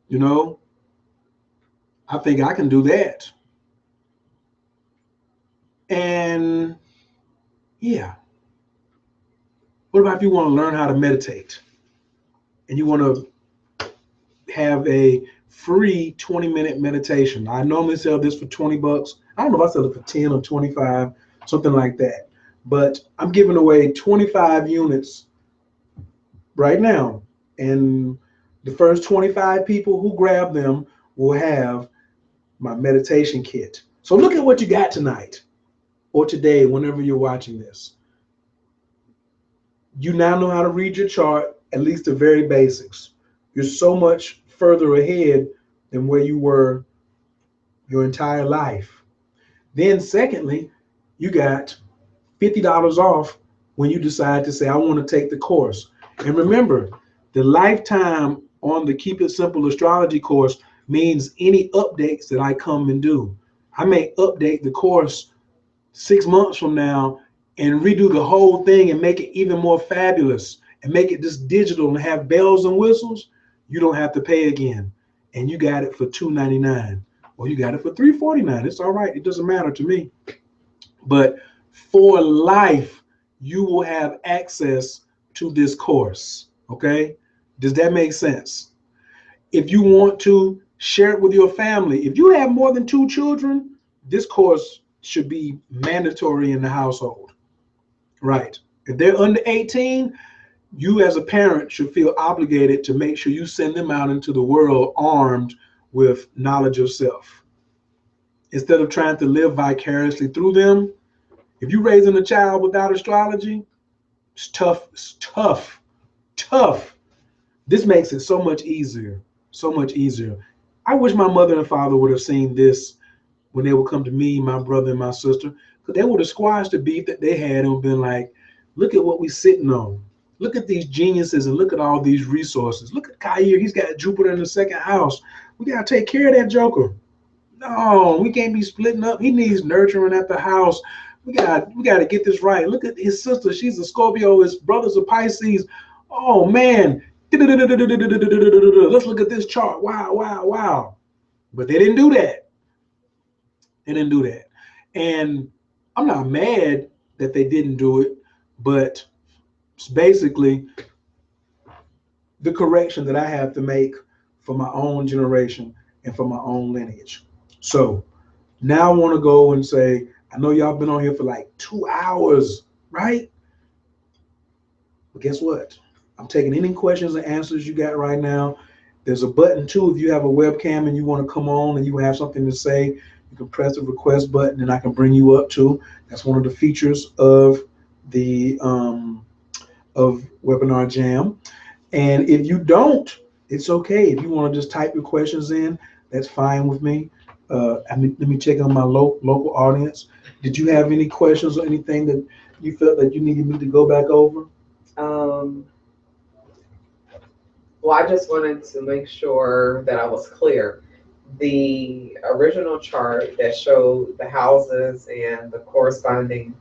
[SPEAKER 1] You know, I think I can do that. And yeah. What about if you want to learn how to meditate and you want to have a free 20-minute meditation? I normally sell this for 20 bucks. I don't know if I sell it for 10 or 25, something like that. But I'm giving away 25 units right now. And the first 25 people who grab them will have my meditation kit. So look at what you got tonight or today, whenever you're watching this. You now know how to read your chart, at least the very basics. You're so much further ahead than where you were your entire life. Then secondly, you got $50 off when you decide to say, I want to take the course. And remember, the lifetime on the Keep It Simple astrology course means any updates that I come and do. I may update the course 6 months from now and redo the whole thing and make it even more fabulous and make it just digital and have bells and whistles. You don't have to pay again. And you got it for $299 or you got it for $349. It's all right. It doesn't matter to me. But for life, you will have access to this course. Okay? Does that make sense? If you want to share it with your family, if you have more than 2 children, this course should be mandatory in the household. Right. If they're under 18, you as a parent should feel obligated to make sure you send them out into the world armed with knowledge of self. Instead of trying to live vicariously through them, if you're raising a child without astrology, it's tough. It's tough. Tough. This makes it so much easier. So much easier. I wish my mother and father would have seen this when they would come to me, my brother, and my sister, because they would have squashed the beef that they had and been like, look at what we're sitting on. Look at these geniuses and look at all these resources. Look at Kair. He's got Jupiter in the second house. We got to take care of that joker. No, we can't be splitting up. He needs nurturing at the house. We got to get this right. Look at his sister. She's a Scorpio. His brother's a Pisces. Oh, man. Let's look at this chart. Wow, wow, wow. But they didn't do that. They didn't do that. And I'm not mad that they didn't do it, but it's basically the correction that I have to make for my own generation and for my own lineage. So now I want to go and say, I know y'all been on here for like 2 hours, right? But guess what? I'm taking any questions and answers you got right now. There's a button too. If you have a webcam and you want to come on and you have something to say, you can press the request button and I can bring you up too. That's one of the features of the of Webinar Jam. And if you don't, it's okay. If you want to just type your questions in, that's fine with me. Let me check on my local audience. Did you have any questions or anything that you felt that you needed me to go back over?
[SPEAKER 2] Well, I just wanted to make sure that I was clear. The original chart that showed the houses and the corresponding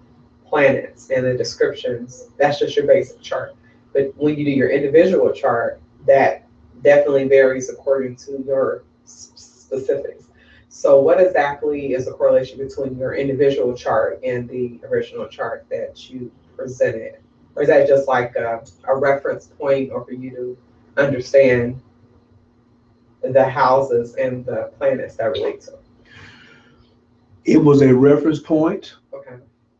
[SPEAKER 2] planets and the descriptions, that's just your basic chart. But when you do your individual chart, that definitely varies according to your specifics. So what exactly is the correlation between your individual chart and the original chart that you presented? Or is that just like a reference point, or for you to understand the houses and the planets that relate to it?
[SPEAKER 1] It was a reference point.
[SPEAKER 2] Okay.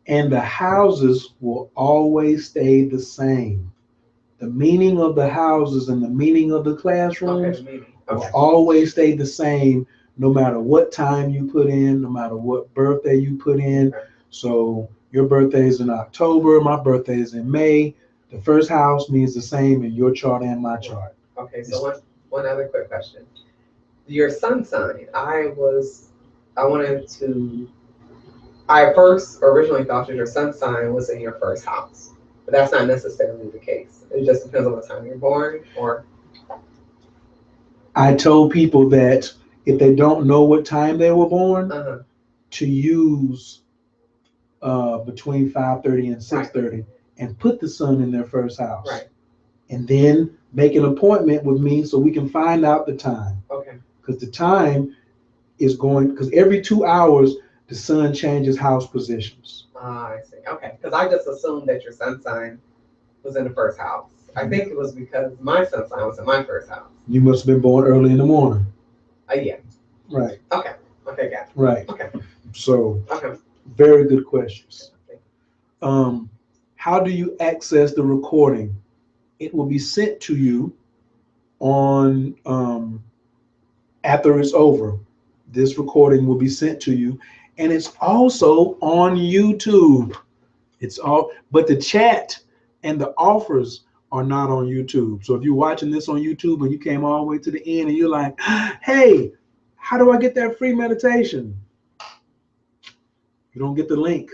[SPEAKER 1] And the houses will always stay the same. The meaning of the houses and the meaning of the classrooms will always stay the same, no matter what time you put in, no matter what birthday you put in. Okay. So your birthday is in October, my birthday is in May. The first house means the same in your chart and my chart.
[SPEAKER 2] Okay, so one other quick question. Your sun sign, I first originally thought that your sun sign was in your first house, but that's not necessarily the case. It just depends on what time you're born, or.
[SPEAKER 1] I told people that if they don't know what time they were born, to use between 5:30 and 6:30, right, and put the sun in their first house.
[SPEAKER 2] Right.
[SPEAKER 1] And then make an appointment with me so we can find out the time.
[SPEAKER 2] Okay.
[SPEAKER 1] Because the time is because every 2 hours, the sun changes house positions.
[SPEAKER 2] I see. Okay. Because I just assumed that your sun sign was in the first house. I think it was because my sun sign was in my first house.
[SPEAKER 1] You must have been born early in the morning.
[SPEAKER 2] Yeah.
[SPEAKER 1] Right.
[SPEAKER 2] Okay. Okay, got it.
[SPEAKER 1] Right.
[SPEAKER 2] Okay.
[SPEAKER 1] So, very good questions. How do you access the recording? It will be sent to you on after it's over. This recording will be sent to you, and it's also on YouTube. But the chat and the offers are not on YouTube. So if you're watching this on YouTube and you came all the way to the end and you're like, hey, How do I get that free meditation? You don't get the link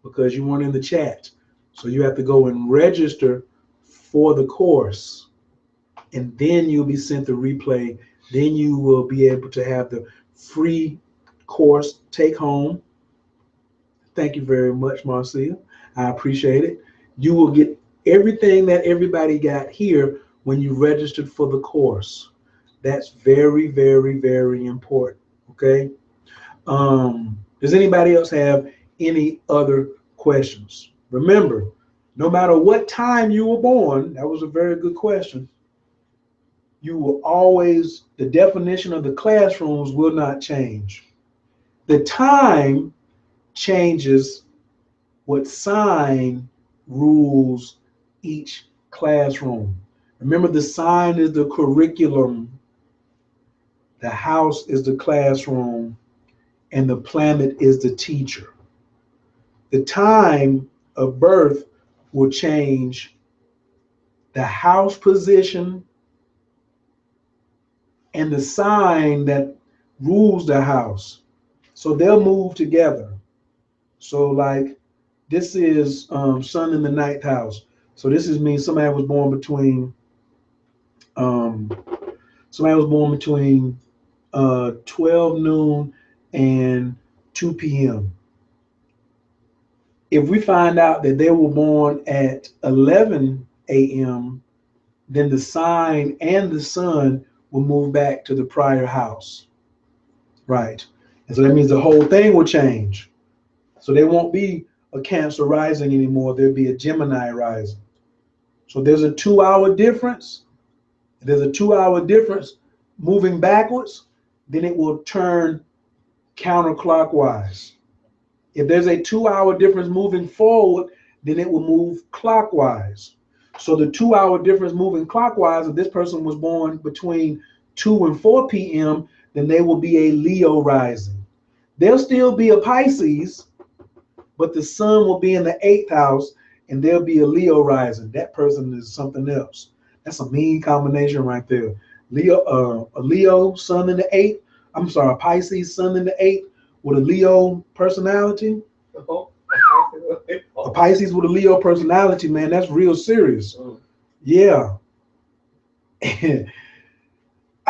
[SPEAKER 1] because you weren't in the chat. So you have to go and register for the course, and then you'll be sent the replay. Then you will be able to have the free course take home. Thank you very much, Marcia. I appreciate it. You will get everything that everybody got here when you registered for the course. That's very, very, very important. Okay. Does anybody else have any other questions? Remember, no matter what time you were born, that was a very good question. You will always, the definition of the classrooms will not change. The time changes what sign rules each classroom. Remember, the sign is the curriculum, the house is the classroom, and the planet is the teacher. The time of birth will change the house position and the sign that rules the house. So they'll move together. So like this is sun in the ninth house. So this is means um, somebody was born between 12 noon and 2 p.m. If we find out that they were born at 11 a.m., then the sign and the sun will move back to the prior house. Right. And so that means the whole thing will change. So there won't be a Cancer rising anymore. There'll be a Gemini rising. So there's a 2 hour difference. If there's a 2 hour difference moving backwards, then it will turn counterclockwise. If there's a 2 hour difference moving forward, then it will move clockwise. So the 2 hour difference moving clockwise, if this person was born between 2 and 4 p.m., then they will be a Leo rising. They'll still be a Pisces, but the sun will be in the 8th house and there'll be a Leo rising. That person is something else. That's a mean combination right there. A Leo sun in the 8th. I'm sorry, a Pisces sun in the 8th with a Leo personality. A Pisces with a Leo personality, man, that's real serious. Yeah. I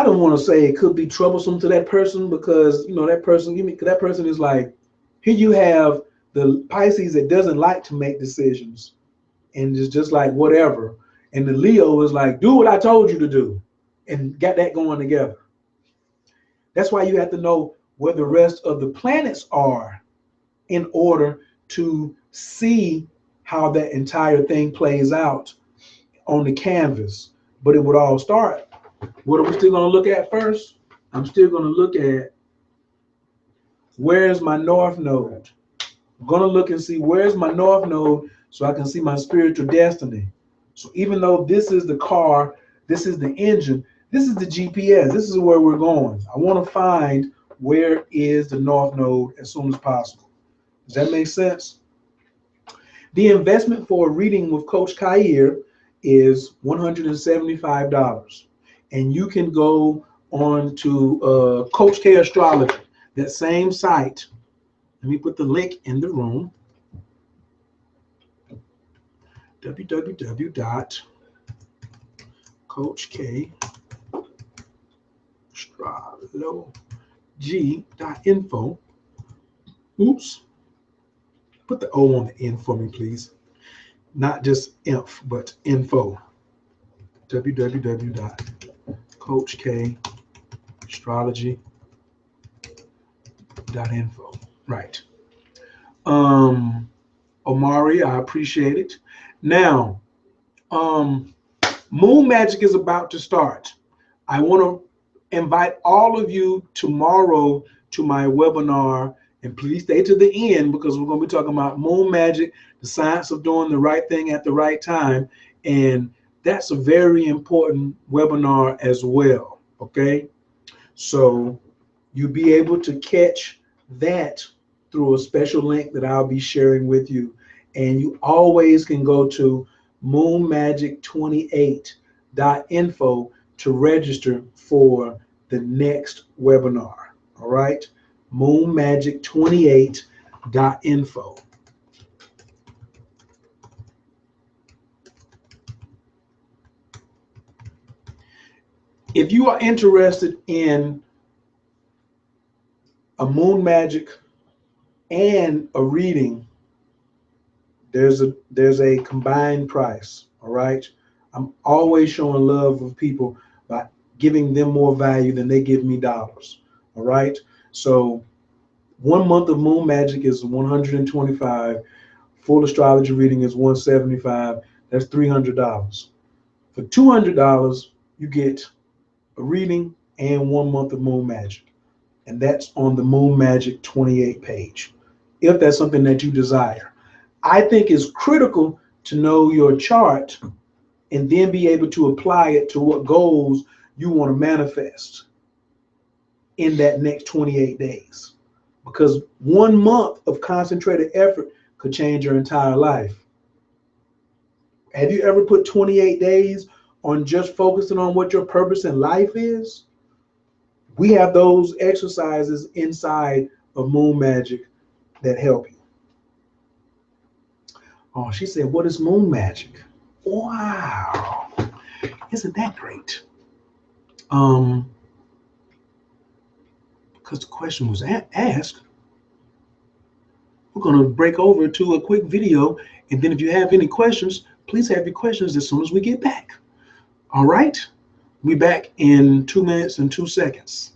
[SPEAKER 1] don't want to say it could be troublesome to that person because, that person is like, here you have the Pisces that doesn't like to make decisions and is just like whatever. And the Leo is like, do what I told you to do, and got that going together. That's why you have to know where the rest of the planets are in order to see how that entire thing plays out on the canvas. But it would all start. What are we still going to look at first? I'm still going to look at where's my north node. I'm going to look and see where's my north node so I can see my spiritual destiny. So even though this is the car, this is the engine, this is the GPS, this is where we're going. I want to find where is the north node as soon as possible. Does that make sense? The investment for a reading with Coach Khayr is $175. And you can go on to Coach K Astrology, that same site. Let me put the link in the room. www.coachkastrology.info. Oops. Put the O on the end for me, please. Not just inf, but info. www.coachkastrology.info. Right. Omari, I appreciate it. Now, Moon Magic is about to start. I want to invite all of you tomorrow to my webinar, and please stay to the end because we're going to be talking about Moon Magic, the science of doing the right thing at the right time, and that's a very important webinar as well, okay? So you'll be able to catch that through a special link that I'll be sharing with you. And you always can go to moonmagic28.info to register for the next webinar. All right. Moonmagic28.info. If you are interested in a moon magic and a reading, there's a combined price. All right. I'm always showing love of people by giving them more value than they give me dollars. All right. So 1 month of moon magic is 125. Full astrology reading is 175. That's $300. For $200, you get a reading and 1 month of moon magic. And that's on the Moon Magic 28 page, if that's something that you desire. I think it's critical to know your chart and then be able to apply it to what goals you want to manifest in that next 28 days. Because 1 month of concentrated effort could change your entire life. Have you ever put 28 days on just focusing on what your purpose in life is? We have those exercises inside of Moon Magic that help you. Oh, she said, what is Moon Magic? Wow. Isn't that great? Um, because the question was asked, we're going to break over to a quick video. And then if you have any questions, please have your questions as soon as we get back. All right? We'll be back in 2 minutes and 2 seconds.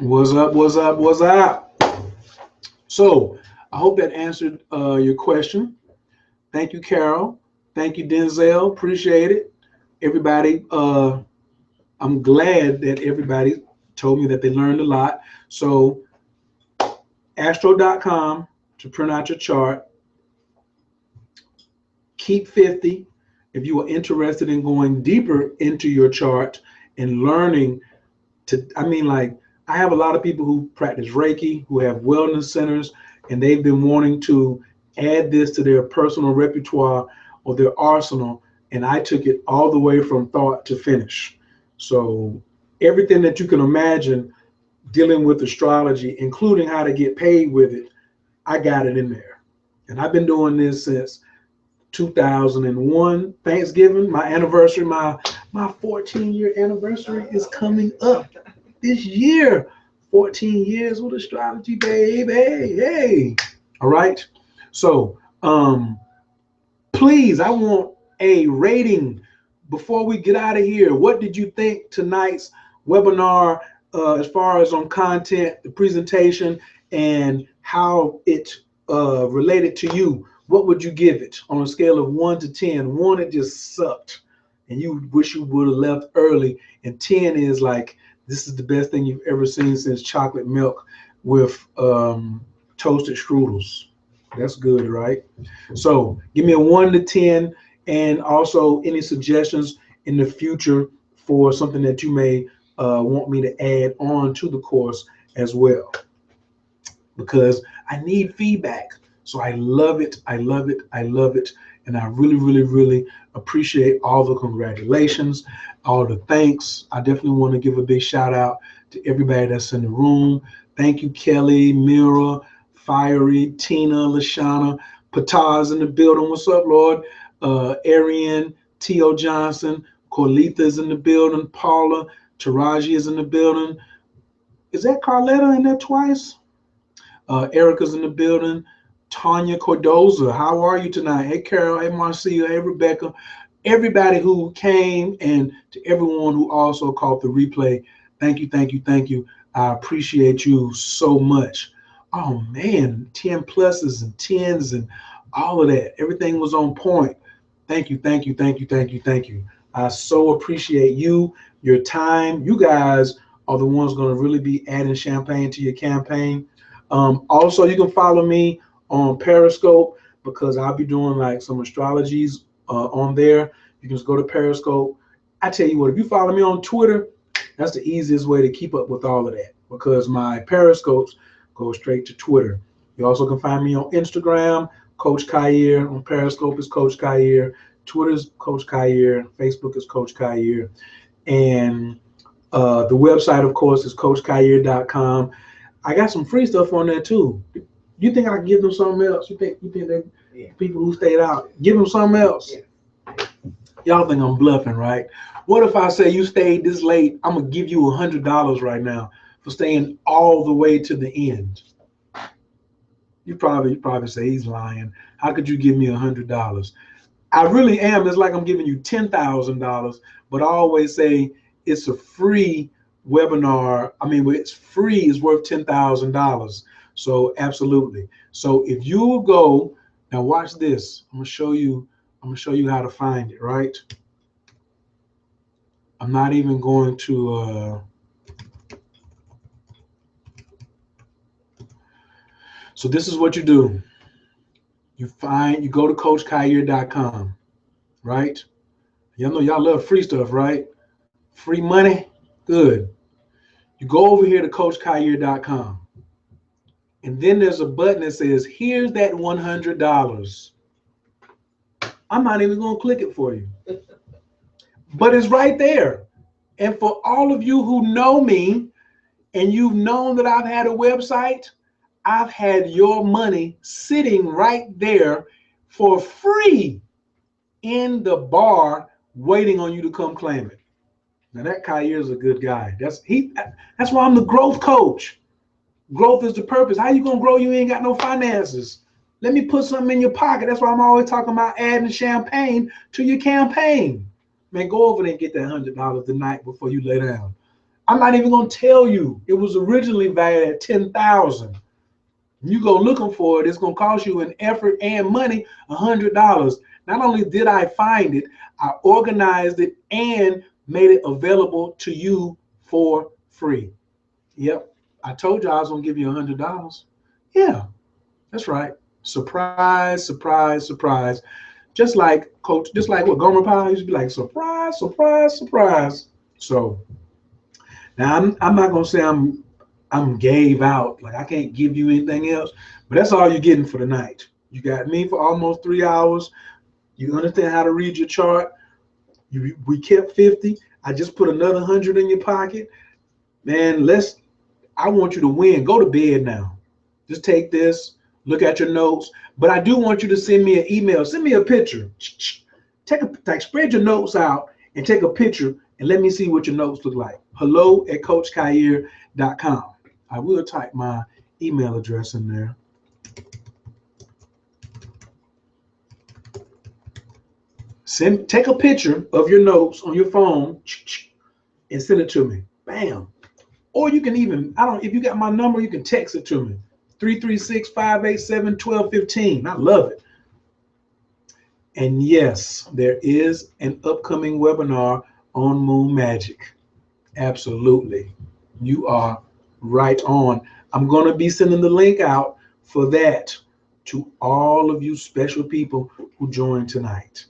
[SPEAKER 1] What's up? What's up? What's up? So I hope that answered your question. Thank you, Carol. Thank you, Denzel. Appreciate it. Everybody, I'm glad that everybody told me that they learned a lot. So astro.com to print out your chart. Keep 50 if you are interested in going deeper into your chart and learning to, I mean, like, I have a lot of people who practice Reiki, who have wellness centers, and they've been wanting to add this to their personal repertoire or their arsenal. And I took it all the way from thought to finish. So everything that you can imagine dealing with astrology, including how to get paid with it, I got it in there. And I've been doing this since 2001 Thanksgiving, my anniversary, my 14-year anniversary is coming up this year. 14 years with astrology, baby. Hey. All right. So, please, I want a rating before we get out of here. What did you think tonight's webinar, as far as on content, the presentation, and how it related to you? What would you give it on a scale of 1 to 10? 1, it just sucked, and you wish you would have left early. And 10 is like, this is the best thing you've ever seen since chocolate milk with toasted strudels. That's good, right? So give me a 1 to 10, and also any suggestions in the future for something that you may want me to add on to the course as well, because I need feedback. So I love it. I love it. I love it. And I really, really, really appreciate all the congratulations, all the thanks. I definitely want to give a big shout out to everybody that's in the room. Thank you, Kelly, Mira, Fiery, Tina, Lashana, Pataz in the building. What's up, Lord? Arian, T.O. Johnson, Corletha's in the building. Paula, Taraji is in the building. Is that Carletta in there twice? Erica's in the building. Tanya Cordoza, how are you tonight? Hey, Carol. Hey, Marcia. Hey, Rebecca. Everybody who came, and to everyone who also caught the replay, thank you, thank you, thank you. I appreciate you so much. Oh, man, 10 pluses and 10s and all of that. Everything was on point. Thank you, thank you, thank you, thank you, thank you. I so appreciate you, your time. You guys are the ones going to really be adding champagne to your campaign. Also, you can follow me on Periscope, because I'll be doing like some astrologies on there. You can just go to Periscope. I tell you what, if you follow me on Twitter, that's the easiest way to keep up with all of that, because my Periscopes go straight to Twitter. You also can find me on Instagram, Coach Khayr. On Periscope is Coach Khayr. Twitter's Coach Khayr. Facebook is Coach Khayr. And the website, of course, is CoachKhayr.com. I got some free stuff on there too. You think I can give them something else? You think they, people who stayed out, give them something else? Yeah. Y'all think I'm bluffing, right? What if I say you stayed this late? I'm gonna give you $100 right now for staying all the way to the end. You probably say he's lying. How could you give me $100? I really am. It's like I'm giving you $10,000, but I always say it's a free webinar. I mean, it's free is worth $10,000. So absolutely. So if you go now, watch this. I'm gonna show you how to find it. Right. I'm not even going to. So this is what you do. You go to CoachKhayr.com. Right. Y'all know y'all love free stuff, right? Free money, good. You go over here to CoachKhayr.com. And then there's a button that says, here's that $100. I'm not even going to click it for you. But it's right there. And for all of you who know me, and you've known that I've had a website, I've had your money sitting right there for free in the bar waiting on you to come claim it. Now that Khayr is a good guy. That's why I'm the growth coach. Growth is the purpose. How you gonna grow? You ain't got no finances. Let me put something in your pocket. That's why I'm always talking about adding champagne to your campaign. Man, go over there and get that $100 the night before you lay down. I'm not even gonna tell you. It was originally valued at 10,000. You go looking for it, it's gonna cost you an effort and money, $100. Not only did I find it, I organized it and made it available to you for free. Yep, I told you I was gonna give you $100. Yeah, that's right. Surprise, surprise, surprise. Just like Coach, just like what Gomer Pyle used to be like, surprise, surprise, surprise. So now I'm not gonna say I'm gave out, like I can't give you anything else, but that's all you're getting for the night. You got me for almost 3 hours. You understand how to read your chart. We kept 50. I just put another 100 in your pocket. Man, I want you to win. Go to bed now. Just take this, look at your notes. But I do want you to send me an email. Send me a picture. Spread your notes out and take a picture and let me see what your notes look like. hello@coachkhayir.com. I will type my email address in there. Take a picture of your notes on your phone and send it to me. Bam. Or you can even, if you got my number, you can text it to me. 336-587-1215. I love it. And yes, there is an upcoming webinar on moon magic. Absolutely. You are right on. I'm going to be sending the link out for that to all of you special people who joined tonight.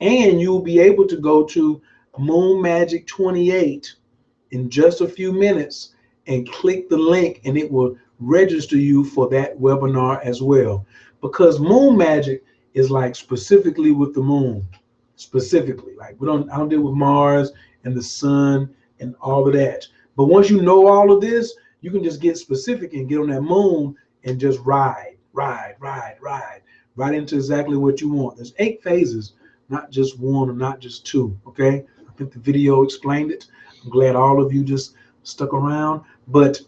[SPEAKER 1] And you'll be able to go to Moon Magic 28 in just a few minutes and click the link, and it will register you for that webinar as well. Because moon magic is like specifically with the moon, specifically. Like I don't deal with Mars and the sun and all of that. But once you know all of this, you can just get specific and get on that moon and just ride into exactly what you want. There's 8 phases, not just one or not just 2. Okay, I think the video explained it. I'm glad all of you just stuck around. But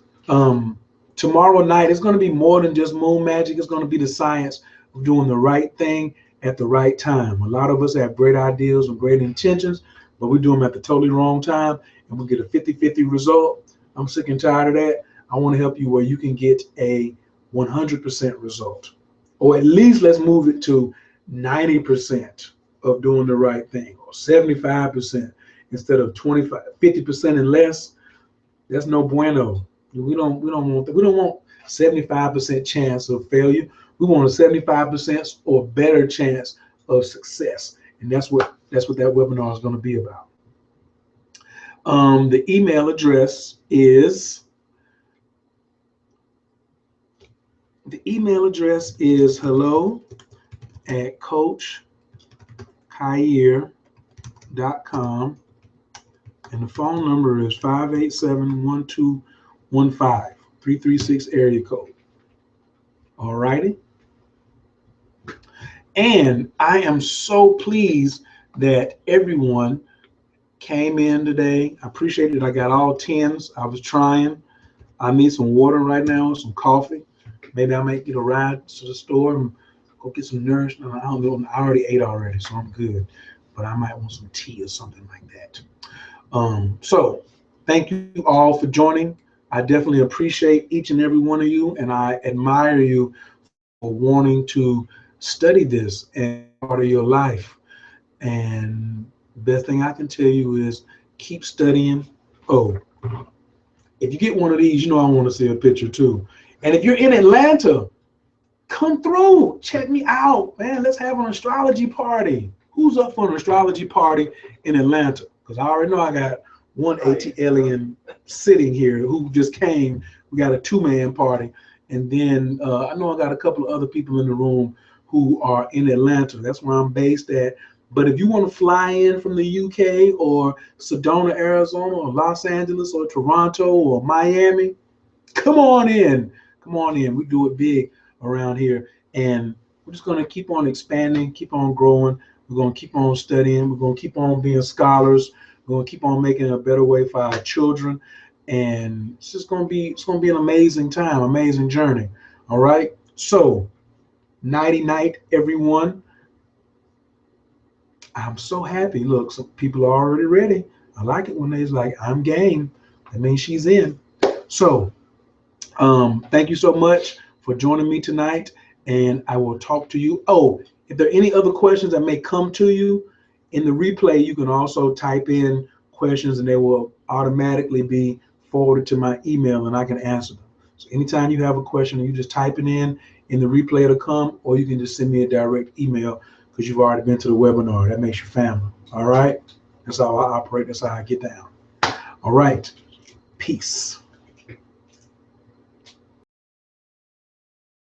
[SPEAKER 1] tomorrow night it's going to be more than just moon magic. It's going to be the science of doing the right thing at the right time. A lot of us have great ideas and great intentions, but we do them at the totally wrong time, and we get a 50-50 result. I'm sick and tired of that. I want to help you where you can get a 100% result, or at least let's move it to 90% of doing the right thing, or 75% instead of 50% and less. That's no bueno. We don't want that. We don't want 75% chance of failure. We want a 75% or better chance of success, and that's what that webinar is going to be about. The email address is hello@coachkhayir.com. And the phone number is 587-1215, 336 area code. All righty. And I am so pleased that everyone came in today. I appreciate it. I got all 10s. I was trying. I need some water right now, some coffee. Maybe I might get a ride to the store and go get some nourishment. I don't know. I already ate already, so I'm good. But I might want some tea or something like that. So thank you all for joining. I definitely appreciate each and every one of you, and I admire you for wanting to study this as part of your life. And the best thing I can tell you is keep studying. Oh, if you get one of these, you know I want to see a picture too. And if you're in Atlanta, come through, check me out, man. Let's have an astrology party. Who's up for an astrology party in Atlanta? Because I already know I got one ATLian sitting here who just came. We got a 2-man party. And then I know I got a couple of other people in the room who are in Atlanta. That's where I'm based at. But if you want to fly in from the UK or Sedona, Arizona, or Los Angeles, or Toronto, or Miami, come on in. Come on in. We do it big around here. And we're just going to keep on expanding, keep on growing. We're going to keep on studying. We're going to keep on being scholars. We're going to keep on making a better way for our children. And it's just going to be an amazing time, amazing journey. All right. So nighty night, everyone. I'm so happy. Look, some people are already ready. I like it when they're like, I'm game. That means she's in. So thank you so much for joining me tonight, and I will talk to you. Oh, if there are any other questions that may come to you in the replay, you can also type in questions and they will automatically be forwarded to my email and I can answer them. So anytime you have a question, you just type it in the replay it'll come, or you can just send me a direct email because you've already been to the webinar. That makes you family. All right. That's how I operate. That's how I get down. All right. Peace.